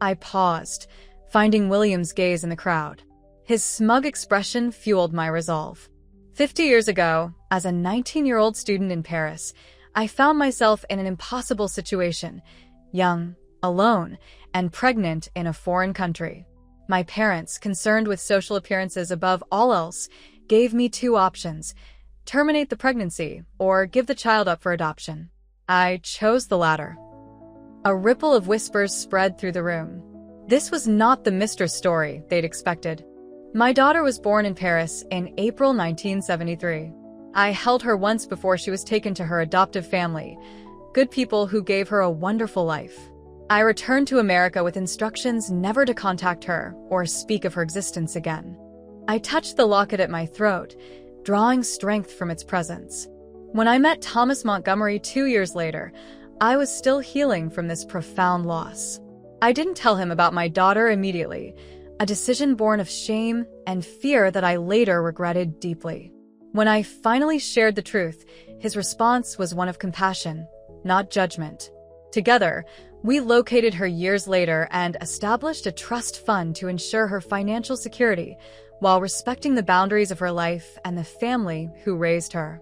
I paused, finding William's gaze in the crowd. His smug expression fueled my resolve. 50 years ago, as a 19-year-old student in Paris, I found myself in an impossible situation, young, alone, and pregnant in a foreign country. My parents, concerned with social appearances above all else, gave me two options: terminate the pregnancy or give the child up for adoption. I chose the latter. A ripple of whispers spread through the room. This was not the mistress story they'd expected. My daughter was born in Paris in April 1973. I held her once before she was taken to her adoptive family, good people who gave her a wonderful life. I returned to America with instructions never to contact her or speak of her existence again. I touched the locket at my throat, drawing strength from its presence. When I met Thomas Montgomery 2 years later, I was still healing from this profound loss. I didn't tell him about my daughter immediately, a decision born of shame and fear that I later regretted deeply. When I finally shared the truth, his response was one of compassion, not judgment. Together, we located her years later and established a trust fund to ensure her financial security while respecting the boundaries of her life and the family who raised her.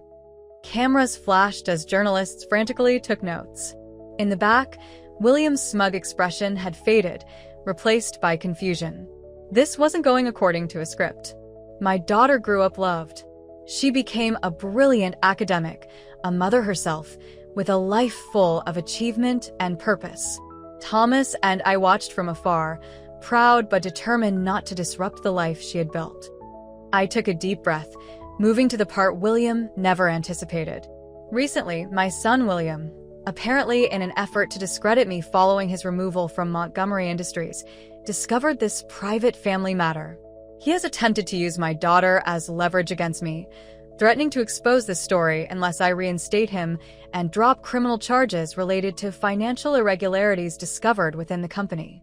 Cameras flashed as journalists frantically took notes. In the back, William's smug expression had faded, replaced by confusion. This wasn't going according to a script. My daughter grew up loved. She became a brilliant academic, a mother herself, with a life full of achievement and purpose. Thomas and I watched from afar, proud but determined not to disrupt the life she had built. I took a deep breath, moving to the part William never anticipated. Recently, my son William, apparently in an effort to discredit me following his removal from Montgomery Industries, discovered this private family matter. He has attempted to use my daughter as leverage against me, threatening to expose this story unless I reinstate him and drop criminal charges related to financial irregularities discovered within the company.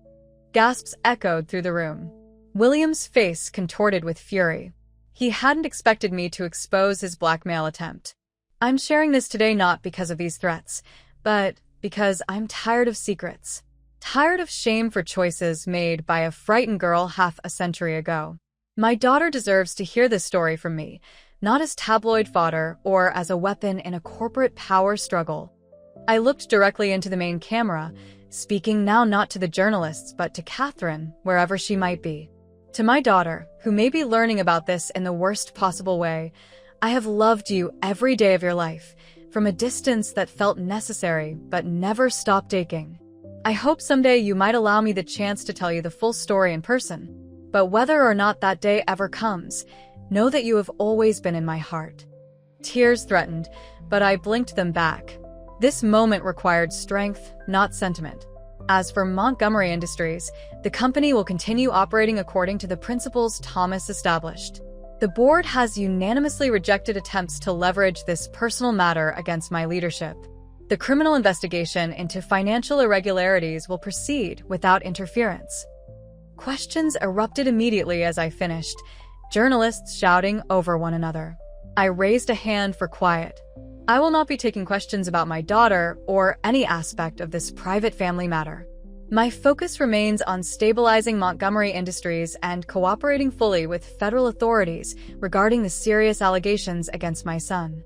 Gasps echoed through the room. William's face contorted with fury. He hadn't expected me to expose his blackmail attempt. I'm sharing this today not because of these threats, but because I'm tired of secrets. Tired of shame for choices made by a frightened girl half a century ago. My daughter deserves to hear this story from me, not as tabloid fodder or as a weapon in a corporate power struggle. I looked directly into the main camera, speaking now not to the journalists but to Catherine, wherever she might be. To my daughter, who may be learning about this in the worst possible way, I have loved you every day of your life, from a distance that felt necessary but never stopped aching. I hope someday you might allow me the chance to tell you the full story in person, but whether or not that day ever comes, know that you have always been in my heart. Tears threatened, but I blinked them back. This moment required strength, not sentiment. As for Montgomery Industries, the company will continue operating according to the principles Thomas established. The board has unanimously rejected attempts to leverage this personal matter against my leadership. The criminal investigation into financial irregularities will proceed without interference. Questions erupted immediately as I finished, journalists shouting over one another. I raised a hand for quiet. I will not be taking questions about my daughter or any aspect of this private family matter. My focus remains on stabilizing Montgomery Industries and cooperating fully with federal authorities regarding the serious allegations against my son.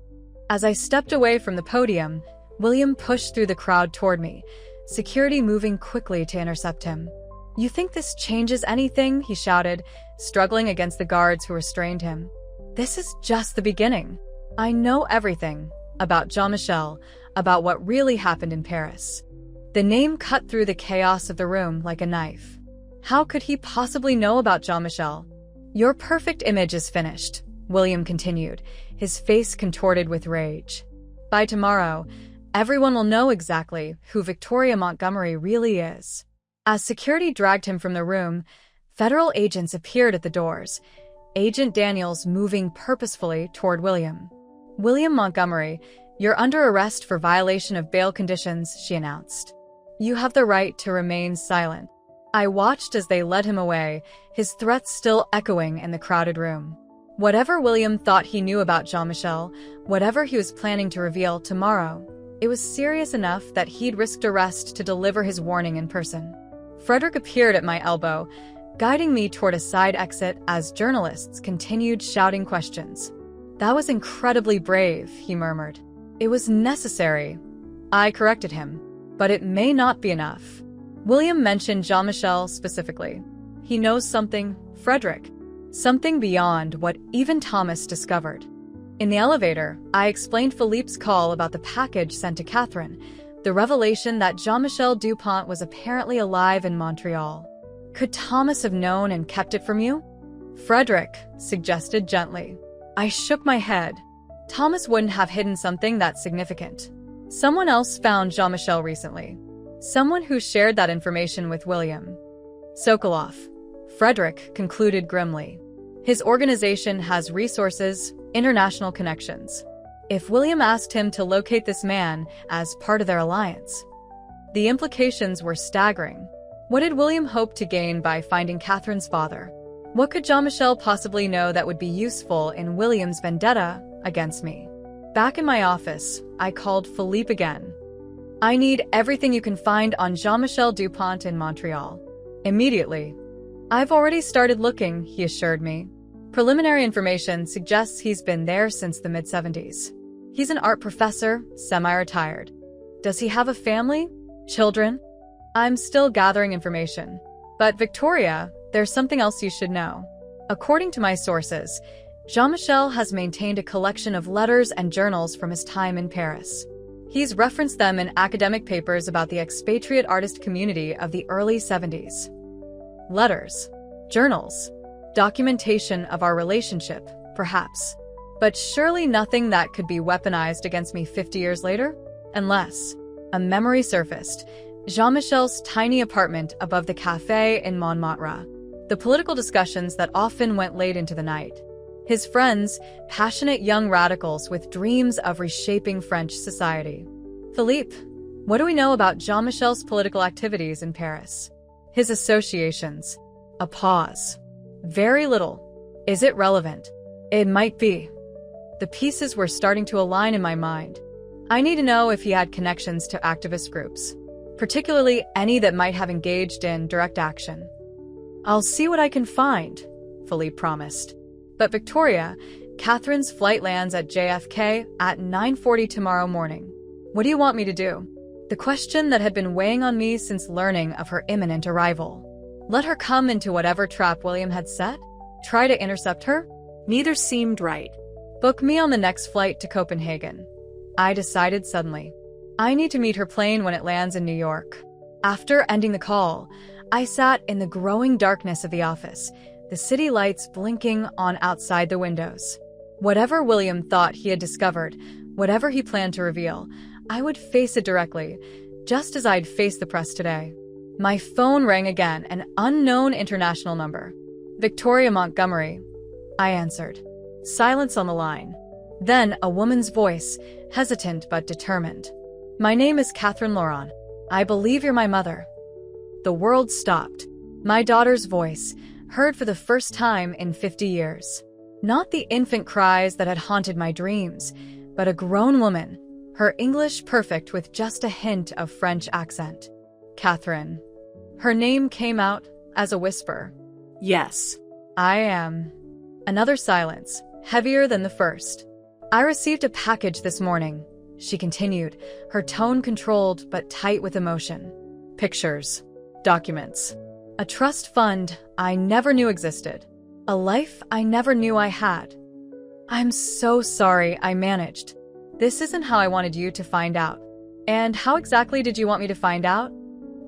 As I stepped away from the podium, William pushed through the crowd toward me, security moving quickly to intercept him. "You think this changes anything?" he shouted, struggling against the guards who restrained him. "This is just the beginning. I know everything about Jean-Michel, about what really happened in Paris." The name cut through the chaos of the room like a knife. How could he possibly know about Jean-Michel? "Your perfect image is finished," William continued, his face contorted with rage. "By tomorrow, everyone will know exactly who Victoria Montgomery really is." As security dragged him from the room, federal agents appeared at the doors, Agent Daniels moving purposefully toward William. "William Montgomery, you're under arrest for violation of bail conditions," she announced. "You have the right to remain silent." I watched as they led him away, his threats still echoing in the crowded room. Whatever William thought he knew about Jean-Michel, whatever he was planning to reveal tomorrow, It was serious enough that he'd risked arrest to deliver his warning in person. Frederick appeared at my elbow, guiding me toward a side exit as journalists continued shouting questions. "That was incredibly brave," he murmured. "It was necessary." I corrected him. "But it may not be enough." William mentioned Jean-Michel specifically. "He knows something, Frederick. Something beyond what even Thomas discovered." In the elevator, I explained Philippe's call about the package sent to Catherine, the revelation that Jean-Michel Dupont was apparently alive in Montreal. "Could Thomas have known and kept it from you?" Frederick suggested gently. I shook my head. Thomas wouldn't have hidden something that significant. Someone else found Jean-Michel recently. Someone who shared that information with William. Sokolov, Frederick concluded grimly. His organization has resources, international connections. If William asked him to locate this man as part of their alliance, the implications were staggering. What did William hope to gain by finding Catherine's father? What could Jean-Michel possibly know that would be useful in William's vendetta against me? Back in my office, I called Philippe again. "I need everything you can find on Jean-Michel Dupont in Montreal. Immediately." "I've already started looking," he assured me. "Preliminary information suggests he's been there since the mid-70s. He's an art professor, semi-retired. Does he have a family? Children?" "I'm still gathering information. But Victoria, there's something else you should know. According to my sources, Jean-Michel has maintained a collection of letters and journals from his time in Paris. He's referenced them in academic papers about the expatriate artist community of the early 70s. Letters, journals, documentation of our relationship, perhaps. But surely nothing that could be weaponized against me 50 years later? Unless a memory surfaced. Jean-Michel's tiny apartment above the café in Montmartre. The political discussions that often went late into the night. His friends, passionate young radicals with dreams of reshaping French society. "Philippe, what do we know about Jean-Michel's political activities in Paris? His associations?" A pause. "Very little. Is it relevant?" "It might be." The pieces were starting to align in my mind. I need to know if he had connections to activist groups, particularly any that might have engaged in direct action. "I'll see what I can find," Philippe promised. "But Victoria, Catherine's flight lands at JFK at 9:40 tomorrow morning. What do you want me to do?" The question that had been weighing on me since learning of her imminent arrival. Let her come into whatever trap William had set? Try to intercept her? Neither seemed right. Book me on the next flight to Copenhagen. I decided suddenly. I need to meet her plane when it lands in New York. After ending the call, I sat in the growing darkness of the office, the city lights blinking on outside the windows. Whatever William thought he had discovered, whatever he planned to reveal, I would face it directly, just as I'd faced the press today. My phone rang again, an unknown international number. "Victoria Montgomery," I answered. Silence on the line. Then a woman's voice, hesitant but determined. "My name is Catherine Laurent. I believe you're my mother." The world stopped. My daughter's voice, heard for the first time in 50 years. Not the infant cries that had haunted my dreams, but a grown woman, her English perfect with just a hint of French accent. Catherine. Her name came out as a whisper. "Yes." "I am." Another silence, heavier than the first. "I received a package this morning," she continued, her tone controlled but tight with emotion. "Pictures. Documents. A trust fund I never knew existed. A life I never knew I had. I'm so sorry," I managed. "This isn't how I wanted you to find out." "And how exactly did you want me to find out?"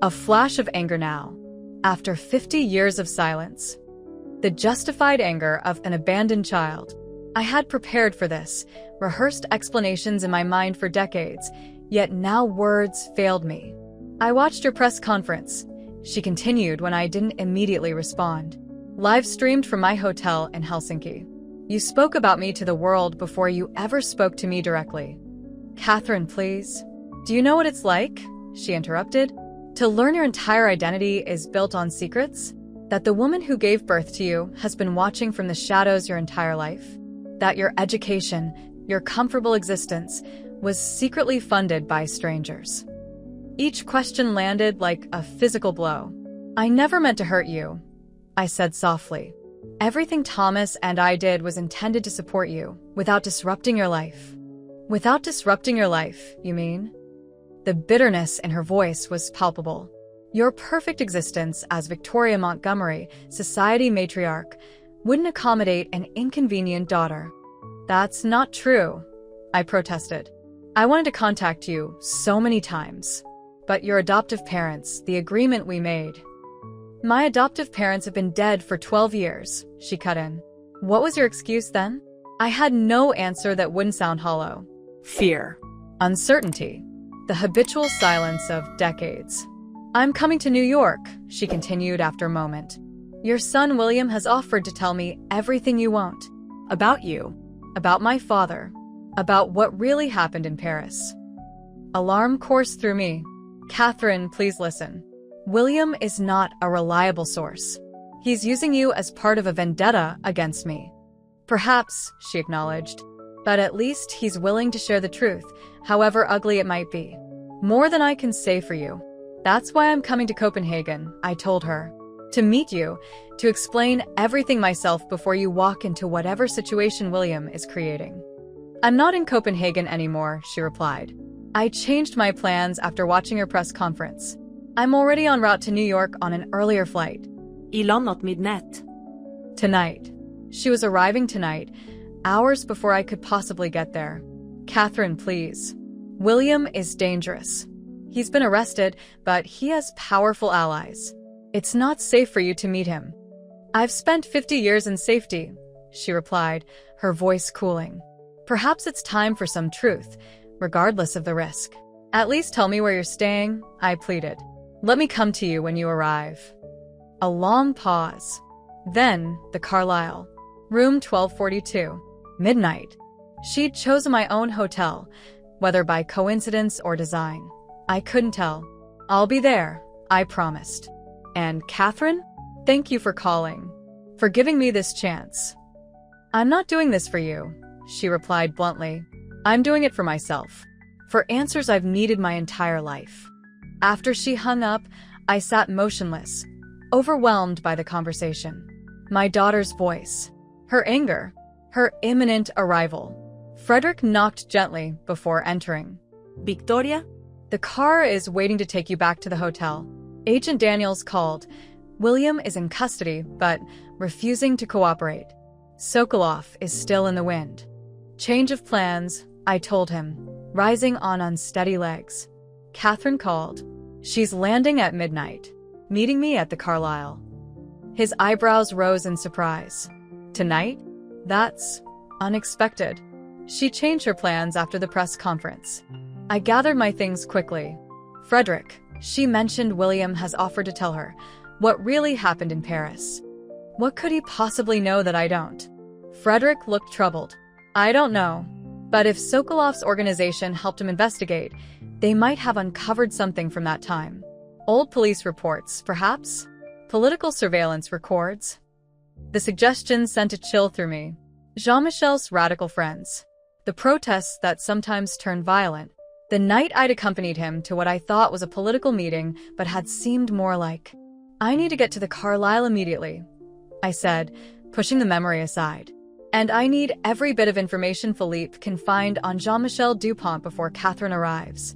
A flash of anger now. After 50 years of silence. The justified anger of an abandoned child. I had prepared for this, rehearsed explanations in my mind for decades, yet now words failed me. "I watched your press conference," she continued when I didn't immediately respond. "Live streamed from my hotel in Helsinki. You spoke about me to the world before you ever spoke to me directly." "Catherine, please. Do you know what it's like?" she interrupted. "To learn your entire identity is built on secrets? That the woman who gave birth to you has been watching from the shadows your entire life? That your education, your comfortable existence, was secretly funded by strangers. Each question landed like a physical blow. "I never meant to hurt you," I said softly. "Everything Thomas and I did was intended to support you, without disrupting your life." "Without disrupting your life, you mean?" The bitterness in her voice was palpable. "Your perfect existence as Victoria Montgomery, society matriarch, wouldn't accommodate an inconvenient daughter." "That's not true," I protested. "I wanted to contact you so many times. But your adoptive parents, the agreement we made—" "My adoptive parents have been dead for 12 years, she cut in. "What was your excuse then?" I had no answer that wouldn't sound hollow. Fear. Uncertainty. The habitual silence of decades. "I'm coming to New York," she continued after a moment. "Your son William has offered to tell me everything you want. About you. About my father. About what really happened in Paris." Alarm coursed through me. "Catherine, please listen. William is not a reliable source. He's using you as part of a vendetta against me." "Perhaps," she acknowledged, "but at least he's willing to share the truth, however ugly it might be. More than I can say for you. That's why I'm coming to Copenhagen," I told her. "To meet you, to explain everything myself before you walk into whatever situation William is creating." "I'm not in Copenhagen anymore," she replied. "I changed my plans after watching your press conference. I'm already en route to New York on an earlier flight." Il landade midnatt. Tonight. She was arriving tonight, hours before I could possibly get there. "Catherine, please. William is dangerous. He's been arrested, but he has powerful allies. It's not safe for you to meet him." "I've spent 50 years in safety," she replied, her voice cooling. "Perhaps it's time for some truth, regardless of the risk." "At least tell me where you're staying," I pleaded. "Let me come to you when you arrive." A long pause. Then, the Carlisle. Room 1242. Midnight. She'd chosen my own hotel, whether by coincidence or design. I couldn't tell. "I'll be there," I promised. "And Catherine, thank you for calling. For giving me this chance." "I'm not doing this for you," she replied bluntly. "I'm doing it for myself. For answers I've needed my entire life." After she hung up, I sat motionless, overwhelmed by the conversation. My daughter's voice. Her anger. Her imminent arrival. Frederick knocked gently before entering. "Victoria?" "The car is waiting to take you back to the hotel. Agent Daniels called. William is in custody, but refusing to cooperate. Sokolov is still in the wind." "Change of plans," I told him, rising on unsteady legs. "Catherine called. She's landing at midnight, meeting me at the Carlisle." His eyebrows rose in surprise. "Tonight? That's unexpected." She changed her plans after the press conference. I gathered my things quickly. "Frederick," she mentioned, "William has offered to tell her what really happened in Paris." "What could he possibly know that I don't?" Frederick looked troubled. "I don't know. But if Sokolov's organization helped him investigate, they might have uncovered something from that time. Old police reports, perhaps? Political surveillance records?" The suggestion sent a chill through me. Jean-Michel's radical friends. The protests that sometimes turned violent. The night I'd accompanied him to what I thought was a political meeting, but had seemed more like. "I need to get to the Carlisle immediately," I said, pushing the memory aside. "And I need every bit of information Philippe can find on Jean-Michel Dupont before Catherine arrives."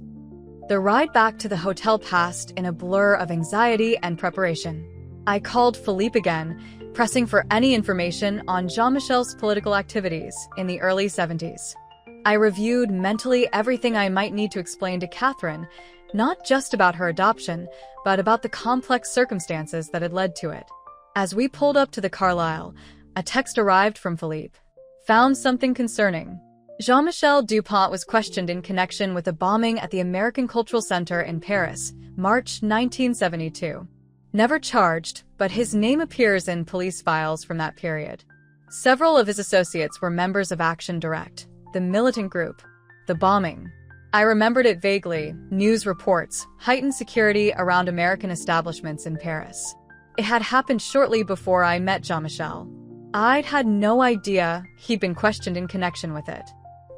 The ride back to the hotel passed in a blur of anxiety and preparation. I called Philippe again, pressing for any information on Jean-Michel's political activities in the early 70s. I reviewed mentally everything I might need to explain to Catherine, not just about her adoption, but about the complex circumstances that had led to it. As we pulled up to the Carlisle, a text arrived from Philippe. "Found something concerning. Jean-Michel Dupont was questioned in connection with a bombing at the American Cultural Center in Paris, March 1972. Never charged, but his name appears in police files from that period. Several of his associates were members of Action Direct, the militant group. The bombing. I remembered it vaguely, news reports, heightened security around American establishments in Paris. It had happened shortly before I met Jean-Michel. I'd had no idea he'd been questioned in connection with it.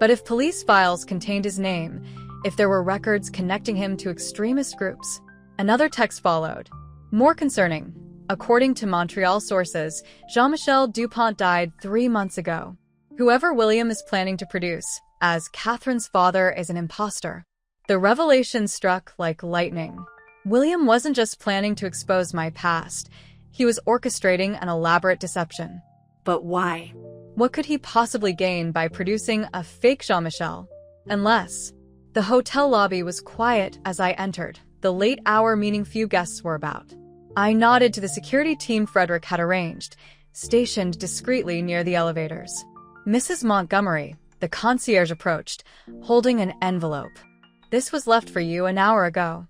But if police files contained his name, if there were records connecting him to extremist groups, another text followed. More concerning. According to Montreal sources, Jean-Michel Dupont died 3 months ago. Whoever William is planning to produce, as Catherine's father, is an imposter. The revelation struck like lightning. William wasn't just planning to expose my past. He was orchestrating an elaborate deception. But why? What could he possibly gain by producing a fake Jean-Michel? Unless... The hotel lobby was quiet as I entered, the late hour meaning few guests were about. I nodded to the security team Frederick had arranged, stationed discreetly near the elevators. Mrs. Montgomery, the concierge, approached, holding an envelope. This was left for you an hour ago.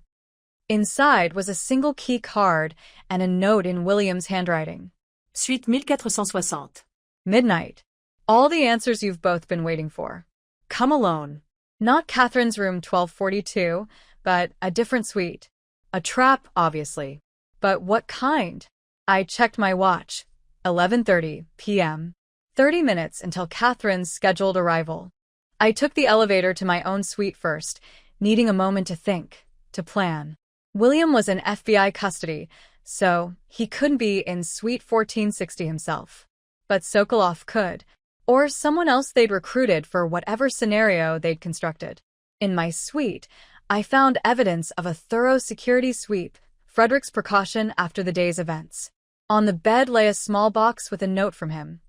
Inside was a single key card and a note in William's handwriting. Suite 1460. Midnight. All the answers you've both been waiting for. Come alone. Not Catherine's room 1242, but a different suite. A trap, obviously. But what kind? I checked my watch. 11:30 p.m. 30 minutes until Catherine's scheduled arrival. I took the elevator to my own suite first, needing a moment to think, to plan. William was in FBI custody, so he couldn't be in suite 1460 himself. But Sokolov could. Or someone else they'd recruited for whatever scenario they'd constructed. In my suite, I found evidence of a thorough security sweep, Frederick's precaution after the day's events. On the bed lay a small box with a note from him.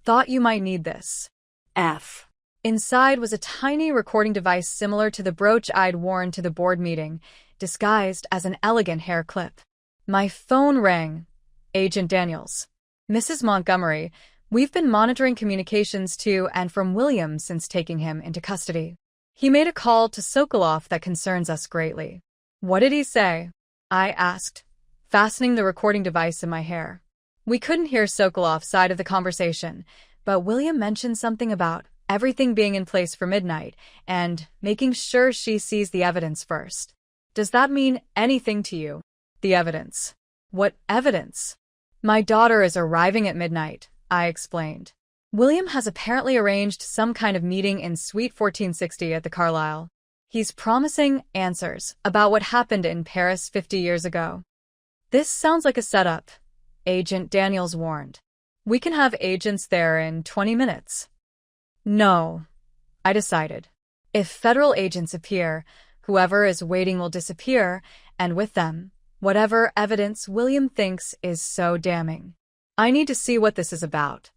Thought you might need this. F. Inside was a tiny recording device similar to the brooch I'd worn to the board meeting, disguised as an elegant hair clip. My phone rang. Agent Daniels. Mrs. Montgomery, we've been monitoring communications to and from William since taking him into custody. He made a call to Sokolov that concerns us greatly. What did he say? I asked, fastening the recording device in my hair. We couldn't hear Sokolov's side of the conversation, but William mentioned something about everything being in place for midnight and making sure she sees the evidence first. Does that mean anything to you? The evidence. What evidence? My daughter is arriving at midnight, I explained. William has apparently arranged some kind of meeting in Suite 1460 at the Carlisle. He's promising answers about what happened in Paris 50 years ago. This sounds like a setup, Agent Daniels warned. We can have agents there in 20 minutes. No, I decided. If federal agents appear, whoever is waiting will disappear, and with them, whatever evidence William thinks is so damning. I need to see what this is about.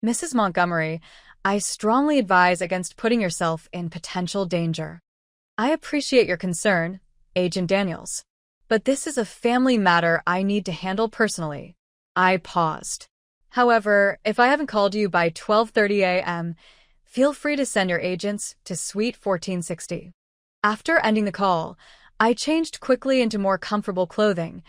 Mrs. Montgomery, I strongly advise against putting yourself in potential danger. I appreciate your concern, Agent Daniels, but this is a family matter I need to handle personally. I paused. However, if I haven't called you by 12:30 a.m., feel free to send your agents to Suite 1460. After ending the call, I changed quickly into more comfortable clothing,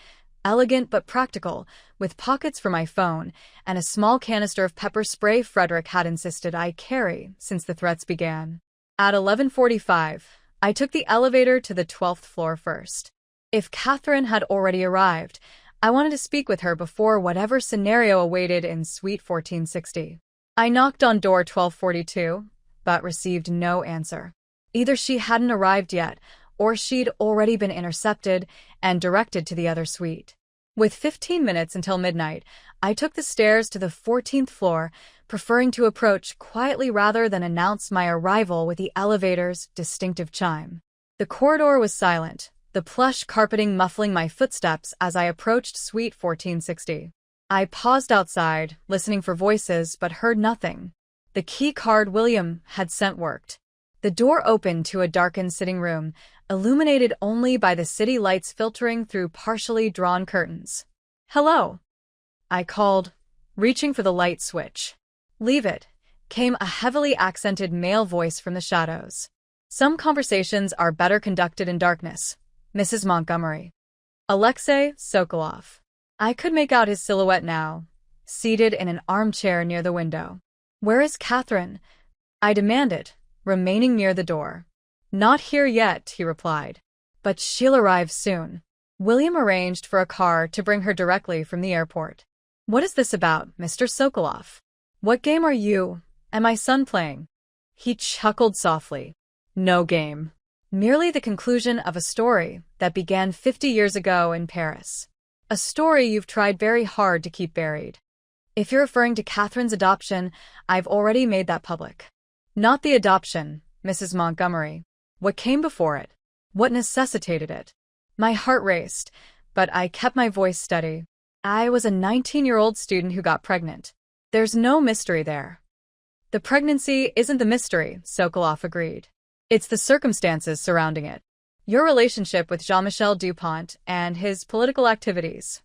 elegant but practical, with pockets for my phone and a small canister of pepper spray Frederick had insisted I carry since the threats began. At 11:45, I took the elevator to the 12th floor first. If Catherine had already arrived, I wanted to speak with her before whatever scenario awaited in Suite 1460. I knocked on door 1242, but received no answer. Either she hadn't arrived yet, or she'd already been intercepted and directed to the other suite. With 15 minutes until midnight, I took the stairs to the 14th floor, preferring to approach quietly rather than announce my arrival with the elevator's distinctive chime. The corridor was silent, the plush carpeting muffling my footsteps as I approached Suite 1460. I paused outside, listening for voices, but heard nothing. The key card William had sent worked. The door opened to a darkened sitting room, illuminated only by the city lights filtering through partially drawn curtains. "Hello," I called, reaching for the light switch. "Leave it," came a heavily accented male voice from the shadows. "Some conversations are better conducted in darkness, Mrs. Montgomery." Alexei Sokolov. I could make out his silhouette now, seated in an armchair near the window. "Where is Catherine?" I demanded, remaining near the door. "Not here yet," he replied. "But she'll arrive soon." William arranged for a car to bring her directly from the airport. "What is this about, Mr. Sokolov? What game are you and my son playing?" He chuckled softly. No game. Merely the conclusion of a story that began 50 years ago in Paris. A story you've tried very hard to keep buried. If you're referring to Catherine's adoption, I've already made that public. Not the adoption, Mrs. Montgomery. What came before it? What necessitated it? My heart raced, but I kept my voice steady. I was a 19-year-old student who got pregnant. There's no mystery there. The pregnancy isn't the mystery, Sokolov agreed. It's the circumstances surrounding it. Your relationship with Jean-Michel Dupont and his political activities.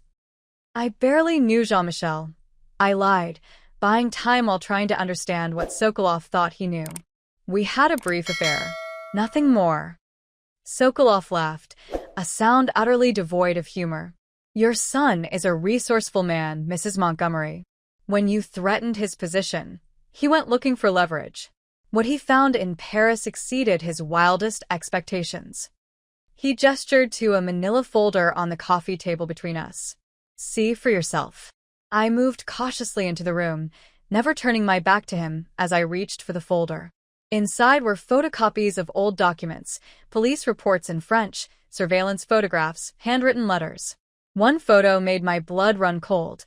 I barely knew Jean-Michel. I lied, buying time while trying to understand what Sokolov thought he knew. We had a brief affair. Nothing more. Sokolov laughed, a sound utterly devoid of humor. Your son is a resourceful man, Mrs. Montgomery. When you threatened his position, he went looking for leverage. What he found in Paris exceeded his wildest expectations. He gestured to a manila folder on the coffee table between us. See for yourself. I moved cautiously into the room, never turning my back to him as I reached for the folder. Inside were photocopies of old documents, police reports in French, surveillance photographs, handwritten letters. One photo made my blood run cold.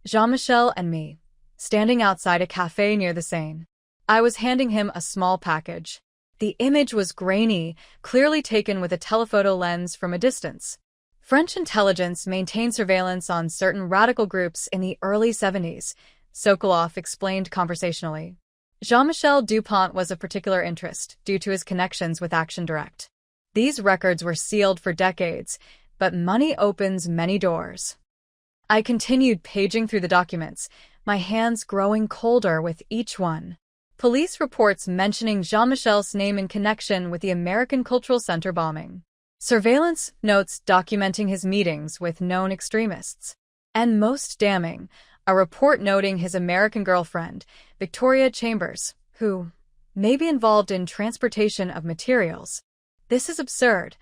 Jean-Michel and me, standing outside a cafe near the Seine. I was handing him a small package. The image was grainy, clearly taken with a telephoto lens from a distance. French intelligence maintained surveillance on certain radical groups in the early 70s, Sokolov explained conversationally. Jean-Michel Dupont was of particular interest due to his connections with Action Direct. These records were sealed for decades, but money opens many doors. I continued paging through the documents, my hands growing colder with each one. Police reports mentioning Jean-Michel's name in connection with the American Cultural Center bombing. Surveillance notes documenting his meetings with known extremists. And most damning, a report noting his American girlfriend, Victoria Chambers, who may be involved in transportation of materials. This is absurd,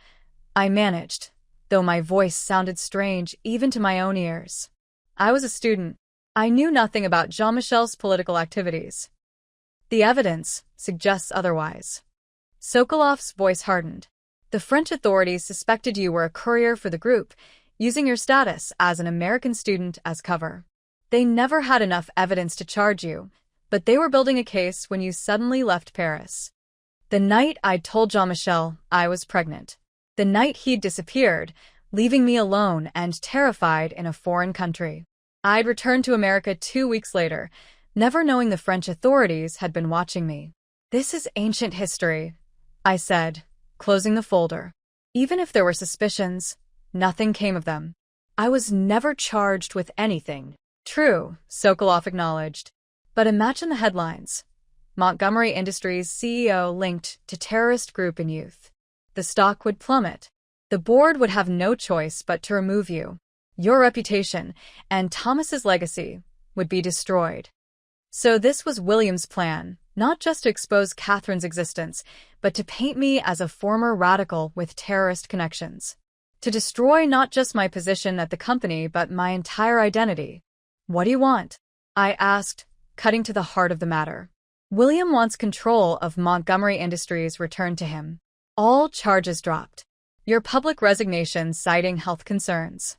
I managed, though my voice sounded strange even to my own ears. I was a student. I knew nothing about Jean-Michel's political activities. The evidence suggests otherwise. Sokolov's voice hardened. The French authorities suspected you were a courier for the group, using your status as an American student as cover. They never had enough evidence to charge you, but they were building a case when you suddenly left Paris. The night I'd told Jean-Michel I was pregnant. The night he'd disappeared, leaving me alone and terrified in a foreign country. I'd returned to America 2 weeks later, never knowing the French authorities had been watching me. This is ancient history, I said, closing the folder. Even if there were suspicions, nothing came of them. I was never charged with anything. True, Sokolov acknowledged. But imagine the headlines. Montgomery Industries CEO linked to terrorist group in youth. The stock would plummet. The board would have no choice but to remove you. Your reputation and Thomas's legacy would be destroyed. So this was William's plan, not just to expose Catherine's existence, but to paint me as a former radical with terrorist connections. To destroy not just my position at the company, but my entire identity. What do you want? I asked, cutting to the heart of the matter. William wants control of Montgomery Industries returned to him. All charges dropped. Your public resignation citing health concerns.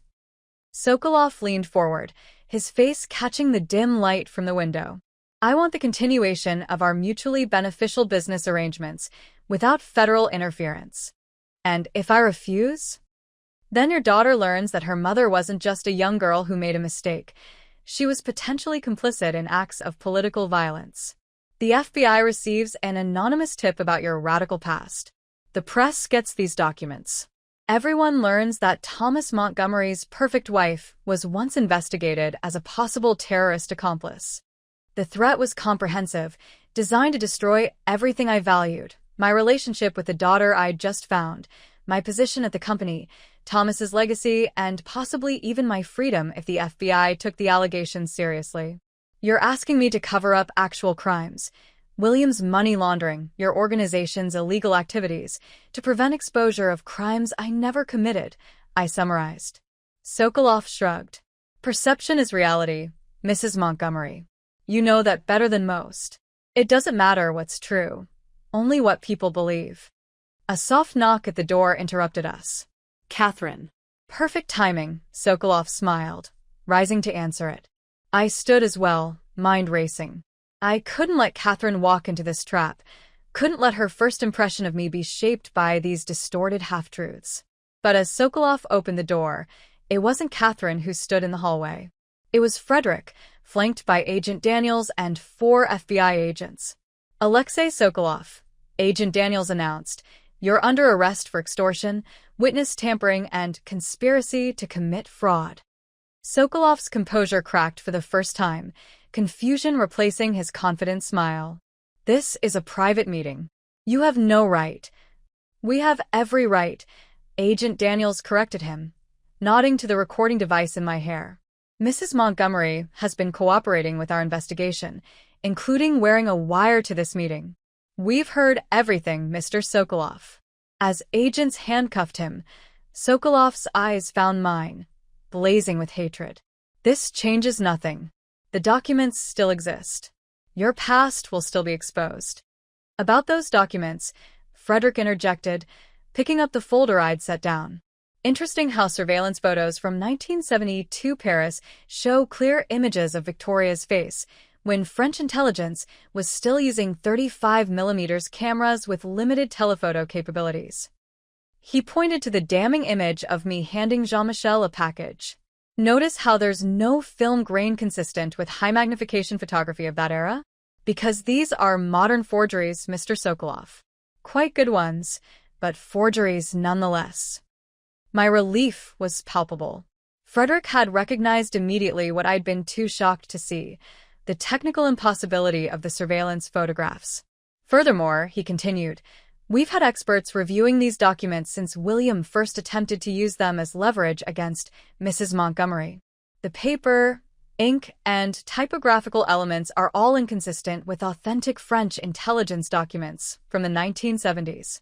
Sokolov leaned forward, his face catching the dim light from the window. I want the continuation of our mutually beneficial business arrangements without federal interference. And if I refuse? Then your daughter learns that her mother wasn't just a young girl who made a mistake. She was potentially complicit in acts of political violence. The FBI receives an anonymous tip about your radical past. The press gets these documents. Everyone learns that Thomas Montgomery's perfect wife was once investigated as a possible terrorist accomplice. The threat was comprehensive, designed to destroy everything I valued, my relationship with the daughter I'd just found, my position at the company, Thomas's legacy, and possibly even my freedom if the FBI took the allegations seriously. You're asking me to cover up actual crimes, William's money laundering, your organization's illegal activities, to prevent exposure of crimes I never committed, I summarized. Sokolov shrugged. Perception is reality, Mrs. Montgomery. You know that better than most. It doesn't matter what's true, only what people believe. A soft knock at the door interrupted us. Catherine. Perfect timing, Sokolov smiled, rising to answer it. I stood as well, mind racing. I couldn't let Catherine walk into this trap, couldn't let her first impression of me be shaped by these distorted half-truths. But as Sokolov opened the door, it wasn't Catherine who stood in the hallway. It was Frederick, flanked by Agent Daniels and 4 FBI agents. Alexei Sokolov, Agent Daniels announced, "You're under arrest for extortion, witness tampering, and conspiracy to commit fraud." Sokolov's composure cracked for the first time, confusion replacing his confident smile. "This is a private meeting. You have no right." "We have every right," Agent Daniels corrected him, nodding to the recording device in my hair. "Mrs. Montgomery has been cooperating with our investigation, including wearing a wire to this meeting. We've heard everything, Mr. Sokolov." As agents handcuffed him, Sokolov's eyes found mine, blazing with hatred. "This changes nothing. The documents still exist. Your past will still be exposed." "About those documents," Frederick interjected, picking up the folder I'd set down. "Interesting how surveillance photos from 1972 Paris show clear images of Victoria's face, when French intelligence was still using 35mm cameras with limited telephoto capabilities." He pointed to the damning image of me handing Jean-Michel a package. "Notice how there's no film grain consistent with high-magnification photography of that era? Because these are modern forgeries, Mr. Sokolov. Quite good ones, but forgeries nonetheless." My relief was palpable. Frederick had recognized immediately what I'd been too shocked to see: the technical impossibility of the surveillance photographs. "Furthermore," he continued, "we've had experts reviewing these documents since William first attempted to use them as leverage against Mrs. Montgomery. The paper, ink, and typographical elements are all inconsistent with authentic French intelligence documents from the 1970s.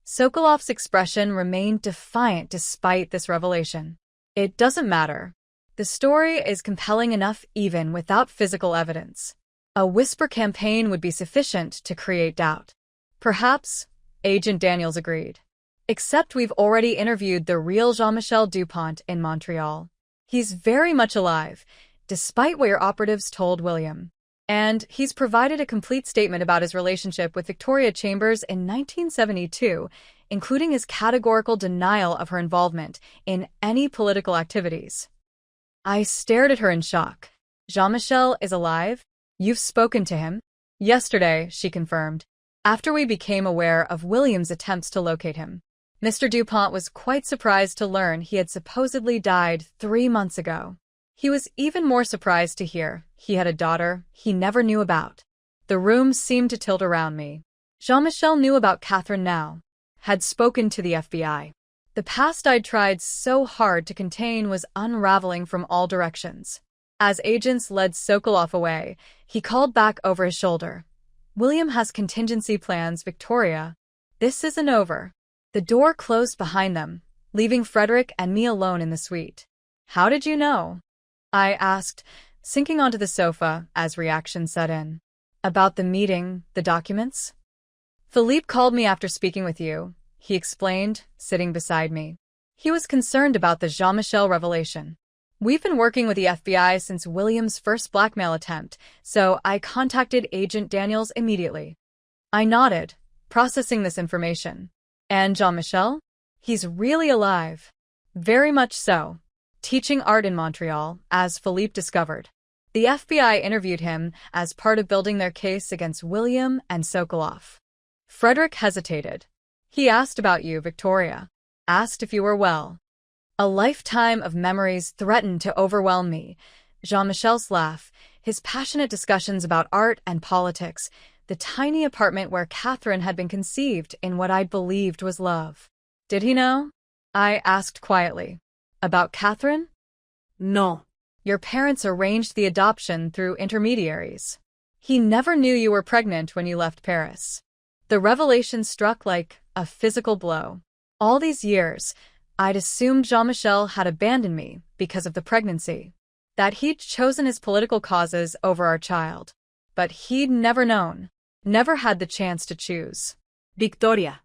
Sokolov's expression remained defiant despite this revelation. "It doesn't matter. The story is compelling enough even without physical evidence. A whisper campaign would be sufficient to create doubt." "Perhaps," Agent Daniels agreed. "Except we've already interviewed the real Jean-Michel Dupont in Montreal. He's very much alive, despite what your operatives told William. And he's provided a complete statement about his relationship with Victoria Chambers in 1972, including his categorical denial of her involvement in any political activities." I stared at her in shock. "Jean-Michel is alive? You've spoken to him?" "Yesterday," she confirmed, after we became aware of William's attempts to locate him. Mr. Dupont was quite surprised to learn he had supposedly died 3 months ago. He was even more surprised to hear he had a daughter he never knew about. The room seemed to tilt around me. Jean-Michel knew about Catherine now, had spoken to the FBI. The past I'd tried so hard to contain was unraveling from all directions. As agents led Sokolov away, he called back over his shoulder. "William has contingency plans, Victoria. This isn't over." The door closed behind them, leaving Frederick and me alone in the suite. "How did you know?" I asked, sinking onto the sofa as reaction set in. "About the meeting, the documents?" "Philippe called me after speaking with you," he explained, sitting beside me. "He was concerned about the Jean-Michel revelation. We've been working with the FBI since William's first blackmail attempt, so I contacted Agent Daniels immediately." I nodded, processing this information. "And Jean-Michel? He's really alive." "Very much so. Teaching art in Montreal, as Philippe discovered. The FBI interviewed him as part of building their case against William and Sokolov." Frederick hesitated. "He asked about you, Victoria. Asked if you were well." A lifetime of memories threatened to overwhelm me. Jean-Michel's laugh, his passionate discussions about art and politics, the tiny apartment where Catherine had been conceived in what I believed was love. "Did he know?" I asked quietly. "About Catherine?" "No." "Your parents arranged the adoption through intermediaries. He never knew you were pregnant when you left Paris." The revelation struck like a physical blow. All these years, I'd assumed Jean-Michel had abandoned me because of the pregnancy, that he'd chosen his political causes over our child. But he'd never known. Never had the chance to choose. Victoria.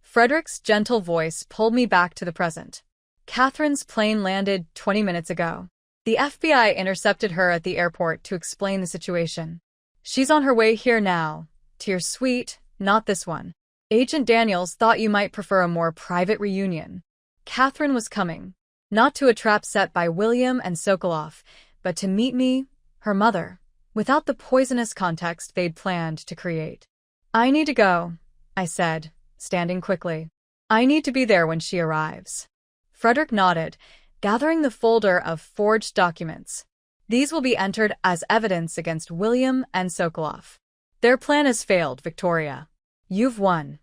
Frederick's gentle voice pulled me back to the present. Catherine's plane landed 20 minutes ago. The FBI intercepted her at the airport to explain the situation. She's on her way here now, to your suite, not this one. Agent Daniels thought you might prefer a more private reunion. Catherine was coming, not to a trap set by William and Sokolov, but to meet me, her mother, without the poisonous context they'd planned to create. I need to go, I said, standing quickly. I need to be there when she arrives. Frederick nodded, gathering the folder of forged documents. These will be entered as evidence against William and Sokolov. Their plan has failed, Victoria. You've won.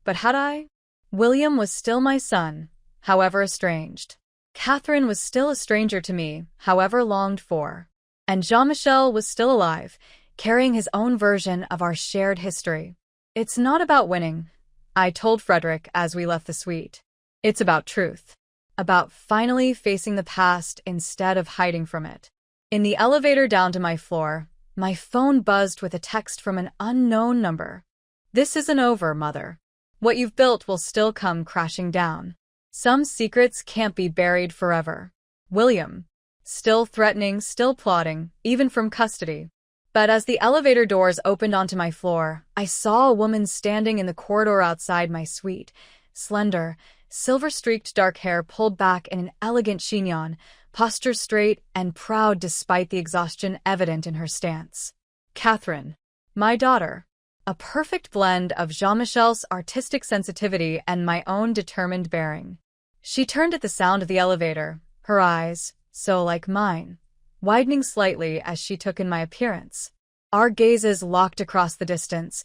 But had I? William was still my son, however estranged. Catherine was still a stranger to me, however longed for. And Jean-Michel was still alive, carrying his own version of our shared history. It's not about winning, I told Frederick as we left the suite. It's about truth. About finally facing the past instead of hiding from it. In the elevator down to my floor, my phone buzzed with a text from an unknown number. This isn't over, Mother. What you've built will still come crashing down. Some secrets can't be buried forever. William. Still threatening, still plotting, even from custody. But as the elevator doors opened onto my floor, I saw a woman standing in the corridor outside my suite. Slender, silver-streaked dark hair pulled back in an elegant chignon, posture straight and proud despite the exhaustion evident in her stance. Catherine. My daughter. A perfect blend of Jean-Michel's artistic sensitivity and my own determined bearing. She turned at the sound of the elevator, her eyes, so like mine, widening slightly as she took in my appearance. Our gazes locked across the distance,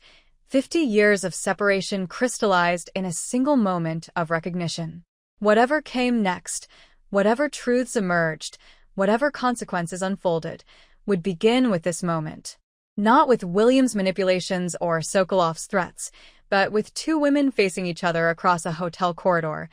50 years of separation crystallized in a single moment of recognition. Whatever came next, whatever truths emerged, whatever consequences unfolded, would begin with this moment. Not with William's manipulations or Sokolov's threats, but with two women facing each other across a hotel corridor,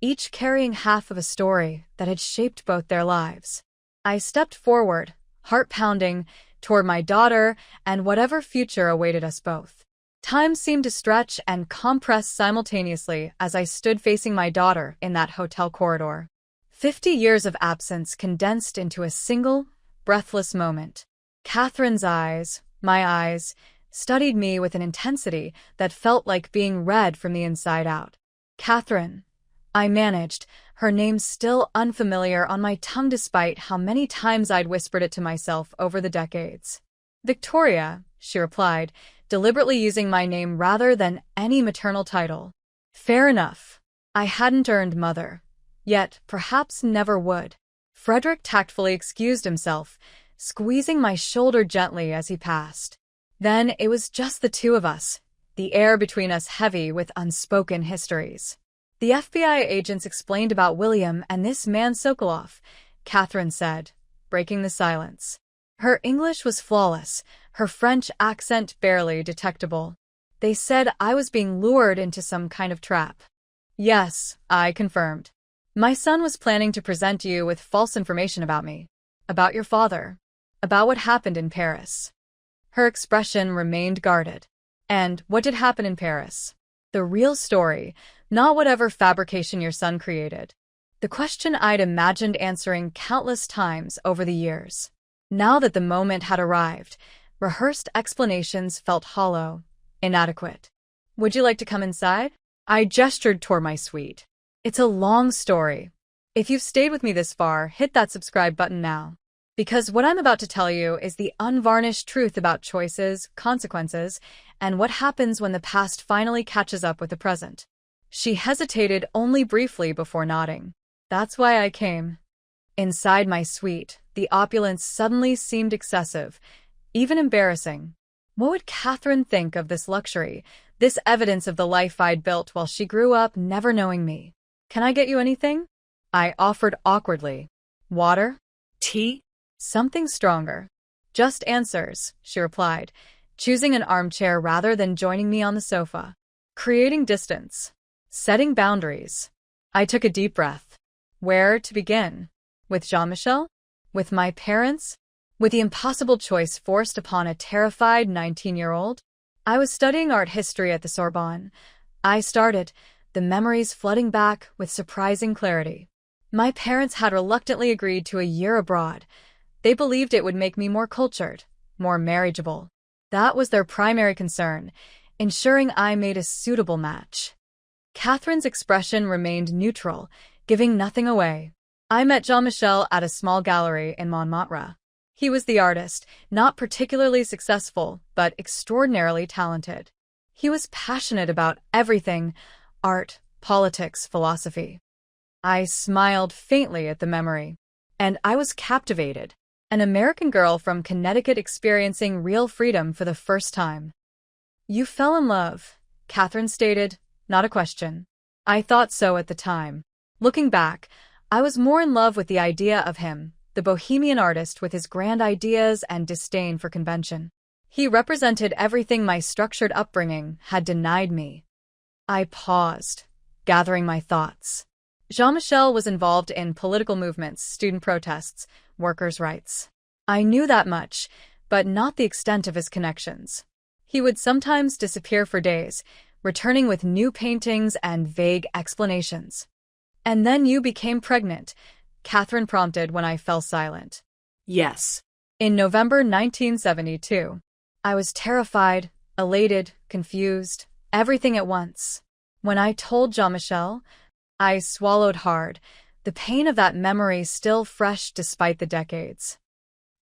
each carrying half of a story that had shaped both their lives. I stepped forward, heart pounding, toward my daughter and whatever future awaited us both. Time seemed to stretch and compress simultaneously as I stood facing my daughter in that hotel corridor. 50 years of absence condensed into a single, breathless moment. Catherine's eyes, my eyes, studied me with an intensity that felt like being read from the inside out. Catherine. I managed, her name still unfamiliar on my tongue despite how many times I'd whispered it to myself over the decades. Victoria, she replied, deliberately using my name rather than any maternal title. Fair enough. I hadn't earned mother. Yet, perhaps never would. Frederick tactfully excused himself, squeezing my shoulder gently as he passed. Then it was just the two of us, the air between us heavy with unspoken histories. The FBI agents explained about William and this man Sokolov, Catherine said, breaking the silence. Her English was flawless, her French accent barely detectable. They said I was being lured into some kind of trap. Yes, I confirmed. My son was planning to present you with false information about me, about your father, about what happened in Paris. Her expression remained guarded. And what did happen in Paris? The real story, not whatever fabrication your son created. The question I'd imagined answering countless times over the years. Now that the moment had arrived, rehearsed explanations felt hollow, inadequate. Would you like to come inside? I gestured toward my suite. It's a long story. If you've stayed with me this far, hit that subscribe button now. Because what I'm about to tell you is the unvarnished truth about choices, consequences, and what happens when the past finally catches up with the present. She hesitated only briefly before nodding. That's why I came. Inside my suite, the opulence suddenly seemed excessive, even embarrassing. What would Catherine think of this luxury, this evidence of the life I'd built while she grew up never knowing me? Can I get you anything? I offered awkwardly. Water? Tea? Something stronger. Just answers, she replied, choosing an armchair rather than joining me on the sofa. Creating distance. Setting boundaries. I took a deep breath. Where to begin? With Jean-Michel? With my parents? with the impossible choice forced upon a terrified 19-year-old? I was studying art history at the Sorbonne. I started, the memories flooding back with surprising clarity. My parents had reluctantly agreed to a year abroad. They believed it would make me more cultured, more marriageable. That was their primary concern, ensuring I made a suitable match. Catherine's expression remained neutral, giving nothing away. I met Jean-Michel at a small gallery in Montmartre. He was the artist, not particularly successful, but extraordinarily talented. He was passionate about everything: art, politics, philosophy. I smiled faintly at the memory, and I was captivated. An American girl from Connecticut experiencing real freedom for the first time. "You fell in love," Catherine stated, not a question. I thought so at the time. Looking back, I was more in love with the idea of him, the bohemian artist with his grand ideas and disdain for convention. He represented everything my structured upbringing had denied me. I paused, gathering my thoughts. Jean-Michel was involved in political movements, student protests, workers' rights. I knew that much, but not the extent of his connections. He would sometimes disappear for days, returning with new paintings and vague explanations. "And then you became pregnant," Catherine prompted when I fell silent. Yes. In November 1972. I was terrified, elated, confused, everything at once. When I told Jean-Michel, I swallowed hard, the pain of that memory still fresh despite the decades.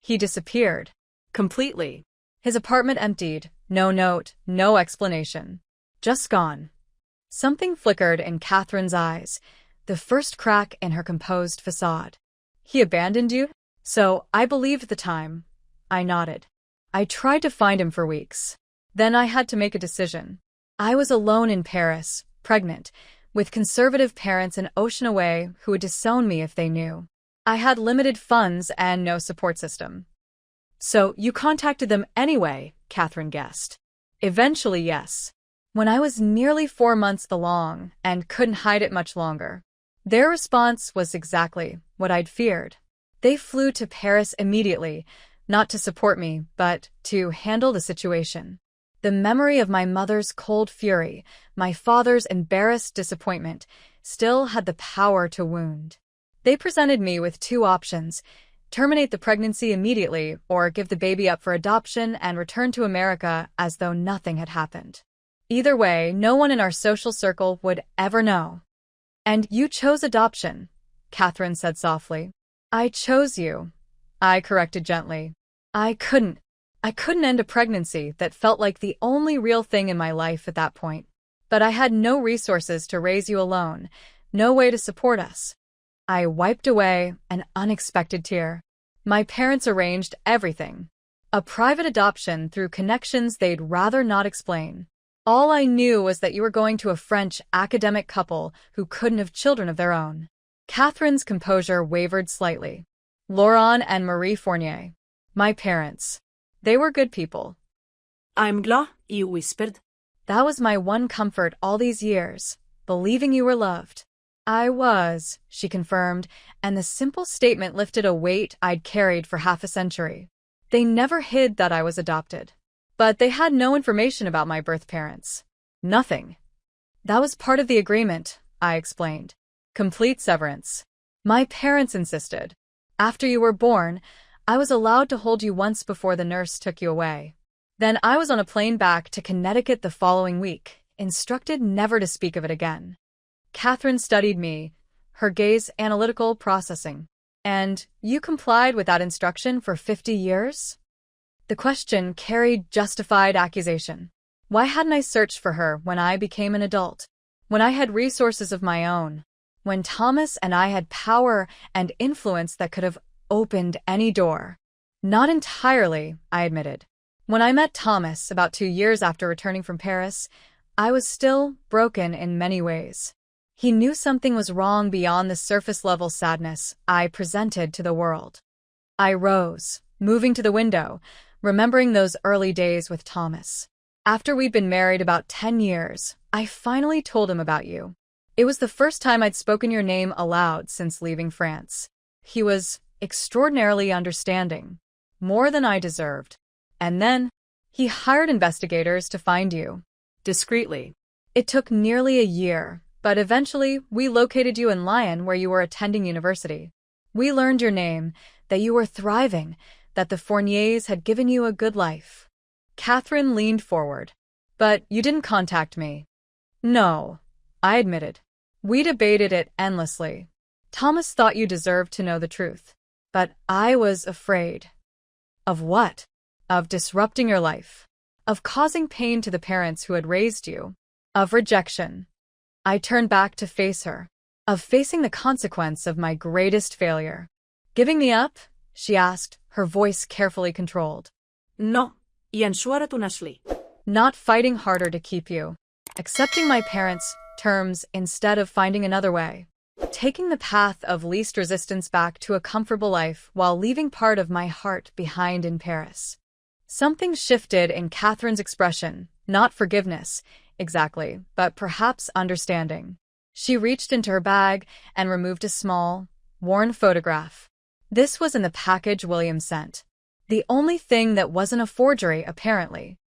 He disappeared. Completely. His apartment emptied, no note, no explanation. Just gone. Something flickered in Catherine's eyes, the first crack in her composed facade. "He abandoned you?" "So I believed at the time." I nodded. "I tried to find him for weeks. Then I had to make a decision. I was alone in Paris, pregnant, with conservative parents an ocean away who would disown me if they knew. I had limited funds and no support system." "So you contacted them anyway," Catherine guessed. "Eventually, yes. When I was nearly 4 months along and couldn't hide it much longer. Their response was exactly what I'd feared. They flew to Paris immediately, not to support me, but to handle the situation. The memory of my mother's cold fury, my father's embarrassed disappointment, still had the power to wound. They presented me with 2 options: terminate the pregnancy immediately or give the baby up for adoption and return to America as though nothing had happened. Either way, no one in our social circle would ever know. "And you chose adoption," Catherine said softly. "I chose you," I corrected gently. I couldn't end a pregnancy that felt like the only real thing in my life at that point. But I had no resources to raise you alone, no way to support us. I wiped away an unexpected tear. My parents arranged everything. A private adoption through connections they'd rather not explain. All I knew was that you were going to a French academic couple who couldn't have children of their own. Catherine's composure wavered slightly. Laurent and Marie Fournier. My parents. They were good people. "I'm glad," he whispered. That was my one comfort all these years, believing you were loved. I was, she confirmed, and the simple statement lifted a weight I'd carried for half a century. They never hid that I was adopted. But they had no information about my birth parents. Nothing. That was part of the agreement, I explained. Complete severance. My parents insisted. After you were born, I was allowed to hold you once before the nurse took you away. Then I was on a plane back to Connecticut the following week, instructed never to speak of it again. Catherine studied me, her gaze analytical, processing. "And you complied with that instruction for 50 years? The question carried justified accusation. Why hadn't I searched for her when I became an adult? When I had resources of my own? When Thomas and I had power and influence that could have opened any door? Not entirely, I admitted. When I met Thomas about 2 years after returning from Paris, I was still broken in many ways. He knew something was wrong beyond the surface-level sadness I presented to the world. I rose, moving to the window, remembering those early days with Thomas. After we'd been married about 10 years, I finally told him about you. It was the first time I'd spoken your name aloud since leaving France. He was extraordinarily understanding. more than I deserved. And then, he hired investigators to find you. Discreetly. It took nearly a year, but eventually we located you in Lyon where you were attending university. We learned your name, that you were thriving, that the Fourniers had given you a good life. Catherine leaned forward. But you didn't contact me. No, I admitted. We debated it endlessly. Thomas thought you deserved to know the truth. But I was afraid. Of what? Of disrupting your life. Of causing pain to the parents who had raised you. Of rejection. I turned back to face her. Of facing the consequence of my greatest failure. Giving me up? She asked, her voice carefully controlled. No, i ensuara tu nașli. Not fighting harder to keep you. Accepting my parents' terms instead of finding another way. Taking the path of least resistance back to a comfortable life while leaving part of my heart behind in Paris. Something shifted in Catherine's expression, not forgiveness, exactly, but perhaps understanding. She reached into her bag and removed a small, worn photograph. This was in the package William sent. The only thing that wasn't a forgery, apparently.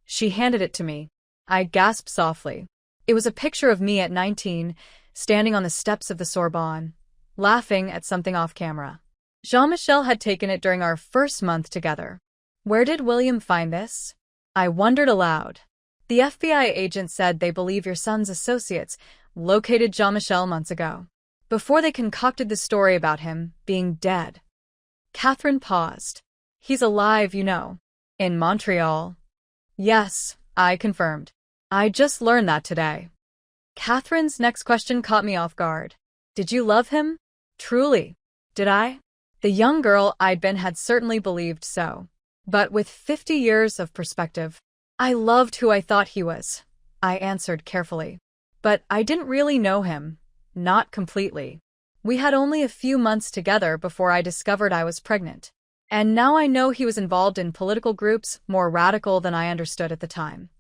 She handed it to me. I gasped softly. It was a picture of me at 19, standing on the steps of the Sorbonne, laughing at something off camera. Jean-Michel had taken it during our first month together. Where did William find this? I wondered aloud. The FBI agent said they believe your son's associates located Jean-Michel months ago, before they concocted the story about him being dead. Catherine paused. He's alive, you know. In Montreal. Yes, I confirmed. I just learned that today. Catherine's next question caught me off guard. Did you love him? Truly. Did I? The young girl I'd been had certainly believed so. But with 50 years of perspective, I loved who I thought he was, I answered carefully. But I didn't really know him. Not completely. We had only a few months together before I discovered I was pregnant. And now I know he was involved in political groups more radical than I understood at the time.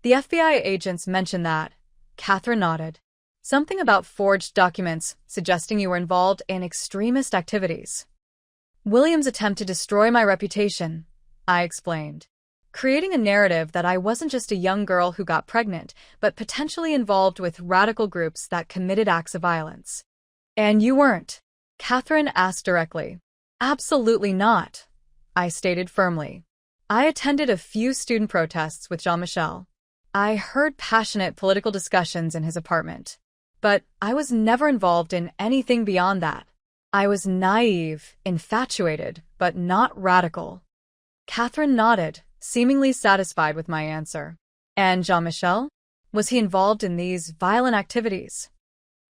The FBI agents mentioned that. Catherine nodded. Something about forged documents suggesting you were involved in extremist activities. William's attempt to destroy my reputation, I explained. Creating a narrative that I wasn't just a young girl who got pregnant, but potentially involved with radical groups that committed acts of violence. And you weren't? Catherine asked directly. Absolutely not, I stated firmly. I attended a few student protests with Jean-Michel. I heard passionate political discussions in his apartment. But I was never involved in anything beyond that. I was naive, infatuated, but not radical. Catherine nodded, seemingly satisfied with my answer. And Jean-Michel? Was he involved in these violent activities?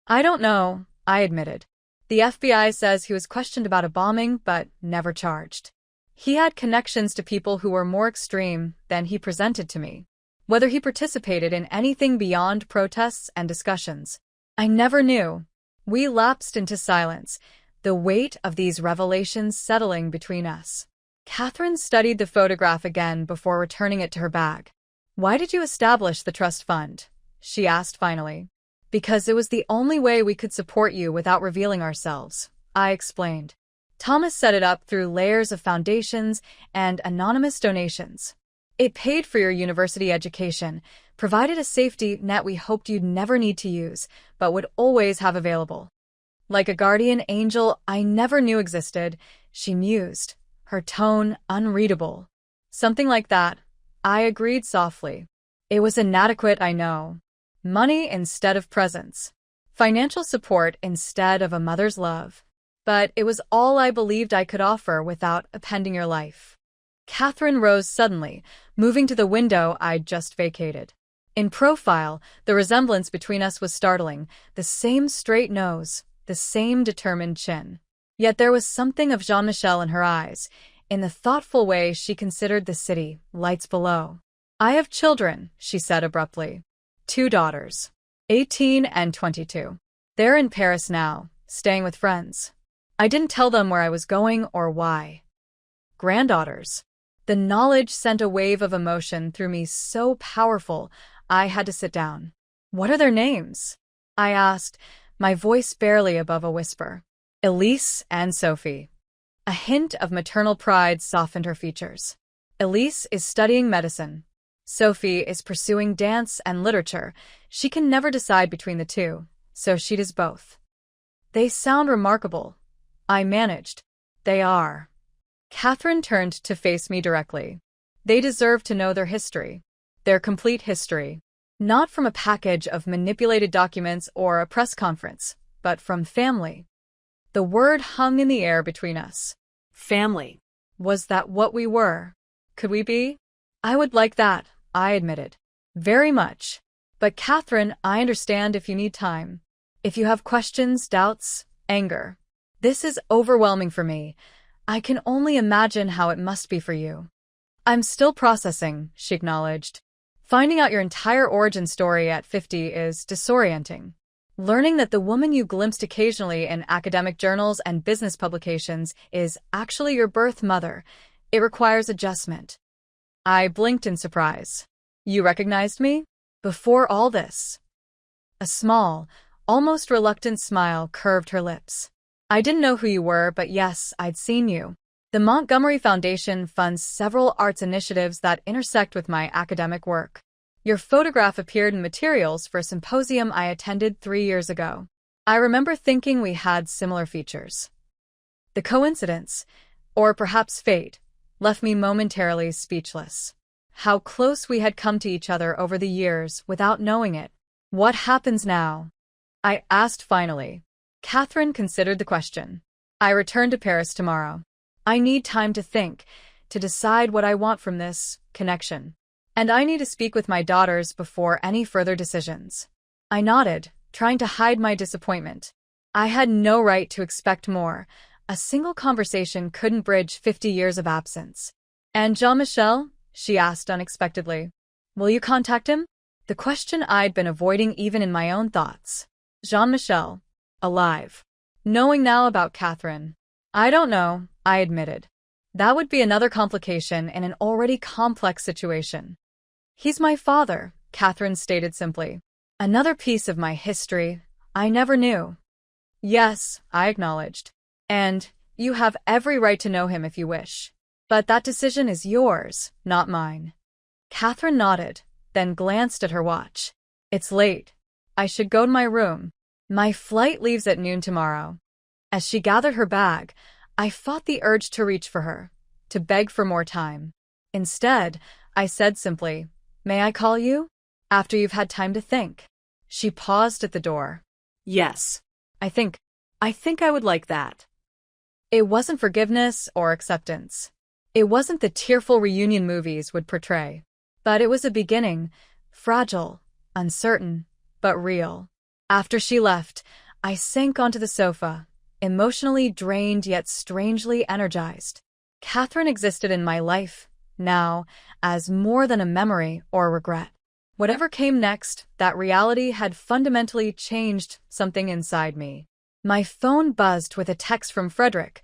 I don't know, I admitted. The FBI says he was questioned about a bombing, but never charged. He had connections to people who were more extreme than he presented to me. Whether he participated in anything beyond protests and discussions, I never knew. We lapsed into silence, the weight of these revelations settling between us. Catherine studied the photograph again before returning it to her bag. Why did you establish the trust fund? She asked finally. Because it was the only way we could support you without revealing ourselves, I explained. Thomas set it up through layers of foundations and anonymous donations. It paid for your university education, provided a safety net we hoped you'd never need to use, but would always have available. Like a guardian angel I never knew existed, she mused, her tone unreadable. Something like that, I agreed softly. It was inadequate, I know. Money instead of presence. Financial support instead of a mother's love. But it was all I believed I could offer without appending your life. Catherine rose suddenly, moving to the window I'd just vacated. In profile, the resemblance between us was startling, the same straight nose, the same determined chin. Yet there was something of Jean-Michel in her eyes, in the thoughtful way she considered the city, lights below. I have children, she said abruptly. 2 daughters, 18 and 22. They're in Paris now, staying with friends. I didn't tell them where I was going or why. Granddaughters. The knowledge sent a wave of emotion through me so powerful, I had to sit down. What are their names? I asked, my voice barely above a whisper. Elise and Sophie. A hint of maternal pride softened her features. Elise is studying medicine. Sophie is pursuing dance and literature. She can never decide between the two, so she does both. They sound remarkable. I managed. They are. Catherine turned to face me directly. They deserve to know their history. Their complete history. Not from a package of manipulated documents or a press conference, but from family. The word hung in the air between us. Family. Was that what we were? Could we be? I would like that, I admitted. Very much. But Catherine, I understand if you need time. If you have questions, doubts, anger. This is overwhelming for me. I can only imagine how it must be for you. I'm still processing, she acknowledged. Finding out your entire origin story at 50 is disorienting. Learning that the woman you glimpsed occasionally in academic journals and business publications is actually your birth mother, it requires adjustment. I blinked in surprise. You recognized me? Before all this? A small, almost reluctant smile curved her lips. I didn't know who you were, but yes, I'd seen you. The Montgomery Foundation funds several arts initiatives that intersect with my academic work. Your photograph appeared in materials for a symposium I attended 3 years ago. I remember thinking we had similar features. The coincidence, or perhaps fate, left me momentarily speechless. How close we had come to each other over the years without knowing it. What happens now? I asked finally. Catherine considered the question. I return to Paris tomorrow. I need time to think, to decide what I want from this connection. And I need to speak with my daughters before any further decisions. I nodded, trying to hide my disappointment. I had no right to expect more. A single conversation couldn't bridge 50 years of absence. And Jean-Michel? She asked unexpectedly. Will you contact him? The question I'd been avoiding even in my own thoughts. Jean-Michel. Alive. Knowing now about Catherine. I don't know, I admitted. That would be another complication in an already complex situation. He's my father, Catherine stated simply. Another piece of my history I never knew. Yes, I acknowledged. And you have every right to know him if you wish. But that decision is yours, not mine. Catherine nodded, then glanced at her watch. It's late. I should go to my room. My flight leaves at noon tomorrow. As she gathered her bag, I fought the urge to reach for her, to beg for more time. Instead, I said simply, "May I call you? After you've had time to think." She paused at the door. Yes. I think I would like that. It wasn't forgiveness or acceptance. It wasn't the tearful reunion movies would portray. But it was a beginning, fragile, uncertain, but real. After she left, I sank onto the sofa, emotionally drained yet strangely energized. Catherine existed in my life, now, as more than a memory or regret. Whatever came next, that reality had fundamentally changed something inside me. My phone buzzed with a text from Frederick,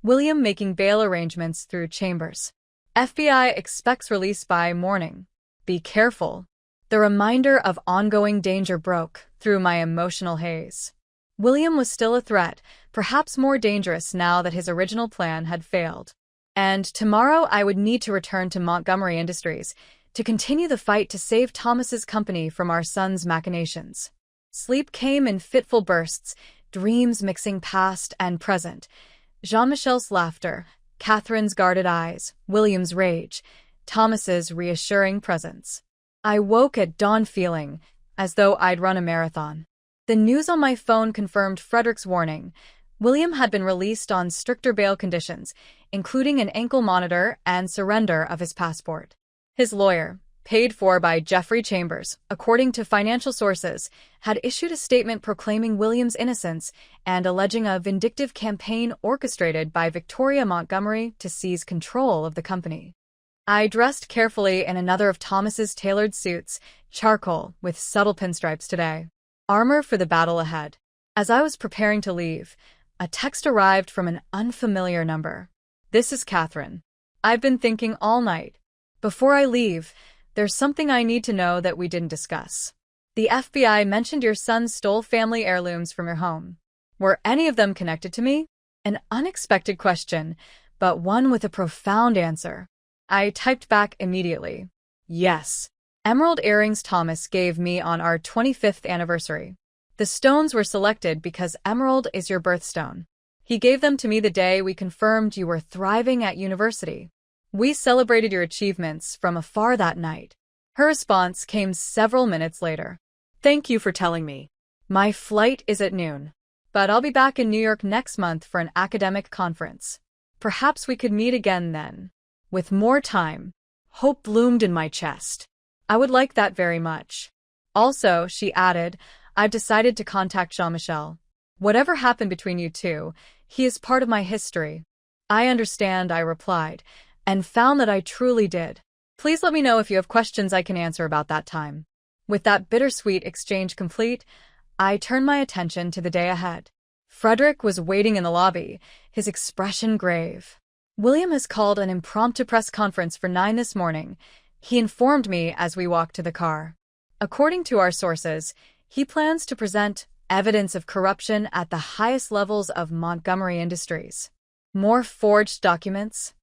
William making bail arrangements through Chambers. FBI expects release by morning. Be careful. The reminder of ongoing danger broke through my emotional haze. William was still a threat, perhaps more dangerous now that his original plan had failed. And tomorrow I would need to return to Montgomery Industries to continue the fight to save Thomas's company from our son's machinations. Sleep came in fitful bursts, dreams mixing past and present. Jean-Michel's laughter, Catherine's guarded eyes, William's rage, Thomas's reassuring presence. I woke at dawn feeling as though I'd run a marathon. The news on my phone confirmed Frederick's warning. William had been released on stricter bail conditions, including an ankle monitor and surrender of his passport. His lawyer, paid for by Jeffrey Chambers, according to financial sources, had issued a statement proclaiming William's innocence and alleging a vindictive campaign orchestrated by Victoria Montgomery to seize control of the company. I dressed carefully in another of Thomas's tailored suits, charcoal with subtle pinstripes today. Armor for the battle ahead. As I was preparing to leave, a text arrived from an unfamiliar number. This is Catherine. I've been thinking all night. Before I leave, there's something I need to know that we didn't discuss. The FBI mentioned your son stole family heirlooms from your home. Were any of them connected to me? An unexpected question, but one with a profound answer. I typed back immediately. Yes. Emerald earrings Thomas gave me on our 25th anniversary. The stones were selected because emerald is your birthstone. He gave them to me the day we confirmed you were thriving at university. We celebrated your achievements from afar that night. Her response came several minutes later. Thank you for telling me. My flight is at noon, but I'll be back in New York next month for an academic conference. Perhaps we could meet again then. With more time. Hope bloomed in my chest. I would like that very much. Also, she added, I've decided to contact Jean-Michel. Whatever happened between you two, he is part of my history. I understand, I replied, and found that I truly did. Please let me know if you have questions I can answer about that time. With that bittersweet exchange complete, I turned my attention to the day ahead. Frederick was waiting in the lobby, his expression grave. William has called an impromptu press conference for 9 this morning, he informed me as we walked to the car. According to our sources, he plans to present evidence of corruption at the highest levels of Montgomery Industries. More forged documents?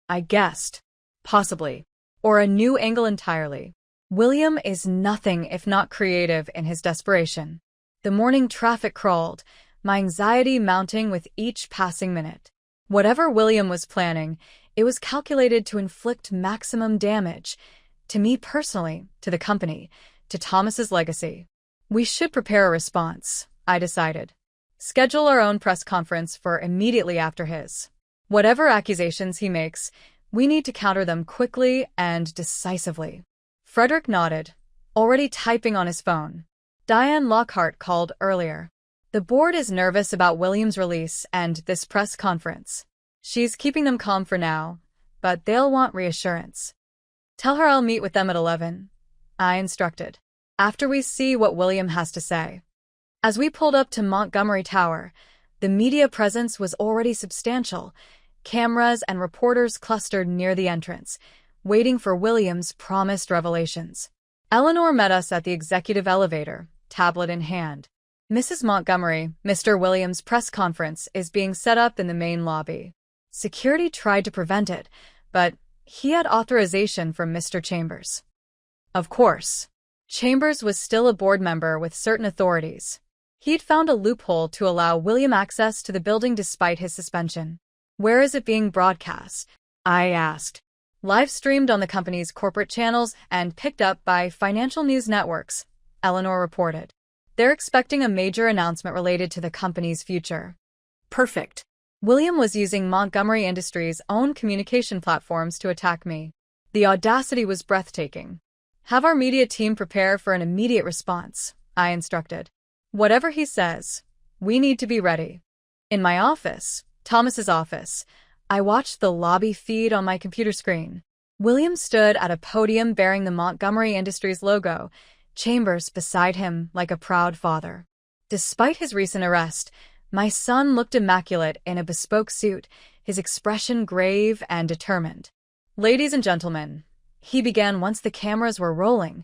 I guessed. Possibly. Or a new angle entirely. William is nothing if not creative in his desperation. The morning traffic crawled, my anxiety mounting with each passing minute. Whatever William was planning, it was calculated to inflict maximum damage, to me personally, to the company, to Thomas's legacy. We should prepare a response, I decided. Schedule our own press conference for immediately after his. Whatever accusations he makes, we need to counter them quickly and decisively. Frederick nodded, already typing on his phone. Diane Lockhart called earlier. The board is nervous about William's release and this press conference. She's keeping them calm for now, but they'll want reassurance. Tell her I'll meet with them at 11, I instructed, after we see what William has to say. As we pulled up to Montgomery Tower, the media presence was already substantial. Cameras and reporters clustered near the entrance, waiting for William's promised revelations. Eleanor met us at the executive elevator, tablet in hand. Mrs. Montgomery, Mr. Williams' press conference is being set up in the main lobby. Security tried to prevent it, but he had authorization from Mr. Chambers. Of course, Chambers was still a board member with certain authorities. He'd found a loophole to allow William access to the building despite his suspension. Where is it being broadcast? I asked. Live streamed on the company's corporate channels and picked up by financial news networks, Eleanor reported. They're expecting a major announcement related to the company's future. Perfect. William was using Montgomery Industries' own communication platforms to attack me. The audacity was breathtaking. Have our media team prepare for an immediate response, I instructed. Whatever he says, we need to be ready. In my office, Thomas's office, I watched the lobby feed on my computer screen. William stood at a podium bearing the Montgomery Industries logo, Chambers beside him like a proud father. Despite his recent arrest, my son looked immaculate in a bespoke suit, his expression grave and determined. Ladies and gentlemen, he began once the cameras were rolling,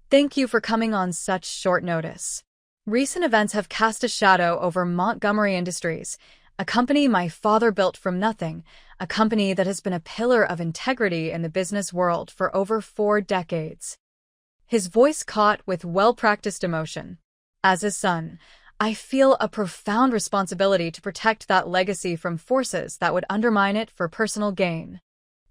thank you for coming on such short notice. Recent events have cast a shadow over Montgomery Industries, a company my father built from nothing, a company that has been a pillar of integrity in the business world for over 4 decades. His voice caught with well-practiced emotion. As his son, I feel a profound responsibility to protect that legacy from forces that would undermine it for personal gain.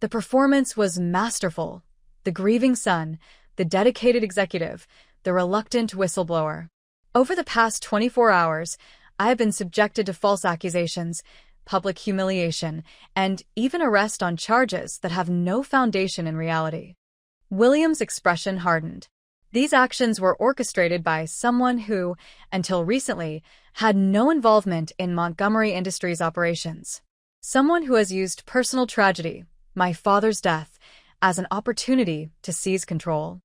The performance was masterful. The grieving son, the dedicated executive, the reluctant whistleblower. Over the past 24 hours, I have been subjected to false accusations, public humiliation, and even arrest on charges that have no foundation in reality. William's expression hardened. These actions were orchestrated by someone who, until recently, had no involvement in Montgomery Industries operations. Someone who has used personal tragedy, my father's death, as an opportunity to seize control.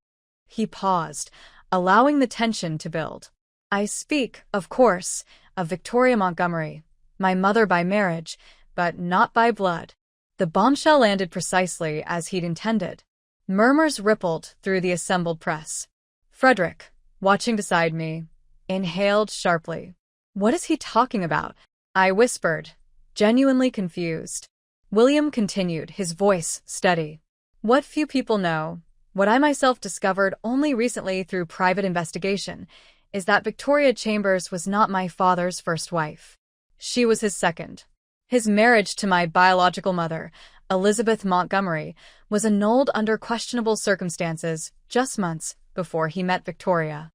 He paused, allowing the tension to build. I speak, of course, of Victoria Montgomery, my mother by marriage, but not by blood. The bombshell landed precisely as he'd intended. Murmurs rippled through the assembled press. Frederick, watching beside me, inhaled sharply. What is he talking about? I whispered, genuinely confused. William continued, his voice steady. What few people know, what I myself discovered only recently through private investigation, is that Victoria Chambers was not my father's first wife. She was his second. His marriage to my biological mother, Elizabeth Montgomery, was annulled under questionable circumstances just months before he met Victoria.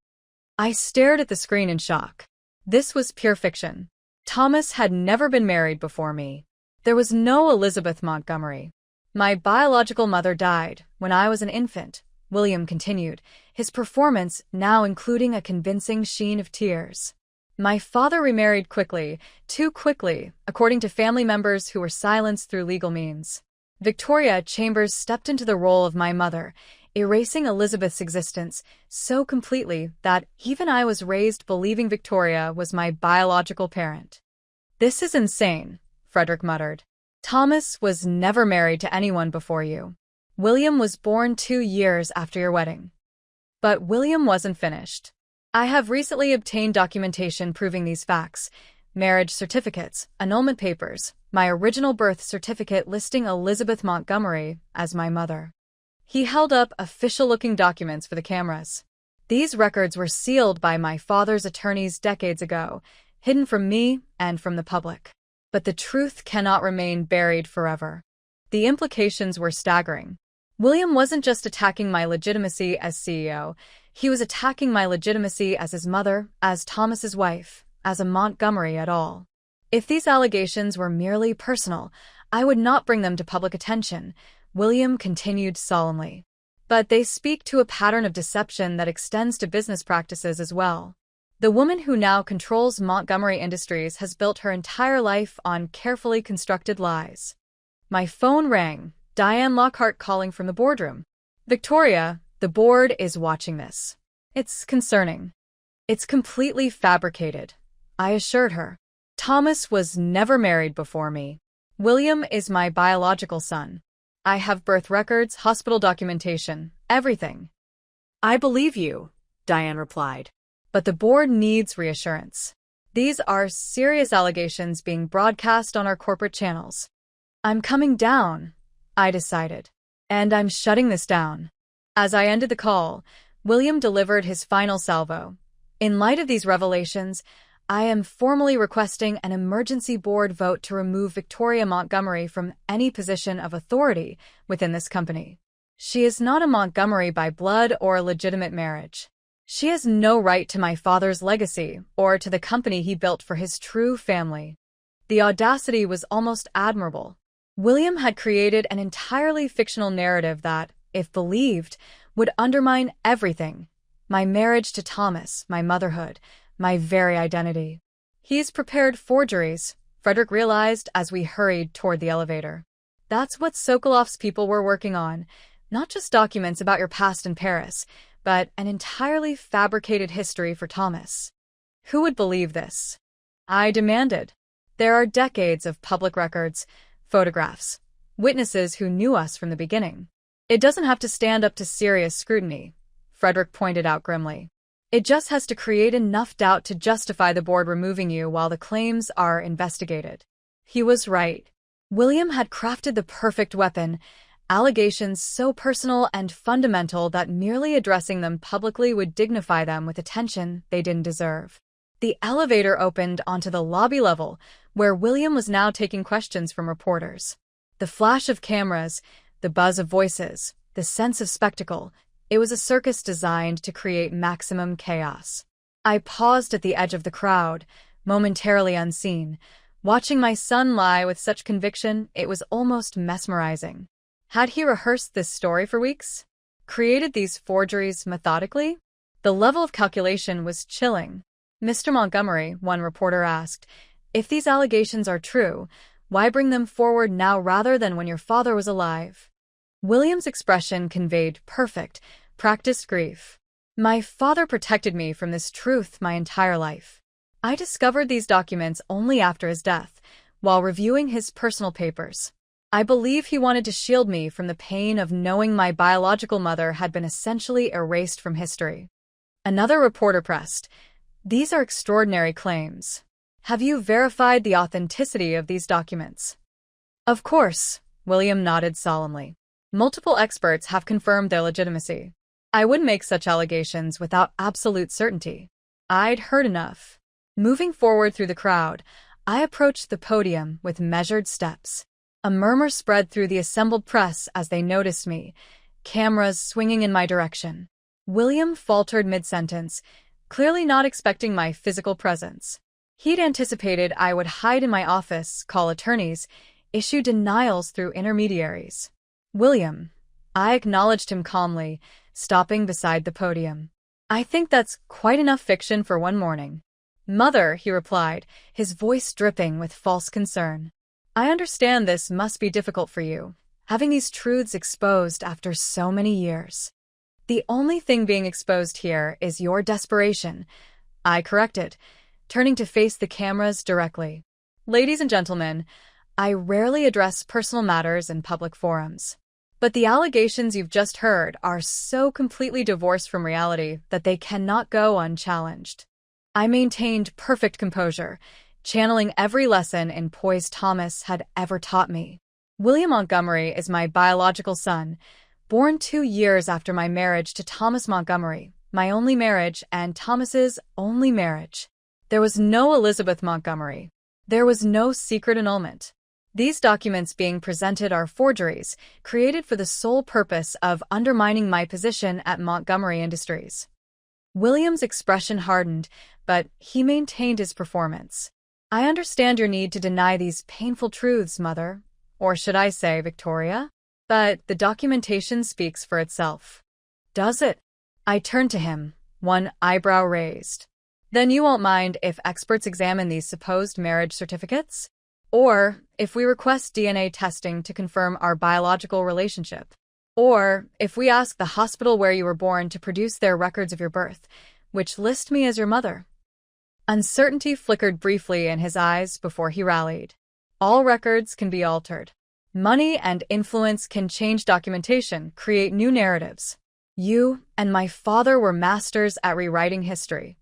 I stared at the screen in shock. This was pure fiction. Thomas had never been married before me. There was no Elizabeth Montgomery. My biological mother died when I was an infant, William continued, his performance now including a convincing sheen of tears. My father remarried quickly, too quickly, according to family members who were silenced through legal means. Victoria Chambers stepped into the role of my mother, erasing Elizabeth's existence so completely that even I was raised believing Victoria was my biological parent. This is insane, Frederick muttered. Thomas was never married to anyone before you. William was born 2 years after your wedding. But William wasn't finished. I have recently obtained documentation proving these facts. Marriage certificates, annulment papers, my original birth certificate listing Elizabeth Montgomery as my mother. He held up official-looking documents for the cameras. These records were sealed by my father's attorneys decades ago, hidden from me and from the public. But the truth cannot remain buried forever. The implications were staggering. William wasn't just attacking my legitimacy as CEO, he was attacking my legitimacy as his mother, as Thomas's wife, as a Montgomery at all. If these allegations were merely personal, I would not bring them to public attention, William continued solemnly. But they speak to a pattern of deception that extends to business practices as well. The woman who now controls Montgomery Industries has built her entire life on carefully constructed lies. My phone rang, Diane Lockhart calling from the boardroom. Victoria, the board is watching this. It's concerning. It's completely fabricated, I assured her. Thomas was never married before me. William is my biological son. I have birth records, hospital documentation, everything. I believe you, Diane replied. But the board needs reassurance. These are serious allegations being broadcast on our corporate channels. I'm coming down, I decided. And I'm shutting this down. As I ended the call, William delivered his final salvo. In light of these revelations, I am formally requesting an emergency board vote to remove Victoria Montgomery from any position of authority within this company. She is not a Montgomery by blood or a legitimate marriage. She has no right to my father's legacy or to the company he built for his true family. The audacity was almost admirable. William had created an entirely fictional narrative that, if believed, would undermine everything. My marriage to Thomas, my motherhood, my very identity. He's prepared forgeries, Frederick realized as we hurried toward the elevator. That's what Sokolov's people were working on, not just documents about your past in Paris, but an entirely fabricated history for Thomas. Who would believe this? I demanded. There are decades of public records, photographs, witnesses who knew us from the beginning. It doesn't have to stand up to serious scrutiny, Frederick pointed out grimly. It just has to create enough doubt to justify the board removing you while the claims are investigated. He was right. William had crafted the perfect weapon, allegations so personal and fundamental that merely addressing them publicly would dignify them with attention they didn't deserve. The elevator opened onto the lobby level, where William was now taking questions from reporters. The flash of cameras, the buzz of voices, the sense of spectacle, it was a circus designed to create maximum chaos. I paused at the edge of the crowd, momentarily unseen. Watching my son lie with such conviction, it was almost mesmerizing. Had he rehearsed this story for weeks? Created these forgeries methodically? The level of calculation was chilling. Mr. Montgomery, one reporter asked, if these allegations are true, why bring them forward now rather than when your father was alive? William's expression conveyed perfect, practiced grief. My father protected me from this truth my entire life. I discovered these documents only after his death, while reviewing his personal papers. I believe he wanted to shield me from the pain of knowing my biological mother had been essentially erased from history. Another reporter pressed, these are extraordinary claims. Have you verified the authenticity of these documents? Of course, William nodded solemnly. Multiple experts have confirmed their legitimacy. I wouldn't make such allegations without absolute certainty. I'd heard enough. Moving forward through the crowd, I approached the podium with measured steps. A murmur spread through the assembled press as they noticed me, cameras swinging in my direction. William faltered mid-sentence, clearly not expecting my physical presence. He'd anticipated I would hide in my office, call attorneys, issue denials through intermediaries. William, I acknowledged him calmly, stopping beside the podium. I think that's quite enough fiction for one morning. Mother, he replied, his voice dripping with false concern. I understand this must be difficult for you, having these truths exposed after so many years. The only thing being exposed here is your desperation, I corrected, turning to face the cameras directly. Ladies and gentlemen, I rarely address personal matters in public forums. But the allegations you've just heard are so completely divorced from reality that they cannot go unchallenged. I maintained perfect composure, channeling every lesson in poise Thomas had ever taught me. William Montgomery is my biological son, born 2 years after my marriage to Thomas Montgomery, my only marriage and Thomas's only marriage. There was no Elizabeth Montgomery. There was no secret annulment. These documents being presented are forgeries, created for the sole purpose of undermining my position at Montgomery Industries. William's expression hardened, but he maintained his performance. I understand your need to deny these painful truths, Mother. Or should I say, Victoria? But the documentation speaks for itself. Does it? I turned to him, one eyebrow raised. Then you won't mind if experts examine these supposed marriage certificates? Or if we request DNA testing to confirm our biological relationship? Or if we ask the hospital where you were born to produce their records of your birth, which list me as your mother? Uncertainty flickered briefly in his eyes before he rallied. All records can be altered. Money and influence can change documentation, create new narratives. You and my father were masters at rewriting history.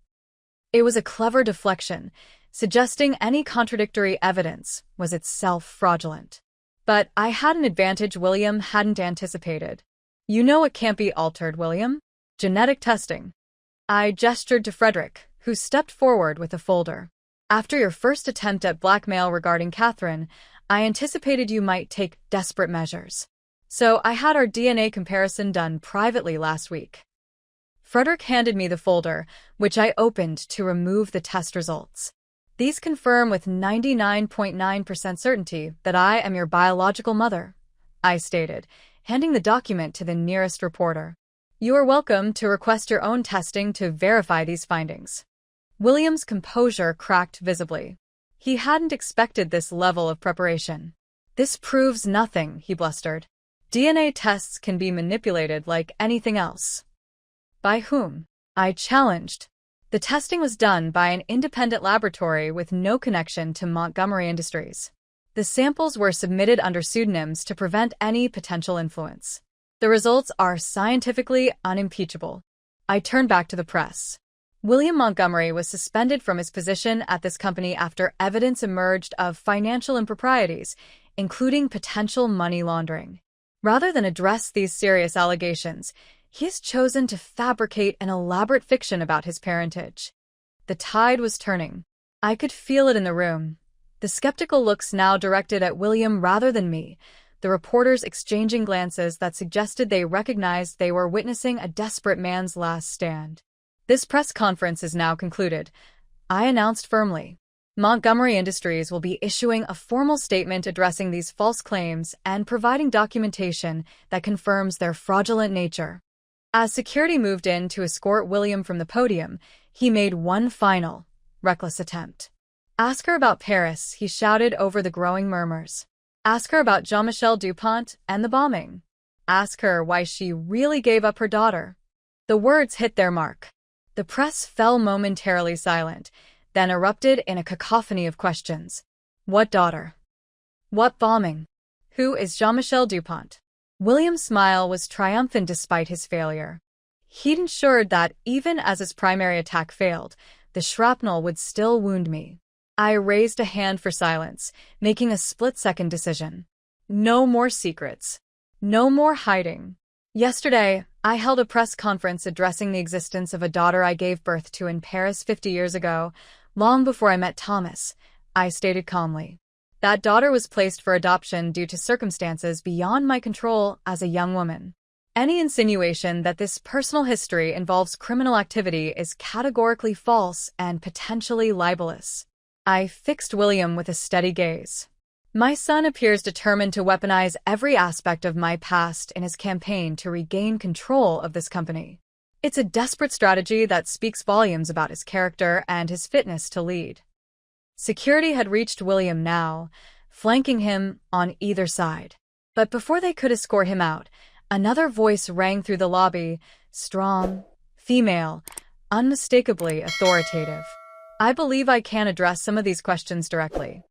It was a clever deflection, suggesting any contradictory evidence was itself fraudulent. But I had an advantage William hadn't anticipated. You know it can't be altered, William? Genetic testing. I gestured to Frederick, who stepped forward with a folder. After your first attempt at blackmail regarding Catherine, I anticipated you might take desperate measures. So I had our DNA comparison done privately last week. Frederick handed me the folder, which I opened to remove the test results. These confirm with 99.9% certainty that I am your biological mother, I stated, handing the document to the nearest reporter. You are welcome to request your own testing to verify these findings. William's composure cracked visibly. He hadn't expected this level of preparation. This proves nothing, he blustered. DNA tests can be manipulated like anything else. By whom? I challenged. The testing was done by an independent laboratory with no connection to Montgomery Industries. The samples were submitted under pseudonyms to prevent any potential influence. The results are scientifically unimpeachable. I turned back to the press. William Montgomery was suspended from his position at this company after evidence emerged of financial improprieties, including potential money laundering. Rather than address these serious allegations, he has chosen to fabricate an elaborate fiction about his parentage. The tide was turning. I could feel it in the room. The skeptical looks now directed at William rather than me, the reporters exchanging glances that suggested they recognized they were witnessing a desperate man's last stand. This press conference is now concluded, I announced firmly. Montgomery Industries will be issuing a formal statement addressing these false claims and providing documentation that confirms their fraudulent nature. As security moved in to escort William from the podium, he made one final, reckless attempt. Ask her about Paris, he shouted over the growing murmurs. Ask her about Jean-Michel Dupont and the bombing. Ask her why she really gave up her daughter. The words hit their mark. The press fell momentarily silent, then erupted in a cacophony of questions. What daughter? What bombing? Who is Jean-Michel Dupont? William's smile was triumphant despite his failure. He'd ensured that even as his primary attack failed, the shrapnel would still wound me. I raised a hand for silence, making a split-second decision. No more secrets. No more hiding. Yesterday, I held a press conference addressing the existence of a daughter I gave birth to in Paris 50 years ago, long before I met Thomas, I stated calmly. That daughter was placed for adoption due to circumstances beyond my control as a young woman. Any insinuation that this personal history involves criminal activity is categorically false and potentially libelous. I fixed William with a steady gaze. My son appears determined to weaponize every aspect of my past in his campaign to regain control of this company. It's a desperate strategy that speaks volumes about his character and his fitness to lead. Security had reached William now, flanking him on either side. But before they could escort him out, another voice rang through the lobby, strong, female, unmistakably authoritative. I believe I can address some of these questions directly.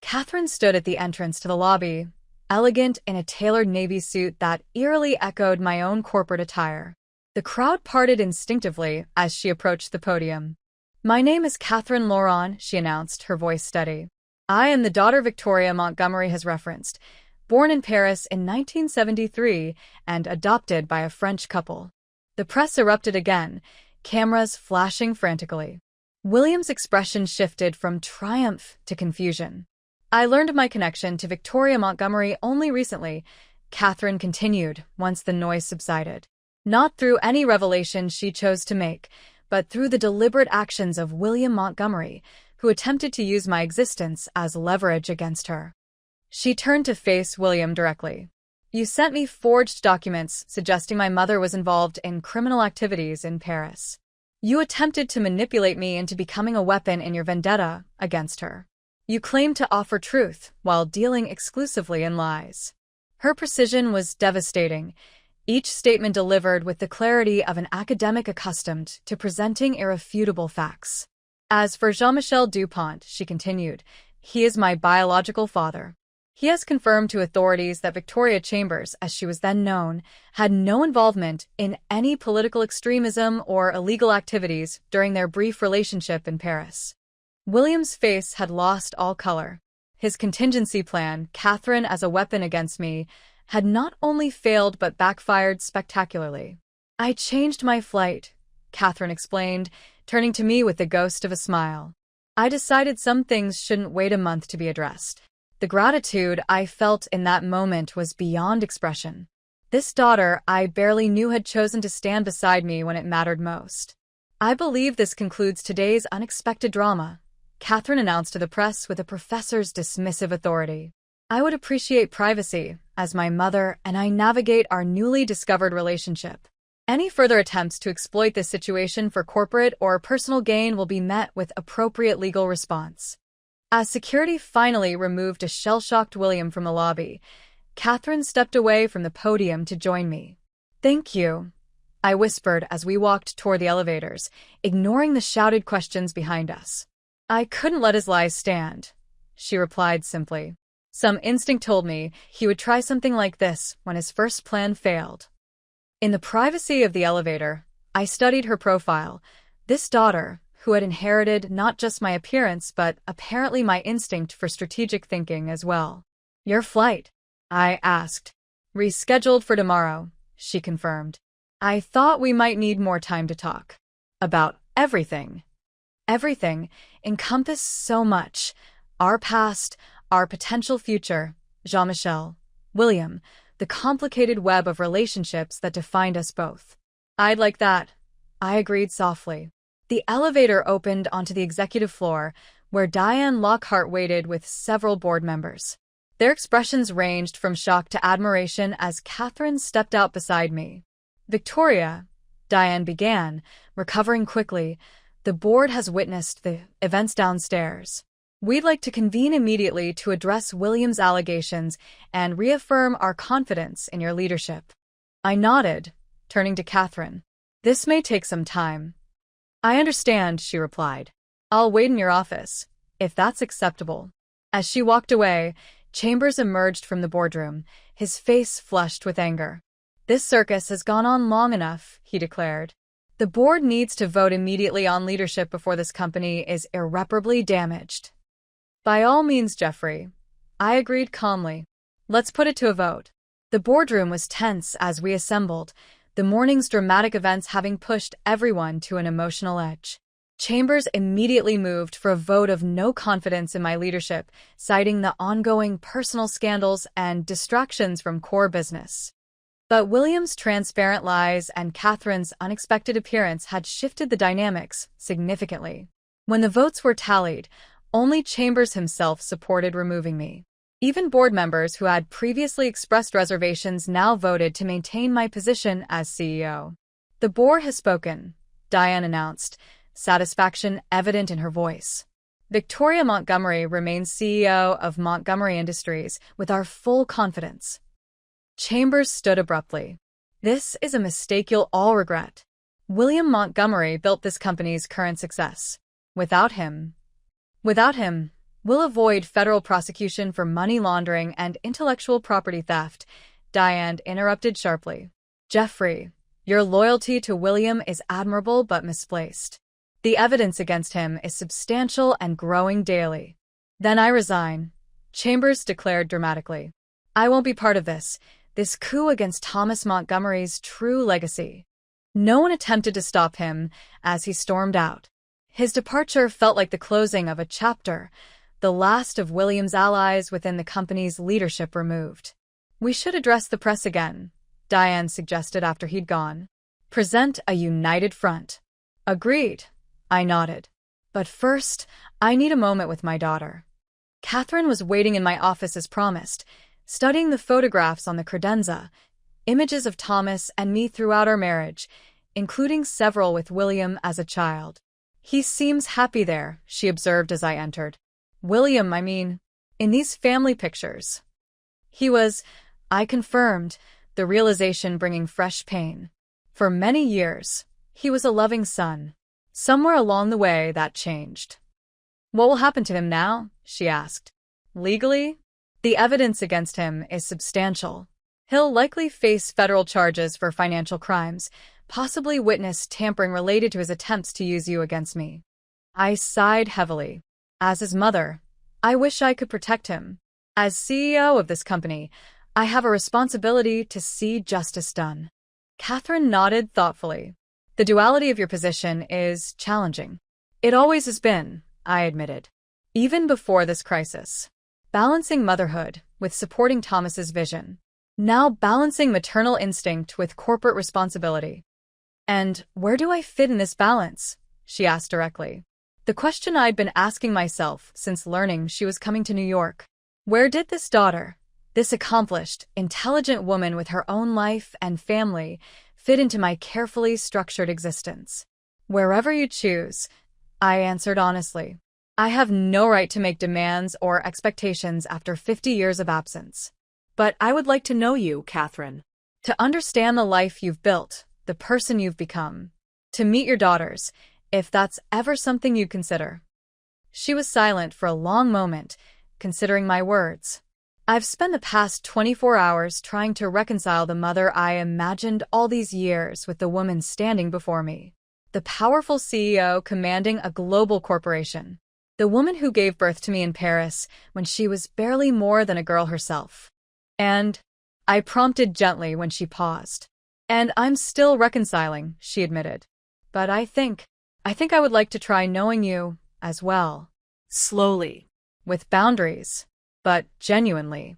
Catherine stood at the entrance to the lobby, elegant in a tailored navy suit that eerily echoed my own corporate attire. The crowd parted instinctively as she approached the podium. My name is Catherine Laurent, she announced, her voice steady. I am the daughter Victoria Montgomery has referenced, born in Paris in 1973 and adopted by a French couple. The press erupted again, cameras flashing frantically. William's expression shifted from triumph to confusion. I learned of my connection to Victoria Montgomery only recently, Catherine continued once the noise subsided. Not through any revelation she chose to make, but through the deliberate actions of William Montgomery, who attempted to use my existence as leverage against her. She turned to face William directly. You sent me forged documents suggesting my mother was involved in criminal activities in Paris. You attempted to manipulate me into becoming a weapon in your vendetta against her. You claimed to offer truth while dealing exclusively in lies. Her precision was devastating, each statement delivered with the clarity of an academic accustomed to presenting irrefutable facts. As for Jean-Michel Dupont, she continued, he is my biological father. He has confirmed to authorities that Victoria Chambers, as she was then known, had no involvement in any political extremism or illegal activities during their brief relationship in Paris. William's face had lost all color. His contingency plan, Catherine as a weapon against me, had not only failed but backfired spectacularly. I changed my flight, Catherine explained, turning to me with the ghost of a smile. I decided some things shouldn't wait a month to be addressed. The gratitude I felt in that moment was beyond expression. This daughter I barely knew had chosen to stand beside me when it mattered most. I believe this concludes today's unexpected drama, Catherine announced to the press with a professor's dismissive authority. I would appreciate privacy as my mother and I navigate our newly discovered relationship. Any further attempts to exploit this situation for corporate or personal gain will be met with appropriate legal response. As security finally removed a shell-shocked William from the lobby, Catherine stepped away from the podium to join me. Thank you, I whispered as we walked toward the elevators, ignoring the shouted questions behind us. I couldn't let his lies stand, she replied simply. Some instinct told me he would try something like this when his first plan failed. In the privacy of the elevator, I studied her profile. This daughter, who had inherited not just my appearance but apparently my instinct for strategic thinking as well. Your flight? I asked. Rescheduled for tomorrow, she confirmed. I thought we might need more time to talk. About everything. Everything encompassed so much. Our past, our potential future, Jean-Michel, William, the complicated web of relationships that defined us both. I'd like that, I agreed softly. The elevator opened onto the executive floor, where Diane Lockhart waited with several board members. Their expressions ranged from shock to admiration as Catherine stepped out beside me. Victoria, Diane began, recovering quickly, the board has witnessed the events downstairs. We'd like to convene immediately to address William's allegations and reaffirm our confidence in your leadership. I nodded, turning to Catherine. This may take some time. I understand, she replied. I'll wait in your office, if that's acceptable. As she walked away, Chambers emerged from the boardroom, his face flushed with anger. This circus has gone on long enough, he declared. The board needs to vote immediately on leadership before this company is irreparably damaged. By all means, Jeffrey. I agreed calmly. Let's put it to a vote. The boardroom was tense as we assembled, the morning's dramatic events having pushed everyone to an emotional edge. Chambers immediately moved for a vote of no confidence in my leadership, citing the ongoing personal scandals and distractions from core business. But William's transparent lies and Catherine's unexpected appearance had shifted the dynamics significantly. When the votes were tallied, only Chambers himself supported removing me. Even board members who had previously expressed reservations now voted to maintain my position as CEO. The board has spoken, Diane announced, satisfaction evident in her voice. Victoria Montgomery remains CEO of Montgomery Industries with our full confidence. Chambers stood abruptly. This is a mistake you'll all regret. William Montgomery built this company's current success. Without him, we'll avoid federal prosecution for money laundering and intellectual property theft, Diane interrupted sharply. Jeffrey, your loyalty to William is admirable but misplaced. The evidence against him is substantial and growing daily. Then I resign, Chambers declared dramatically. I won't be part of this coup against Thomas Montgomery's true legacy. No one attempted to stop him as he stormed out. His departure felt like the closing of a chapter, the last of William's allies within the company's leadership removed. We should address the press again, Diane suggested after he'd gone. Present a united front. Agreed, I nodded. But first, I need a moment with my daughter. Catherine was waiting in my office as promised, studying the photographs on the credenza, images of Thomas and me throughout our marriage, including several with William as a child. He seems happy there, she observed as I entered. William, I mean, in these family pictures. He was, I confirmed, the realization bringing fresh pain. For many years, he was a loving son. Somewhere along the way, that changed. What will happen to him now? She asked. Legally? The evidence against him is substantial. He'll likely face federal charges for financial crimes, possibly witness tampering related to his attempts to use you against me. I sighed heavily. As his mother, I wish I could protect him. As CEO of this company, I have a responsibility to see justice done. Catherine nodded thoughtfully. The duality of your position is challenging. It always has been, I admitted. Even before this crisis. Balancing motherhood with supporting Thomas's vision. Now balancing maternal instinct with corporate responsibility. And where do I fit in this balance? She asked directly. The question I'd been asking myself since learning she was coming to New York. Where did this daughter, this accomplished, intelligent woman with her own life and family, fit into my carefully structured existence? Wherever you choose, I answered honestly. I have no right to make demands or expectations after 50 years of absence. But I would like to know you, Catherine. To understand the life you've built, the person you've become. To meet your daughters, if that's ever something you consider. She was silent for a long moment, considering my words. I've spent the past 24 hours trying to reconcile the mother I imagined all these years with the woman standing before me. The powerful CEO commanding a global corporation. The woman who gave birth to me in Paris when she was barely more than a girl herself. And I prompted gently when she paused. And I'm still reconciling, she admitted. But I think I would like to try knowing you as well. Slowly. With boundaries. But genuinely.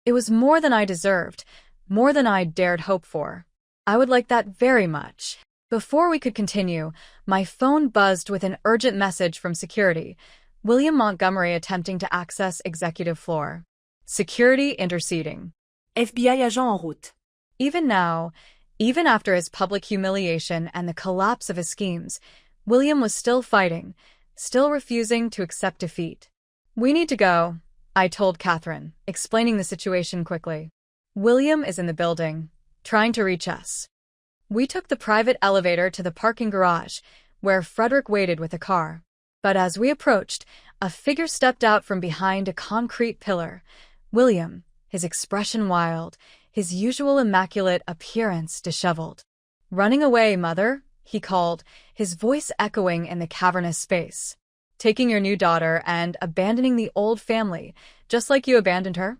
It was more than I deserved, more than I dared hope for. I would like that very much. Before we could continue, my phone buzzed with an urgent message from security. William Montgomery attempting to access executive floor. Security interceding. FBI agent en route. Even now, even after his public humiliation and the collapse of his schemes, William was still fighting, still refusing to accept defeat. We need to go, I told Catherine, explaining the situation quickly. William is in the building, trying to reach us. We took the private elevator to the parking garage, where Frederick waited with a car. But as we approached, a figure stepped out from behind a concrete pillar. William, his expression wild, his usual immaculate appearance disheveled. Running away, mother, he called, his voice echoing in the cavernous space. taking your new daughter and abandoning the old family, just like you abandoned her?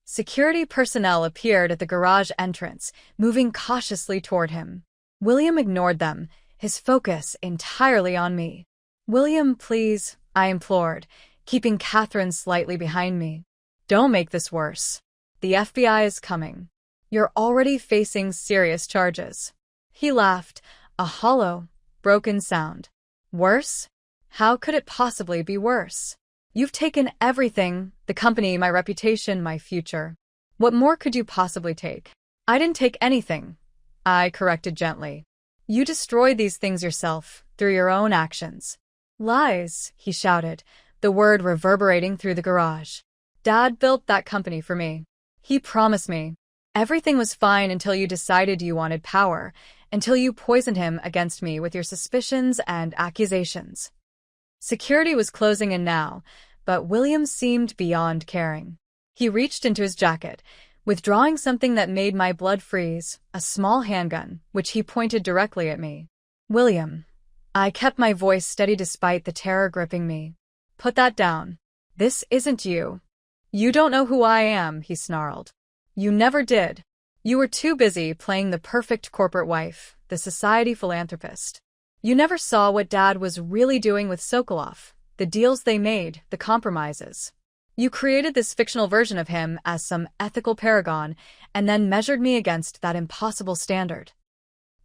Security personnel appeared at the garage entrance, moving cautiously toward him. William ignored them, his focus entirely on me. "William, please," I implored, keeping Catherine slightly behind me. "Don't make this worse. The FBI is coming. You're already facing serious charges." He laughed, a hollow, broken sound. "Worse? How could it possibly be worse? You've taken everything, the company, my reputation, my future. What more could you possibly take?" "I didn't take anything," I corrected gently. "You destroyed these things yourself, through your own actions." "Lies," he shouted, the word reverberating through the garage. "Dad built that company for me. He promised me. Everything was fine until you decided you wanted power, until you poisoned him against me with your suspicions and accusations." Security was closing in now, but William seemed beyond caring. He reached into his jacket, withdrawing something that made my blood freeze, a small handgun, which he pointed directly at me. "William." I kept my voice steady despite the terror gripping me. "Put that down. This isn't you. You don't know who I am," he snarled. "You never did. You were too busy playing the perfect corporate wife, the society philanthropist. You never saw what Dad was really doing with Sokolov, the deals they made, the compromises. You created this fictional version of him as some ethical paragon and then measured me against that impossible standard."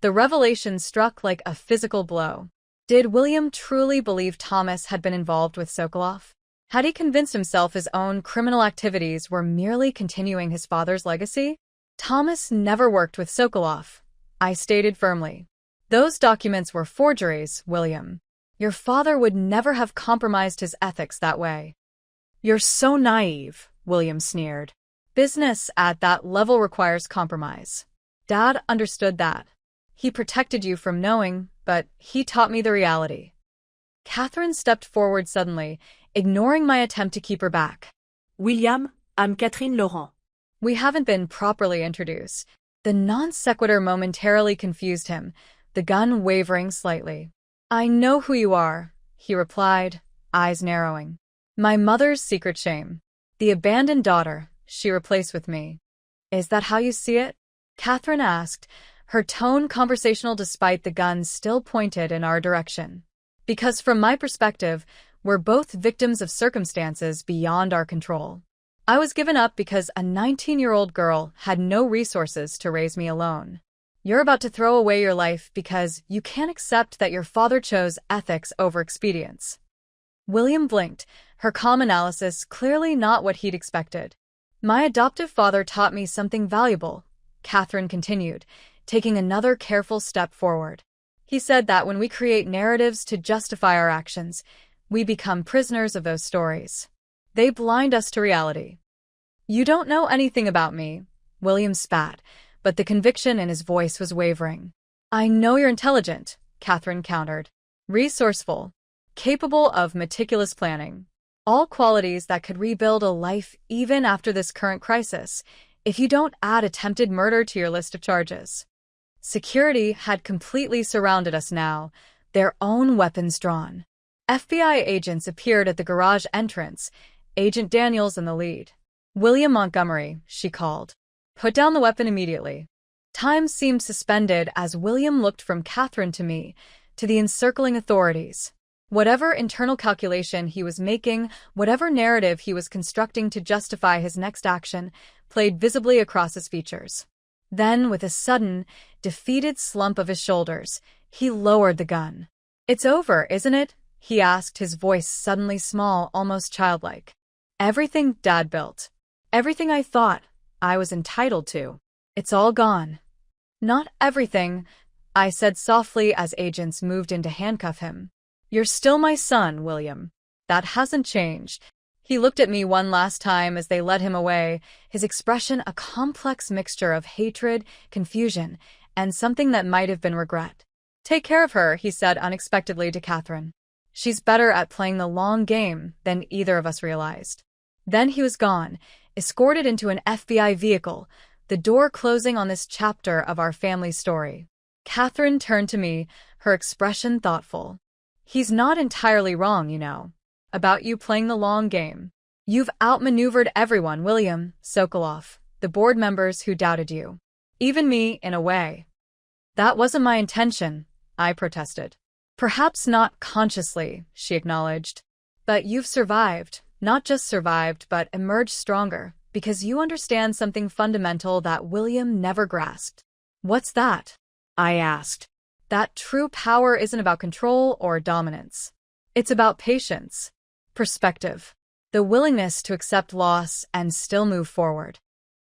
The revelation struck like a physical blow. Did William truly believe Thomas had been involved with Sokolov? Had he convinced himself his own criminal activities were merely continuing his father's legacy? "Thomas never worked with Sokolov," I stated firmly. "Those documents were forgeries, William. Your father would never have compromised his ethics that way." "You're so naive," William sneered. "Business at that level requires compromise. Dad understood that. He protected you from knowing, but he taught me the reality." Catherine stepped forward suddenly, ignoring my attempt to keep her back. "William, I'm Catherine Laurent." We haven't been properly introduced. The non sequitur momentarily confused him, the gun wavering slightly. "I know who you are," he replied, eyes narrowing. "My mother's secret shame. The abandoned daughter she replaced with me." "Is that how you see it?" Catherine asked, her tone conversational despite the gun still pointed in our direction. "Because from my perspective, we're both victims of circumstances beyond our control. I was given up because a 19-year-old girl had no resources to raise me alone. You're about to throw away your life because you can't accept that your father chose ethics over expedience." William blinked, her calm analysis clearly not what he'd expected. "My adoptive father taught me something valuable," Catherine continued, taking another careful step forward. "He said that when we create narratives to justify our actions, we become prisoners of those stories. They blind us to reality." "You don't know anything about me," William spat, but the conviction in his voice was wavering. "I know you're intelligent," Catherine countered. "Resourceful. Capable of meticulous planning. All qualities that could rebuild a life even after this current crisis, if you don't add attempted murder to your list of charges." Security had completely surrounded us now, their own weapons drawn. FBI agents appeared at the garage entrance, Agent Daniels in the lead. "William Montgomery," she called. "Put down the weapon immediately." Time seemed suspended as William looked from Catherine to me, to the encircling authorities. Whatever internal calculation he was making, whatever narrative he was constructing to justify his next action, played visibly across his features. Then, with a sudden, defeated slump of his shoulders, he lowered the gun. "It's over, isn't it?" he asked, his voice suddenly small, almost childlike. "Everything Dad built. Everything I thought I was entitled to. It's all gone." "Not everything," I said softly as agents moved in to handcuff him. "You're still my son, William. That hasn't changed." He looked at me one last time as they led him away, his expression a complex mixture of hatred, confusion, and something that might have been regret. "Take care of her," he said unexpectedly to Catherine. "She's better at playing the long game than either of us realized." Then he was gone, escorted into an FBI vehicle, the door closing on this chapter of our family story. Catherine turned to me, her expression thoughtful. He's not entirely wrong, you know. About you playing the long game. You've outmaneuvered everyone, William, Sokoloff, the board members who doubted you. Even me, in a way. That wasn't my intention, I protested. Perhaps not consciously, she acknowledged. But you've survived, not just survived, but emerged stronger, because you understand something fundamental that William never grasped. What's that? I asked. That true power isn't about control or dominance. It's about patience, perspective, the willingness to accept loss and still move forward.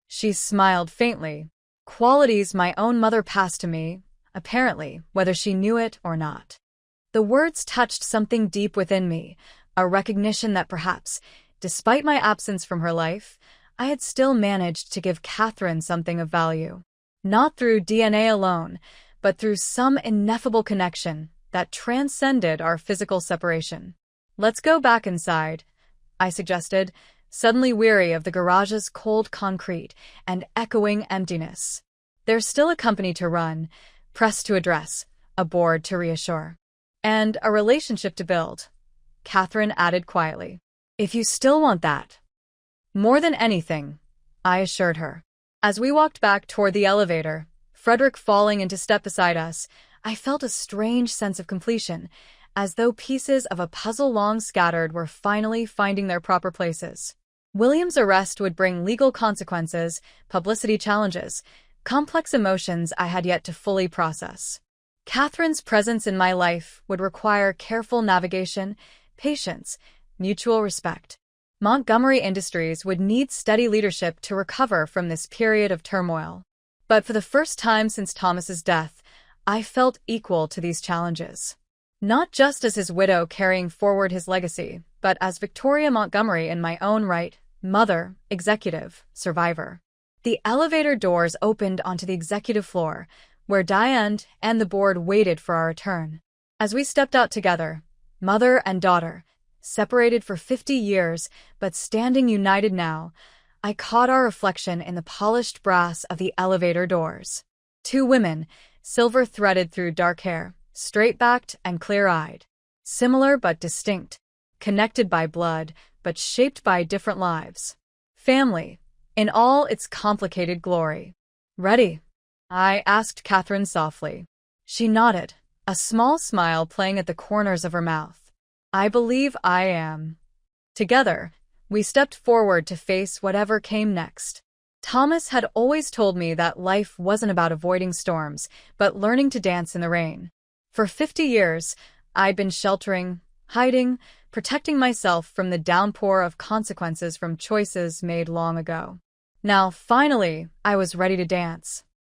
She smiled faintly. Qualities my own mother passed to me, apparently, whether she knew it or not. The words touched something deep within me, a recognition that perhaps, despite my absence from her life, I had still managed to give Catherine something of value. Not through DNA alone, but through some ineffable connection that transcended our physical separation. Let's go back inside, I suggested, suddenly weary of the garage's cold concrete and echoing emptiness. There's still a company to run, press to address, a board to reassure, and a relationship to build, Catherine added quietly. If you still want that. More than anything, I assured her. As we walked back toward the elevator, Frederick falling into step beside us, I felt a strange sense of completion, as though pieces of a puzzle long scattered were finally finding their proper places. William's arrest would bring legal consequences, publicity challenges, complex emotions I had yet to fully process. Catherine's presence in my life would require careful navigation, patience, mutual respect. Montgomery Industries would need steady leadership to recover from this period of turmoil. But for the first time since Thomas's death, I felt equal to these challenges. Not just as his widow carrying forward his legacy, but as Victoria Montgomery in my own right, mother, executive, survivor. The elevator doors opened onto the executive floor, where Diane and the board waited for our return. As we stepped out together, mother and daughter, separated for 50 years, but standing united now, I caught our reflection in the polished brass of the elevator doors. Two women, silver threaded through dark hair, straight-backed and clear-eyed. Similar but distinct, connected by blood, but shaped by different lives. Family, in all its complicated glory. Ready? I asked Catherine softly. She nodded, a small smile playing at the corners of her mouth. I believe I am. Together, we stepped forward to face whatever came next. Thomas had always told me that life wasn't about avoiding storms, but learning to dance in the rain. For 50 years, I'd been sheltering, hiding, protecting myself from the downpour of consequences from choices made long ago. Now, finally, I was ready to dance.